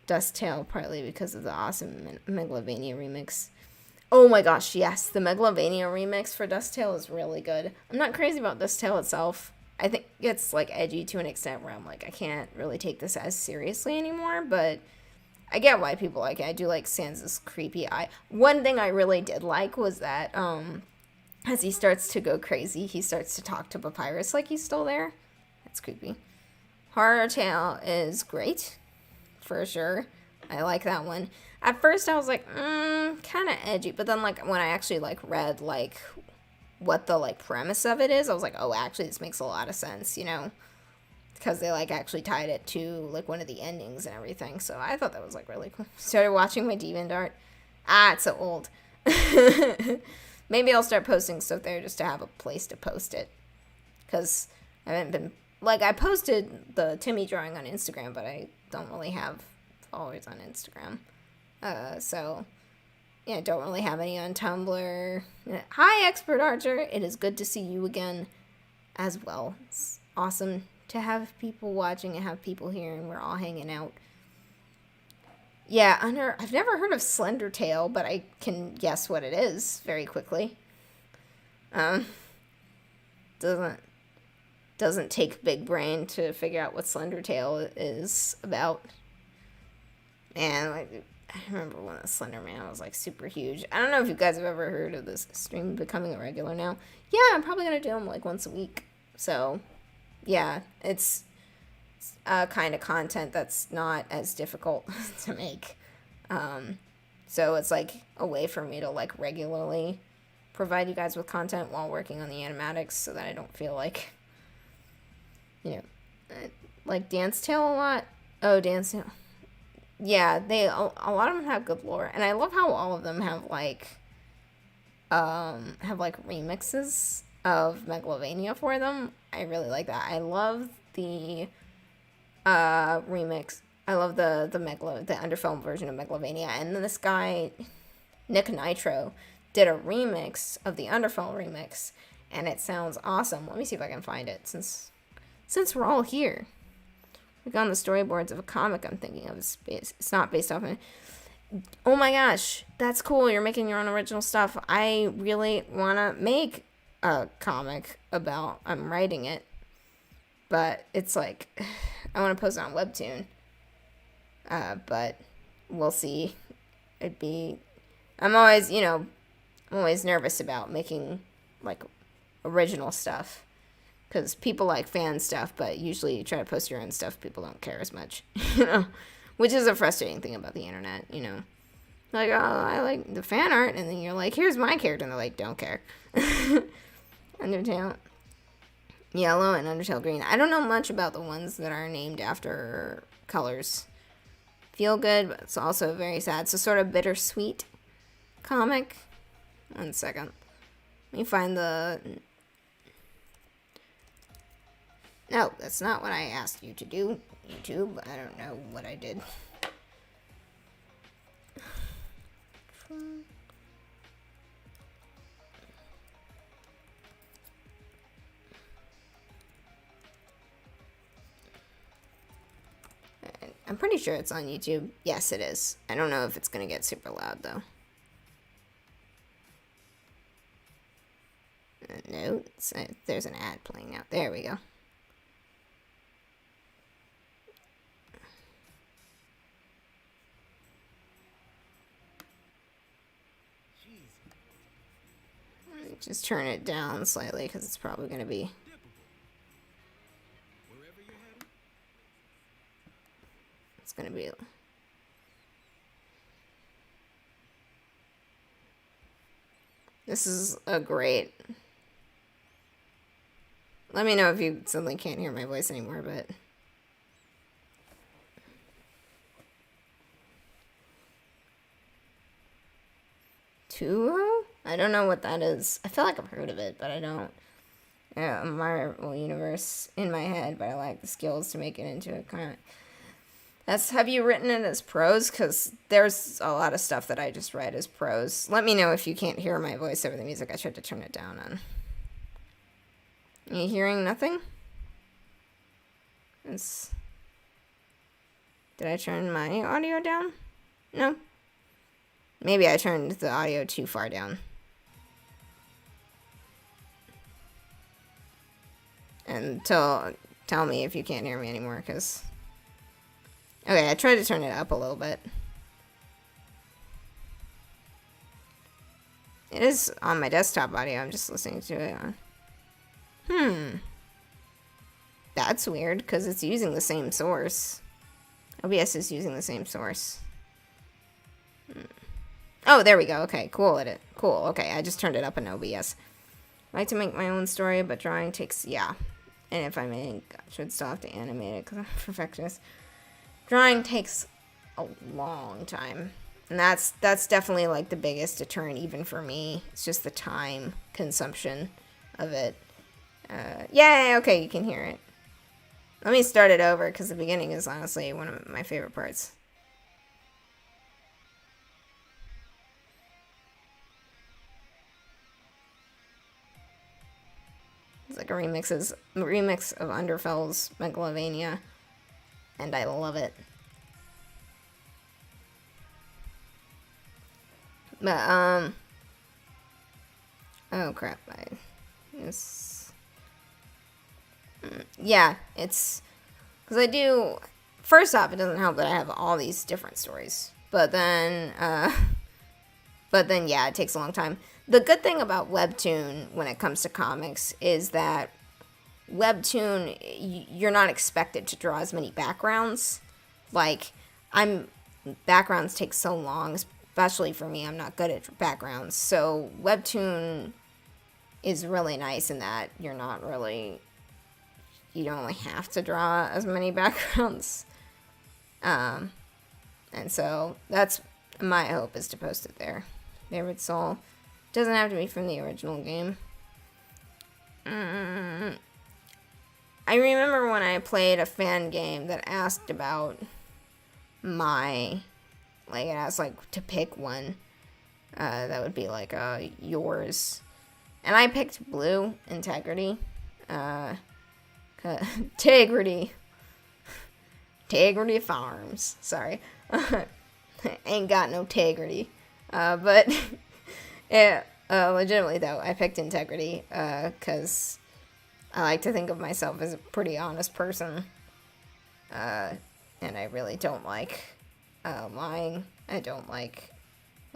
Dusttail, partly because of the awesome Megalovania remix. Oh my gosh, yes. The Megalovania remix for Dusttail is really good. I'm not crazy about Dusttail itself. I think it's, like, edgy to an extent where I'm like, I can't really take this as seriously anymore, but I get why people like it. I do like Sans' creepy eye. One thing I really did like was that, as he starts to go crazy, he starts to talk to Papyrus like he's still there. That's creepy. Horror Tale is great, for sure. I like that one. At first, I was like, kind of edgy. But then, like, when I actually, like, read, like, what the, like, premise of it is, I was like, oh, actually, this makes a lot of sense, you know? Because they, like, actually tied it to, like, one of the endings and everything. So I thought that was, like, really cool. Started watching my DeviantArt. It's so old. Maybe I'll start posting stuff there just to have a place to post it. Because I haven't been... Like, I posted the Timmy drawing on Instagram, but I don't really have followers on Instagram. So, yeah, don't really have any on Tumblr. Hi, Expert Archer. It is good to see you again as well. It's awesome to have people watching and have people here, and we're all hanging out. Yeah, I've never heard of Slender Tail, but I can guess what it is very quickly. Doesn't take big brain to figure out what Slender Tail is about. And, like... I remember when the Slender Man was, like, super huge. I don't know if you guys have ever heard of this stream becoming a regular now. Yeah, I'm probably going to do them, like, once a week. So, yeah, it's kind of content that's not as difficult to make. So it's, like, a way for me to, like, regularly provide you guys with content while working on the animatics so that I don't feel like, you know, like Dance Tale a lot. Oh, Dance Tale. Yeah, a lot of them have good lore, and I love how all of them have remixes of Megalovania for them. I really like that. I love the remix. I love the Underfell version of Megalovania, and then this guy Nick Nitro did a remix of the Underfell remix, and it sounds awesome. Let me see if I can find it since we're all here. Like on the storyboards of a comic I'm thinking of. It's not based off of... Oh my gosh, that's cool. You're making your own original stuff. I really want to make a comic about... I'm writing it. But it's like... I want to post it on Webtoon. But we'll see. I'm always, I'm always nervous about making, like, original stuff. Because people like fan stuff, but usually you try to post your own stuff, people don't care as much, which is a frustrating thing about the internet, Like, oh, I like the fan art, and then you're like, here's my character, and they're like, don't care. Undertale Yellow and Undertale Green. I don't know much about the ones that are named after colors. Feel good, but it's also very sad, so sort of bittersweet. comic. 1 second. Let me find the... No, that's not what I asked you to do, YouTube. I don't know what I did. I'm pretty sure it's on YouTube. Yes, it is. I don't know if it's going to get super loud, though. No, there's an ad playing now. There we go. Just turn it down slightly because it's probably going to be... It's going to be... This is a great... Let me know if you suddenly can't hear my voice anymore, but... Tuo? I don't know what that is. I feel like I've heard of it, but I don't. Yeah, a Marvel universe in my head, but I lack the skills to make it into a comic. Have you written it as prose? Because there's a lot of stuff that I just write as prose. Let me know if you can't hear my voice over the music. I tried to turn it down on. Are you hearing nothing? Did I turn my audio down? No. Maybe I turned the audio too far down. And tell me if you can't hear me anymore, because... Okay, I tried to turn it up a little bit. It is on my desktop audio. I'm just listening to it on... That's weird, because it's using the same source. OBS is using the same source. Oh, there we go. Okay, cool. Cool. Okay, I just turned it up in OBS. I like to make my own story, but drawing takes... Yeah. And if I make... I should still have to animate it, because I'm a perfectionist. Drawing takes a long time. And that's definitely, like, the biggest deterrent, even for me. It's just the time consumption of it. Yeah, okay, you can hear it. Let me start it over, because the beginning is honestly one of my favorite parts. It's like a remix of Underfell's Megalovania, and I love it. But, oh crap, yeah, it's, because I do, first off, it doesn't help that I have all these different stories, but then, yeah, it takes a long time. The good thing about Webtoon when it comes to comics is that Webtoon, you're not expected to draw as many backgrounds. Like, backgrounds take so long, especially for me. I'm not good at backgrounds. So Webtoon is really nice in that you don't really have to draw as many backgrounds. And so that's my hope, is to post it there. Favorite soul. Doesn't have to be from the original game. I remember when I played a fan game that asked about it asked, like, to pick one. That would be, like, yours. And I picked blue, integrity. Integrity. Integrity Farms. Sorry. Ain't got no integrity. But... Yeah, legitimately though, I picked integrity, because I like to think of myself as a pretty honest person, and I really don't like lying. I don't like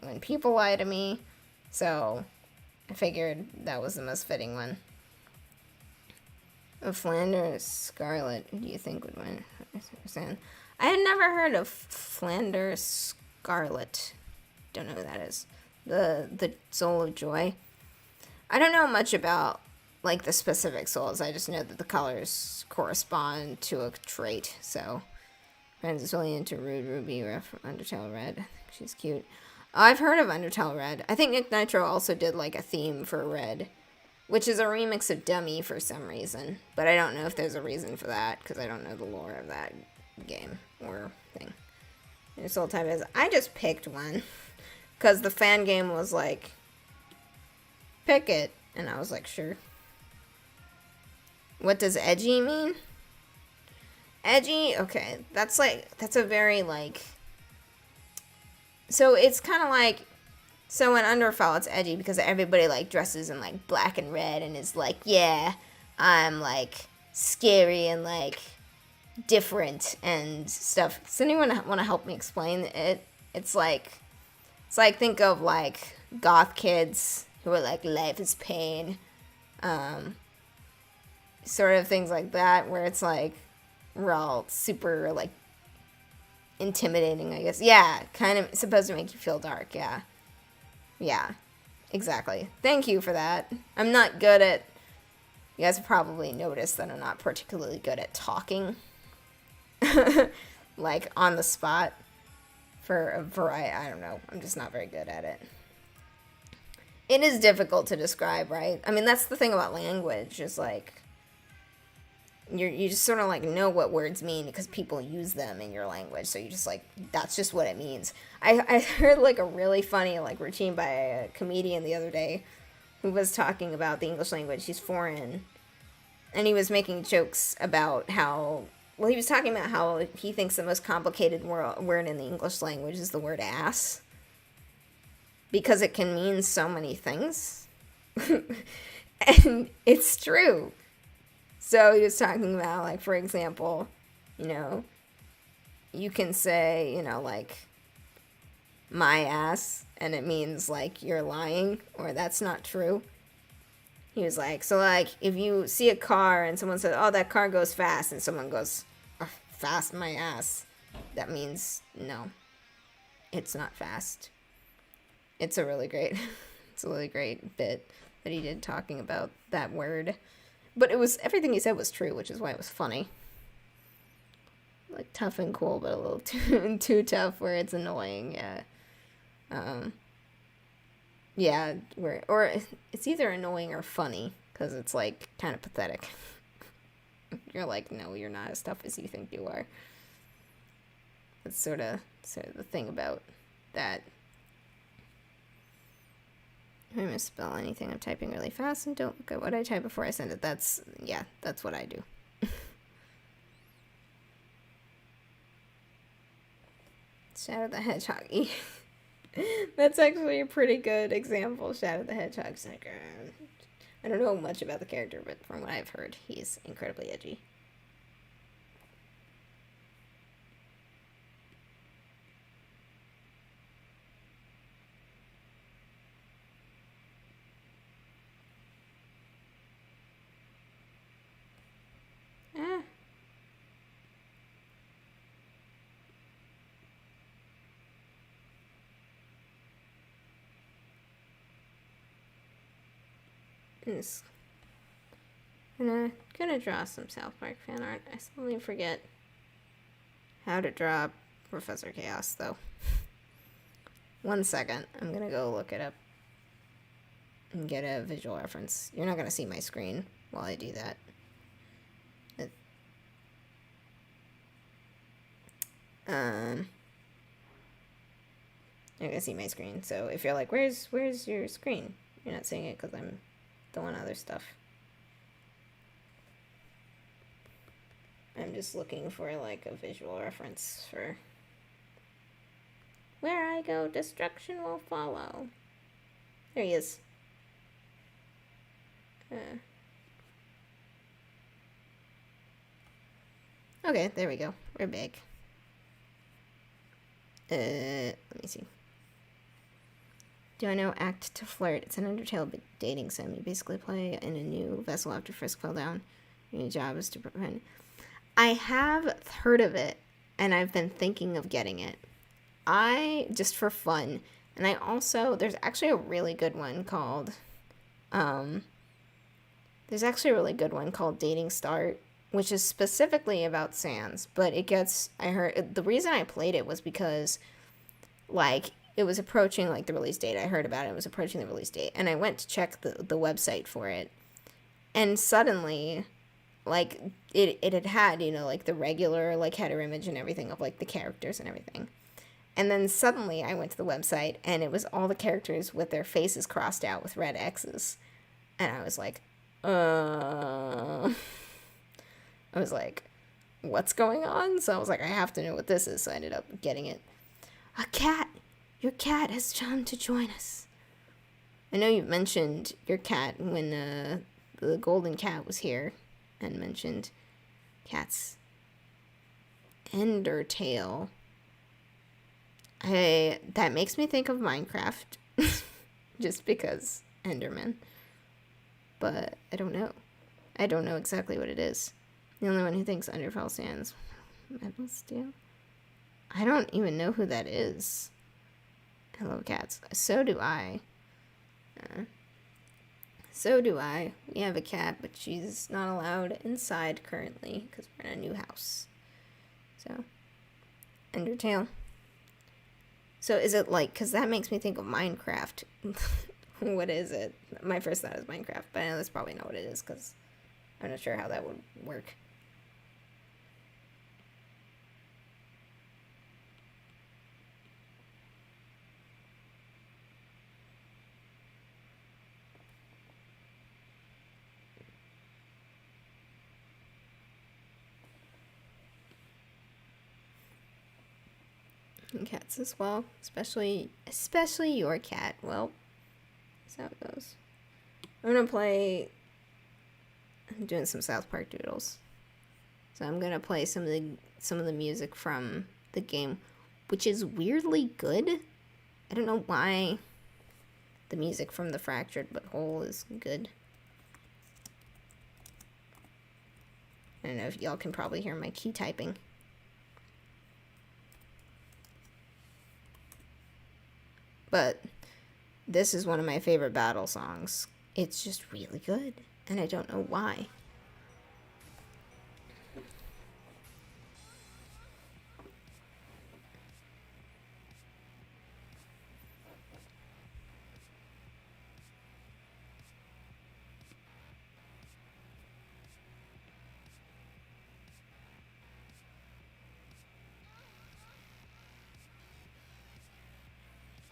when people lie to me, so I figured that was the most fitting one. A Flanders Scarlet, who do you think would win? I had never heard of Flanders Scarlet. Don't know who that is. The Soul of Joy. I don't know much about, like, the specific souls. I just know that the colors correspond to a trait. So, friends is really into Rude Ruby from Undertale Red. I think she's cute. I've heard of Undertale Red. I think Nick Nitro also did like a theme for Red, which is a remix of Dummy for some reason. But I don't know if there's a reason for that, because I don't know the lore of that game or thing. And Soul Type is, I just picked one, because the fan game was like, pick it. And I was like, sure. What does edgy mean? Edgy? Okay, that's a very like, so it's kind of like, so in Underfall it's edgy because everybody like dresses in like black and red and is like, yeah, I'm like scary and like different and stuff. Does anyone want to help me explain it? It's like think of like goth kids who are like, life is pain, sort of things like that, where it's like we're all super like intimidating, I guess. Yeah, kind of supposed to make you feel dark. Yeah, exactly. Thank you for that. I'm not good at, you guys have probably noticed that I'm not particularly good at talking like on the spot for a variety. I don't know, I'm just not very good at it. It is difficult to describe, right? I mean, that's the thing about language, is like you just sort of like know what words mean because people use them in your language, so you just like, that's just what it means. I heard like a really funny like routine by a comedian the other day who was talking about the English language. He's foreign, and he was making jokes about how, well, he was talking about how he thinks the most complicated word in the English language is the word ass, because it can mean so many things. And it's true. So he was talking about, like, for example, you know, you can say, you know, like, my ass, and it means, like, you're lying, or that's not true. He was like, so, like, if you see a car and someone says, oh, that car goes fast, and someone goes, oh, fast my ass, that means, no, it's not fast. It's a really great bit that he did talking about that word. But it was, everything he said was true, which is why it was funny. Like, tough and cool, but a little too tough where it's annoying, yeah. Yeah, or it's either annoying or funny, because it's, like, kind of pathetic. You're like, no, you're not as tough as you think you are. That's sort of the thing about that. If I misspell anything, I'm typing really fast and don't look at what I type before I send it. That's what I do. Shadow the Hedgehog. That's actually a pretty good example. Shadow the Hedgehog's like, I don't know much about the character, but from what I've heard, he's incredibly edgy. I'm gonna draw some South Park fan art. I suddenly forget how to draw Professor Chaos, though. 1 second. I'm gonna go look it up and get a visual reference. You're not gonna see my screen while I do that. You're gonna see my screen. So if you're like, where's your screen? You're not seeing it because I'm doing other stuff. I'm just looking for like a visual reference for where I go, destruction will follow. There he is. Okay, there we go. We're back. Let me see. Do I know Act to Flirt? It's an Undertale dating sim. You basically play in a new vessel after Frisk fell down. Your job is to prevent. I have heard of it, and I've been thinking of getting it. Just for fun. And I also, there's actually a really good one called, Dating Start, which is specifically about Sans, but it gets, I heard, the reason I played it was because, like, it was approaching like the release date. I heard about it. It was approaching the release date, and I went to check the website for it, and suddenly, like it had you know like the regular like header image and everything of like the characters and everything, and then suddenly I went to the website and it was all the characters with their faces crossed out with red X's, and I was like, I was like, what's going on? So I was like, I have to know what this is. So I ended up getting it. A cat. Your cat has come to join us. I know you mentioned your cat when the golden cat was here and mentioned cats. Endertail. That makes me think of Minecraft. Just because Enderman. But I don't know. I don't know exactly what it is. The only one who thinks Underfell stands Metal Steel. I don't even know who that is. I love cats. So do I. So do I. We have a cat, but she's not allowed inside currently because we're in a new house. So, Undertale. So is it like, because that makes me think of Minecraft. What is it? My first thought is Minecraft, but I know that's probably not what it is because I'm not sure how that would work. And cats as well, especially your cat. Well, that's how it goes. I'm doing some South Park doodles, so I'm gonna play some of the music from the game, which is weirdly good. I don't know why the music from the Fractured But Whole is good. I don't know if y'all can probably hear my key typing. But this is one of my favorite battle songs. It's just really good, and I don't know why.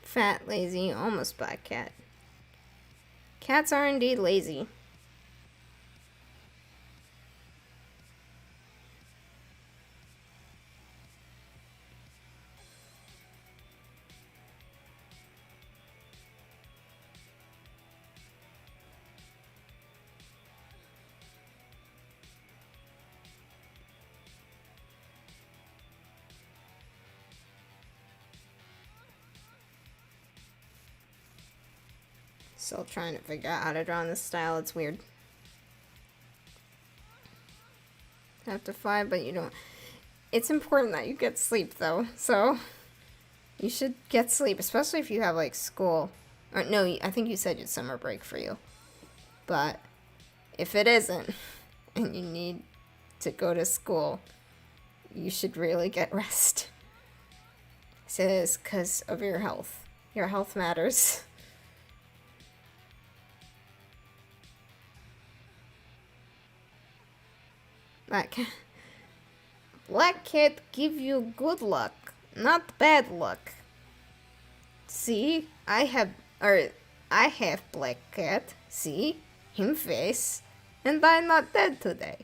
Fat, lazy, almost black cat. Cats are indeed lazy. Still trying to figure out how to draw in this style. It's weird. Have to fly, but you don't. It's important that you get sleep, though. So you should get sleep, especially if you have like school. Or no, I think you said it's summer break for you. But if it isn't, and you need to go to school, you should really get rest. It says because of your health. Your health matters. Black cat give you good luck, not bad luck. See, I have black cat. See, him face, and I'm not dead today.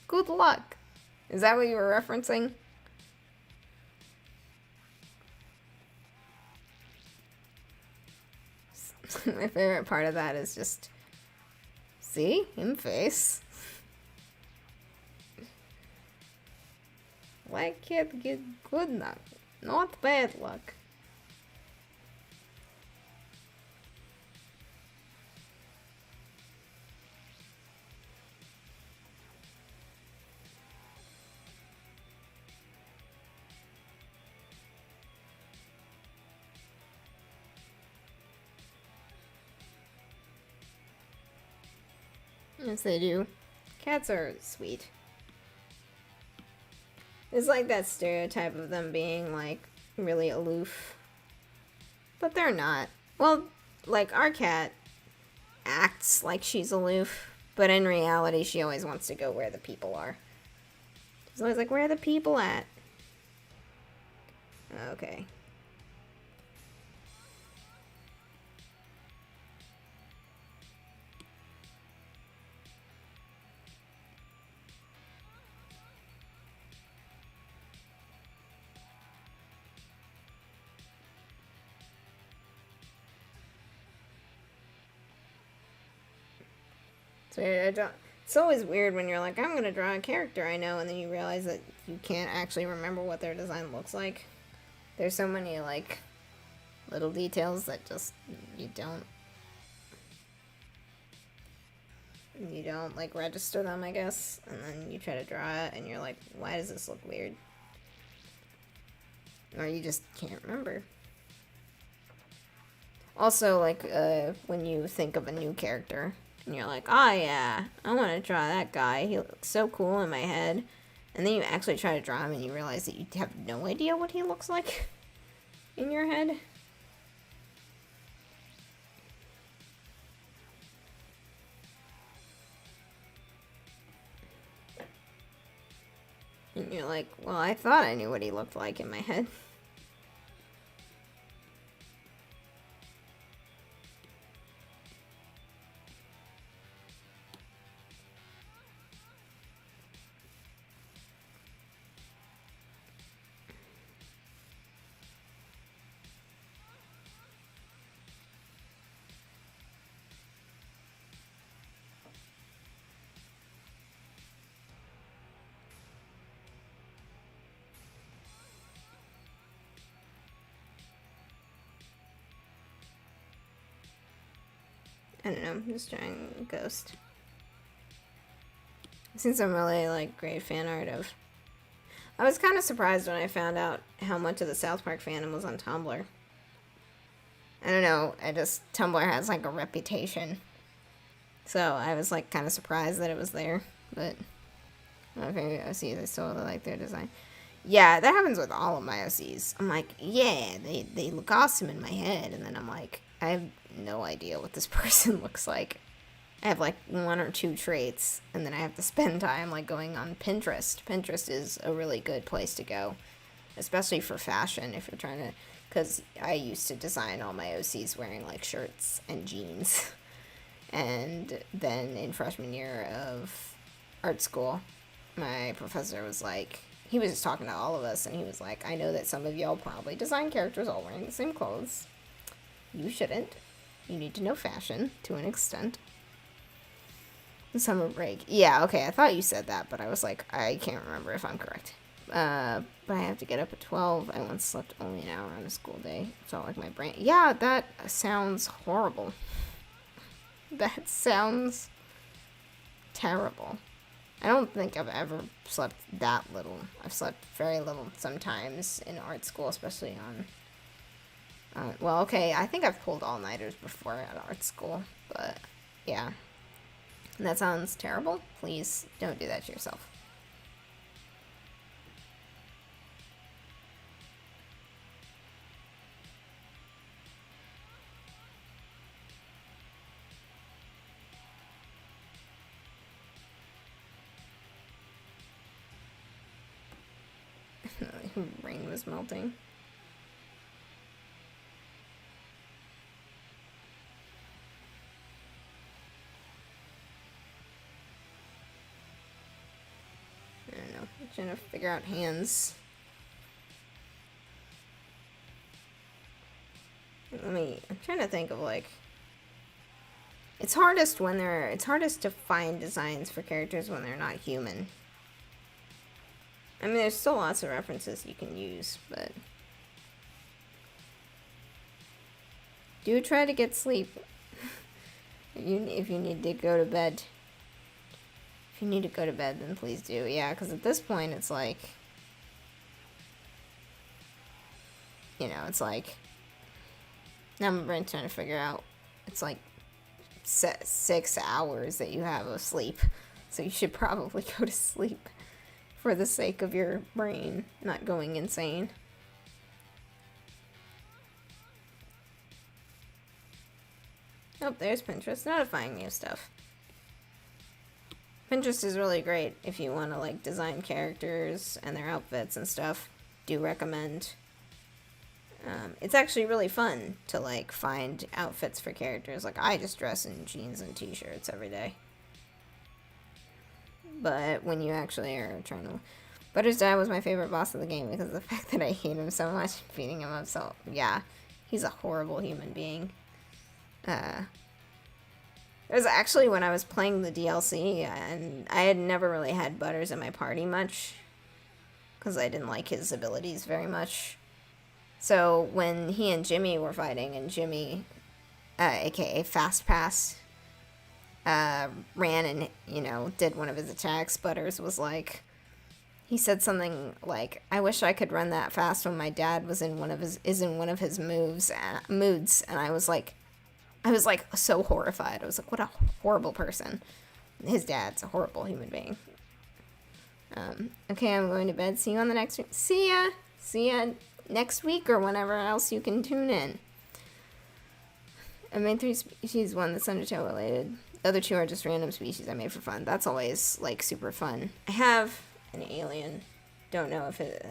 Good luck. Is that what you were referencing? My favorite part of that is just, see, him face. Black cat get good luck, not bad luck. Yes, they do. Cats are sweet. It's like that stereotype of them being, like, really aloof. but they're not. Well, like, our cat acts like she's aloof, but in reality, she always wants to go where the people are. She's always like, where are the people at? Okay. It's weird. It's always weird when you're like, I'm gonna draw a character I know, and then you realize that you can't actually remember what their design looks like. There's so many, like, little details that just, you don't, like, register them, I guess. And then you try to draw it, and you're like, why does this look weird? Or you just can't remember. Also, like, when you think of a new character, and you're like, oh yeah, I want to draw that guy. He looks so cool in my head. And then you actually try to draw him, and you realize that you have no idea what he looks like in your head. And you're like, well, I thought I knew what he looked like in my head. I don't know, I'm just drawing Ghost. I've seen some really, like, great fan art of... I was kind of surprised when I found out how much of the South Park fandom was on Tumblr. I don't know, Tumblr has, like, a reputation. So I was, like, kind of surprised that it was there, but... Okay, OCs, I still really like their design. Yeah, that happens with all of my OCs. I'm like, yeah, they look awesome in my head, and then I'm like, I have no idea what this person looks like. I have like one or two traits, and then I have to spend time like going on Pinterest. Pinterest is a really good place to go, especially for fashion if you're trying to, because I used to design all my OCs wearing like shirts and jeans. And then in freshman year of art school, my professor was like, he was just talking to all of us, and he was like, I know that some of y'all probably design characters all wearing the same clothes. You shouldn't. You need to know fashion to an extent. Summer break. Yeah, okay, I thought you said that, but I was like, I can't remember if I'm correct. But I have to get up at 12. I once slept only an hour on a school day. Felt like my brain... Yeah, that sounds horrible. That sounds terrible. I don't think I've ever slept that little. I've slept very little sometimes in art school, especially on... well, okay, I think I've pulled all-nighters before at art school, but yeah. That sounds terrible. Please don't do that to yourself. Rain was melting. I don't know. I'm trying to figure out hands. I'm trying to think of like... It's hardest to find designs for characters when they're not human. I mean, there's still lots of references you can use, but... Do try to get sleep. If you need to go to bed. If you need to go to bed, then please do. Yeah, because at this point, it's like... You know, it's like... Now I'm trying to figure out... It's like 6 hours that you have of sleep. So you should probably go to sleep. For the sake of your brain not going insane. Oh, there's Pinterest notifying me of stuff. Pinterest is really great if you want to like design characters and their outfits and stuff. Do recommend. It's actually really fun to like find outfits for characters. Like I just dress in jeans and t-shirts every day. But when you actually are trying to... Butter's dad was my favorite boss of the game because of the fact that I hate him so much, beating him up. So yeah, he's a horrible human being. It was actually when I was playing the DLC, and I had never really had Butters in my party much because I didn't like his abilities very much. So when he and Jimmy were fighting, and Jimmy, aka Fast Pass, ran and, you know, did one of his attacks, Butters was like, he said something like, I wish I could run that fast when my dad was in one of his moods, and I was like so horrified. I was like, what a horrible person. His dad's a horrible human being. Okay, I'm going to bed. See you on the next week. See ya next week or whenever else you can tune in. I made 3 species, one that's Undertale related. The other 2 are just random species I made for fun. That's always, like, super fun. I have an alien. Don't know if it...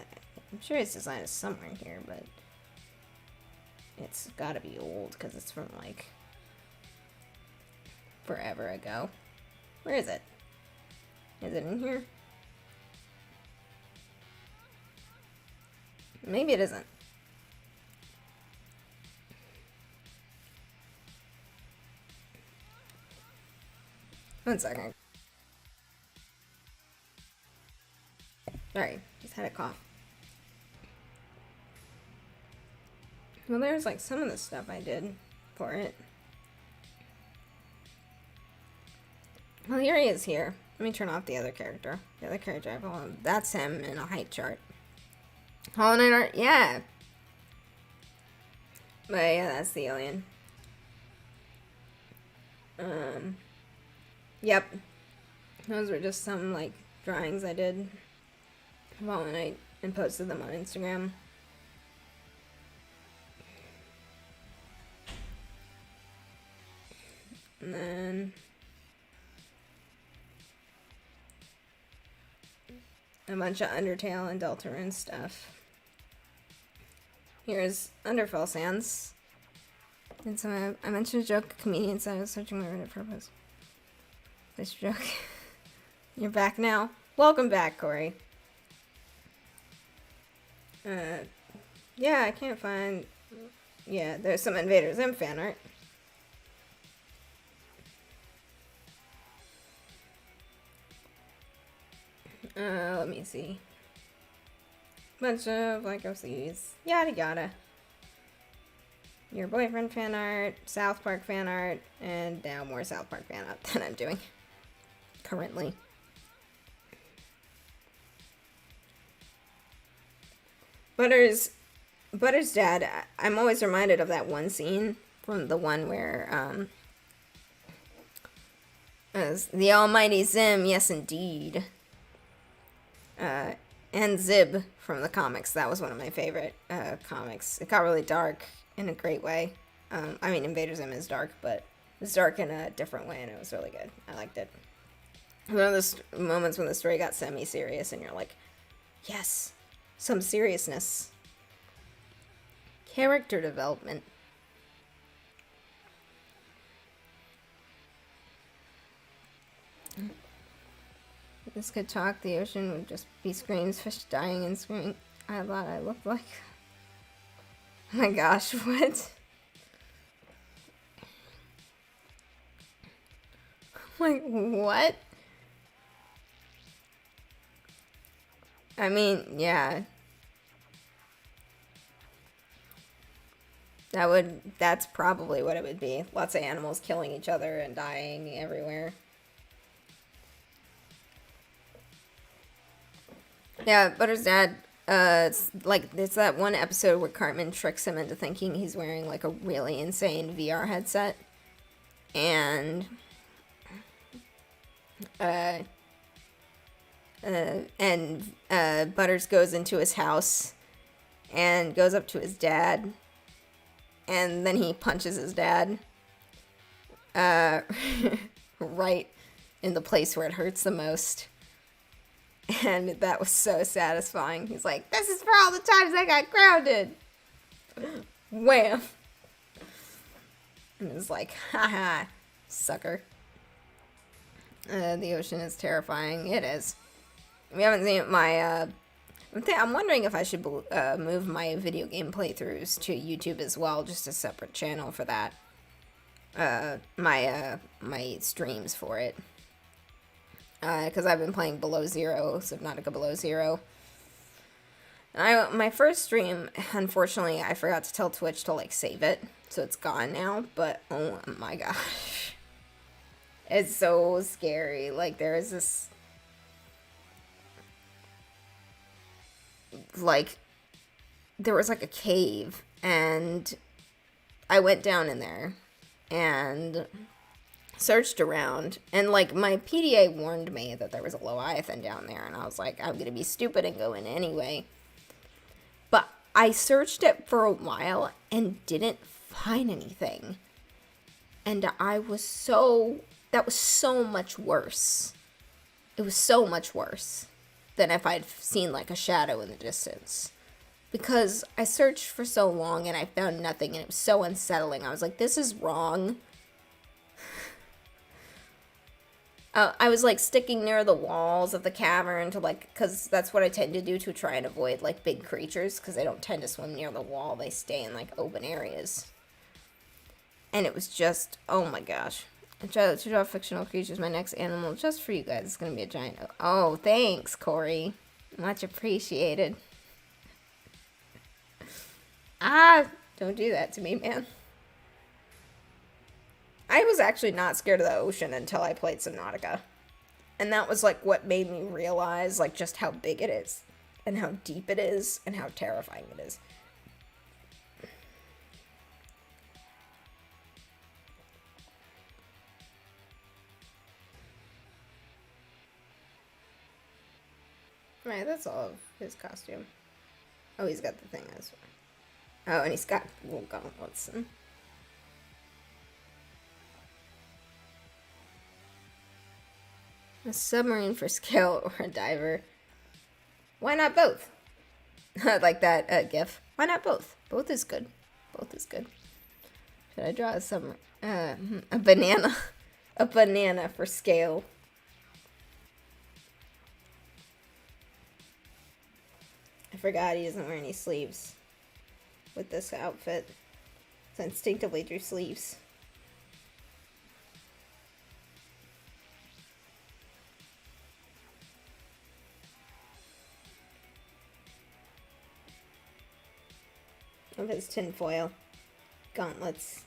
I'm sure its design is somewhere in here, but... It's gotta be old, because it's from, like... forever ago. Where is it? Is it in here? Maybe it isn't. One second. Sorry, just had a cough. Well, there's like some of the stuff I did for it. Well, here he is here. Let me turn off the other character. The other character I follow. That's him in a height chart. Hollow Knight art, yeah. But yeah, that's the alien. Yep. Those were just some, like, drawings I did of Hollow Knight and posted them on Instagram. And then... a bunch of Undertale and Deltarune stuff. Here's Underfell Sands. And so I mentioned a joke. A comedian said I was searching my Reddit purpose. This joke. You're back now. Welcome back, Corey. Yeah, I can't find... Yeah, there's some Invader Zim fan art. Let me see. Bunch of, like, OCs. Yada yada. Your boyfriend fan art, South Park fan art, and now more South Park fan art than I'm doing currently. Butters' dad, I'm always reminded of that one scene from the one where, as the almighty Zim, yes indeed. And Zib from the comics. That was one of my favorite comics. It got really dark in a great way. I mean, Invader Zim is dark, but it's dark in a different way, and it was really good. I liked it. One of those moments when the story got semi-serious, and you're like, yes, some seriousness. Character development. This could talk, the ocean would just be screams, fish dying and screaming. I thought I looked like... Oh my gosh, what? Like, what? I mean, yeah. That's probably what it would be. Lots of animals killing each other and dying everywhere. Yeah, Butter's dad, it's that one episode where Cartman tricks him into thinking he's wearing, like, a really insane VR headset. And, Butters goes into his house and goes up to his dad. And then he punches his dad. uh, right in the place where it hurts the most. And that was so satisfying. He's like, this is for all the times I got grounded. Wham. And it was like, haha, sucker. The ocean is terrifying. It is. We haven't seen my, I'm wondering if I should move my video game playthroughs to YouTube as well, just a separate channel for that. My streams for it. Because I've been playing Below Zero, Subnautica Below Zero. My first stream, unfortunately, I forgot to tell Twitch to, like, save it. So it's gone now, but oh my gosh. It's so scary. Like, there is this... Like, there was, like, a cave, and I went down in there, and searched around, and, like, my PDA warned me that there was a Leviathan down there, and I was like, I'm gonna be stupid and go in anyway. But I searched it for a while and didn't find anything. And I was so... That was so much worse. It was so much worse than if I'd seen, like, a shadow in the distance. Because I searched for so long and I found nothing, and it was so unsettling. I was like, this is wrong. I was, like, sticking near the walls of the cavern to, like, because that's what I tend to do to try and avoid, like, big creatures, because they don't tend to swim near the wall. They stay in, like, open areas. And it was just, oh my gosh. To draw fictional creatures, my next animal, just for you guys, it's going to be a giant... Oh, thanks, Corey. Much appreciated. Don't do that to me, man. I was actually not scared of the ocean until I played Subnautica. And that was, like, what made me realize, like, just how big it is. And how deep it is. And how terrifying it is. Right, that's all of his costume. Oh, he's got the thing as well. Oh, and he's got little gauntlets. A submarine for scale or a diver. Why not both? Like that gif. Why not both? Both is good. Both is good. Should I draw a submarine? A banana. A banana for scale. I forgot he doesn't wear any sleeves with this outfit. So I instinctively drew sleeves. Of his tinfoil gauntlets.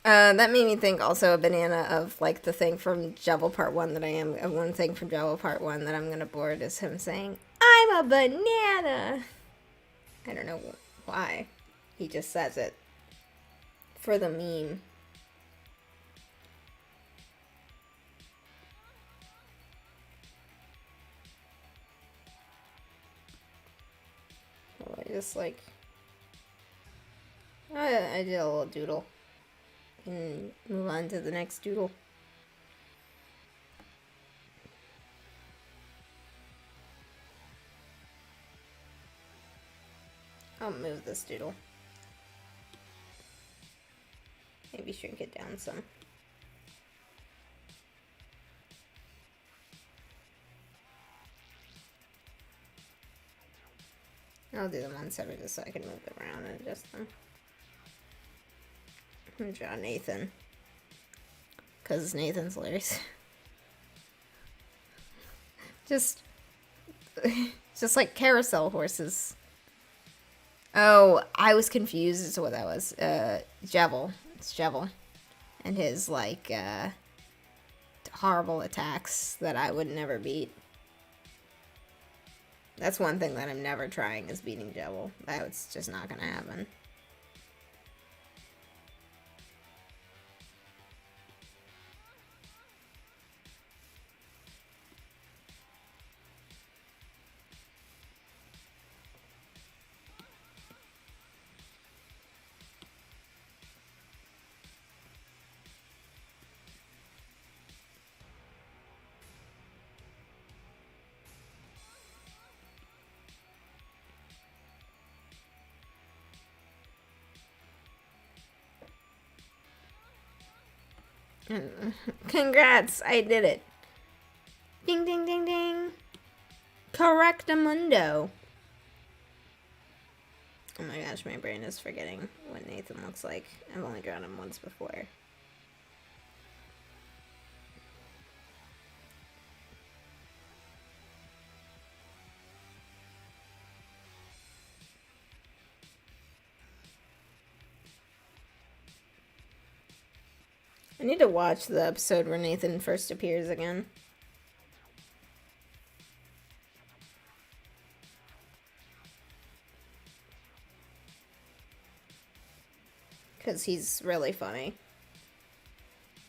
That made me think also a banana of, like, the thing from Jevil Part 1 that I am. One thing from Jevil Part 1 that I'm gonna board is him saying, I'm a banana! I don't know why. He just says it. For the meme. Oh, I just, like... I did a little doodle. And move on to the next doodle. I'll move this doodle. Maybe shrink it down some. I'll do them on separate just so I can move them around and adjust them. I'm draw Nathan. Because Nathan's hilarious. just like carousel horses. Oh, I was confused as to what that was. Jevil. It's Jevil. And his, like, horrible attacks that I would never beat. That's one thing that I'm never trying is beating Jevil. That's just not gonna happen. Congrats, I did it. Ding, ding, ding, ding. Correctamundo. Oh my gosh, my brain is forgetting what Nathan looks like. I've only drawn him once before. I need to watch the episode where Nathan first appears again. Because he's really funny.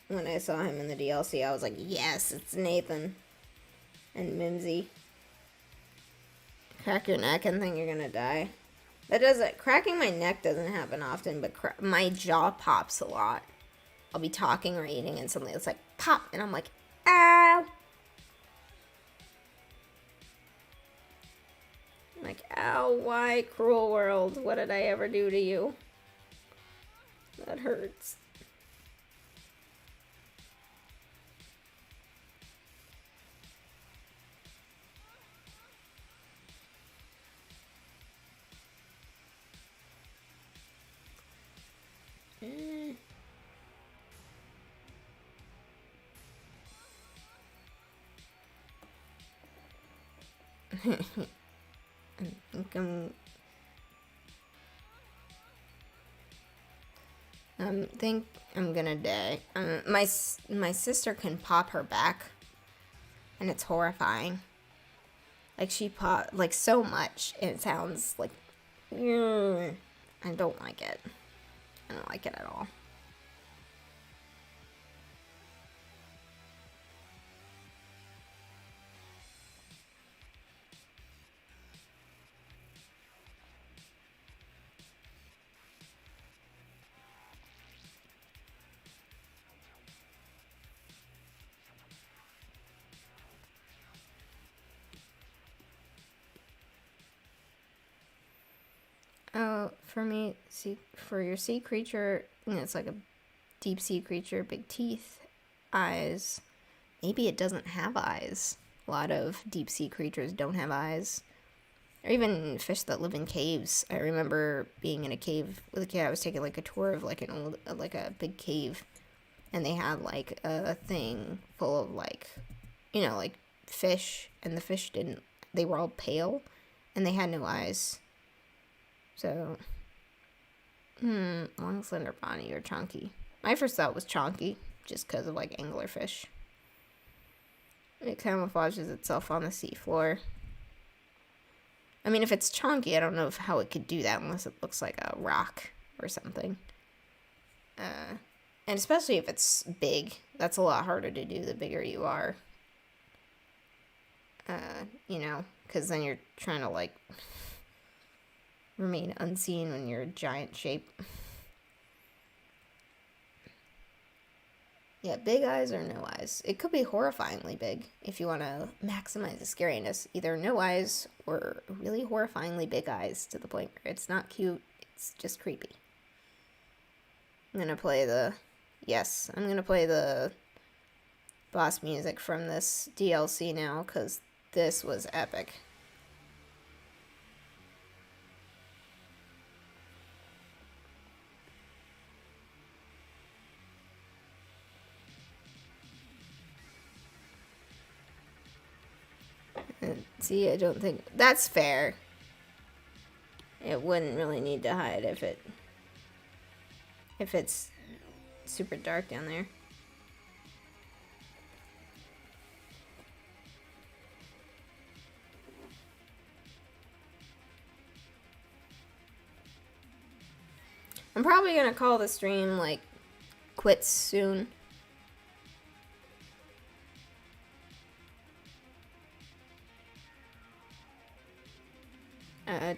When I saw him in the DLC, I was like, yes, it's Nathan. And Mimsy. Crack your neck and think you're gonna die. That doesn't... Cracking my neck doesn't happen often, but my jaw pops a lot. I'll be talking or eating and suddenly it's like, pop! And I'm like, ow! I'm like, ow, why, cruel world? What did I ever do to you? That hurts. I think I'm gonna die. My sister can pop her back, and it's horrifying. Like she pop like so much, and it sounds like. I don't like it. I don't like it at all. Oh, for me, for your sea creature, it's like a deep sea creature, big teeth, eyes. Maybe it doesn't have eyes. A lot of deep sea creatures don't have eyes. Or even fish that live in caves. I remember being in a cave with a kid. I was taking like a tour of like a big cave, and they had like a thing full of like fish, and the fish they were all pale, and they had no eyes. So, long, slender, bony, or chunky. My first thought was chunky, just because of like anglerfish. It camouflages itself on the seafloor. I mean, if it's chunky, I don't know how it could do that unless it looks like a rock or something. And especially if it's big, that's a lot harder to do the bigger you are. Because then you're trying to like remain unseen when you're a giant shape. Yeah, big eyes or no eyes. It could be horrifyingly big if you want to maximize the scariness. Either no eyes or really horrifyingly big eyes to the point where it's not cute, it's just creepy. I'm going to play the boss music from this DLC now because this was epic. See, I don't think that's fair. It wouldn't really need to hide if it's super dark down there. I'm probably gonna call the stream like quits soon.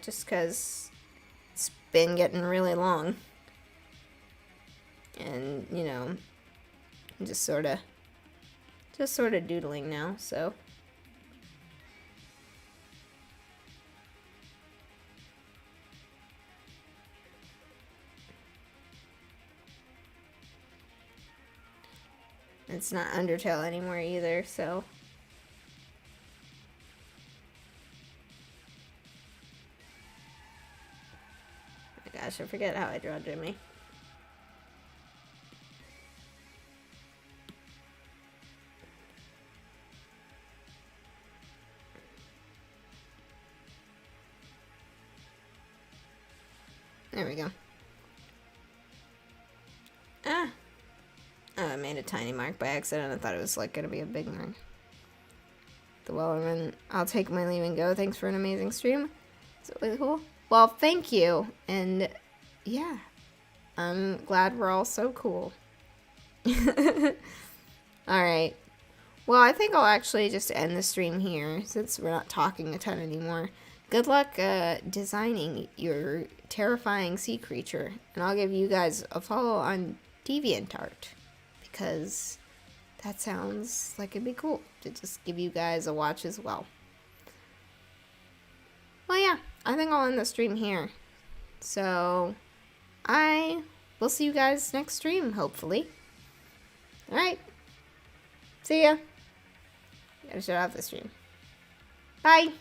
Just because it's been getting really long. And, I'm just sort of doodling now, so. It's not Undertale anymore either, so. Oh my gosh, I forget how I draw Jimmy. There we go. Ah! Oh, I made a tiny mark by accident. I thought it was like gonna be a big mark. The Wellerman, I'll take my leave and go. Thanks for an amazing stream. It's really cool. Well, thank you. And yeah, I'm glad we're all so cool. Alright. Well, I think I'll actually just end the stream here since we're not talking a ton anymore. Good luck designing your terrifying sea creature. And I'll give you guys a follow on DeviantArt because that sounds like it'd be cool to just give you guys a watch as well. Well, yeah, I think I'll end the stream here. So, I will see you guys next stream, hopefully. Alright. See ya. Gotta shut off the stream. Bye.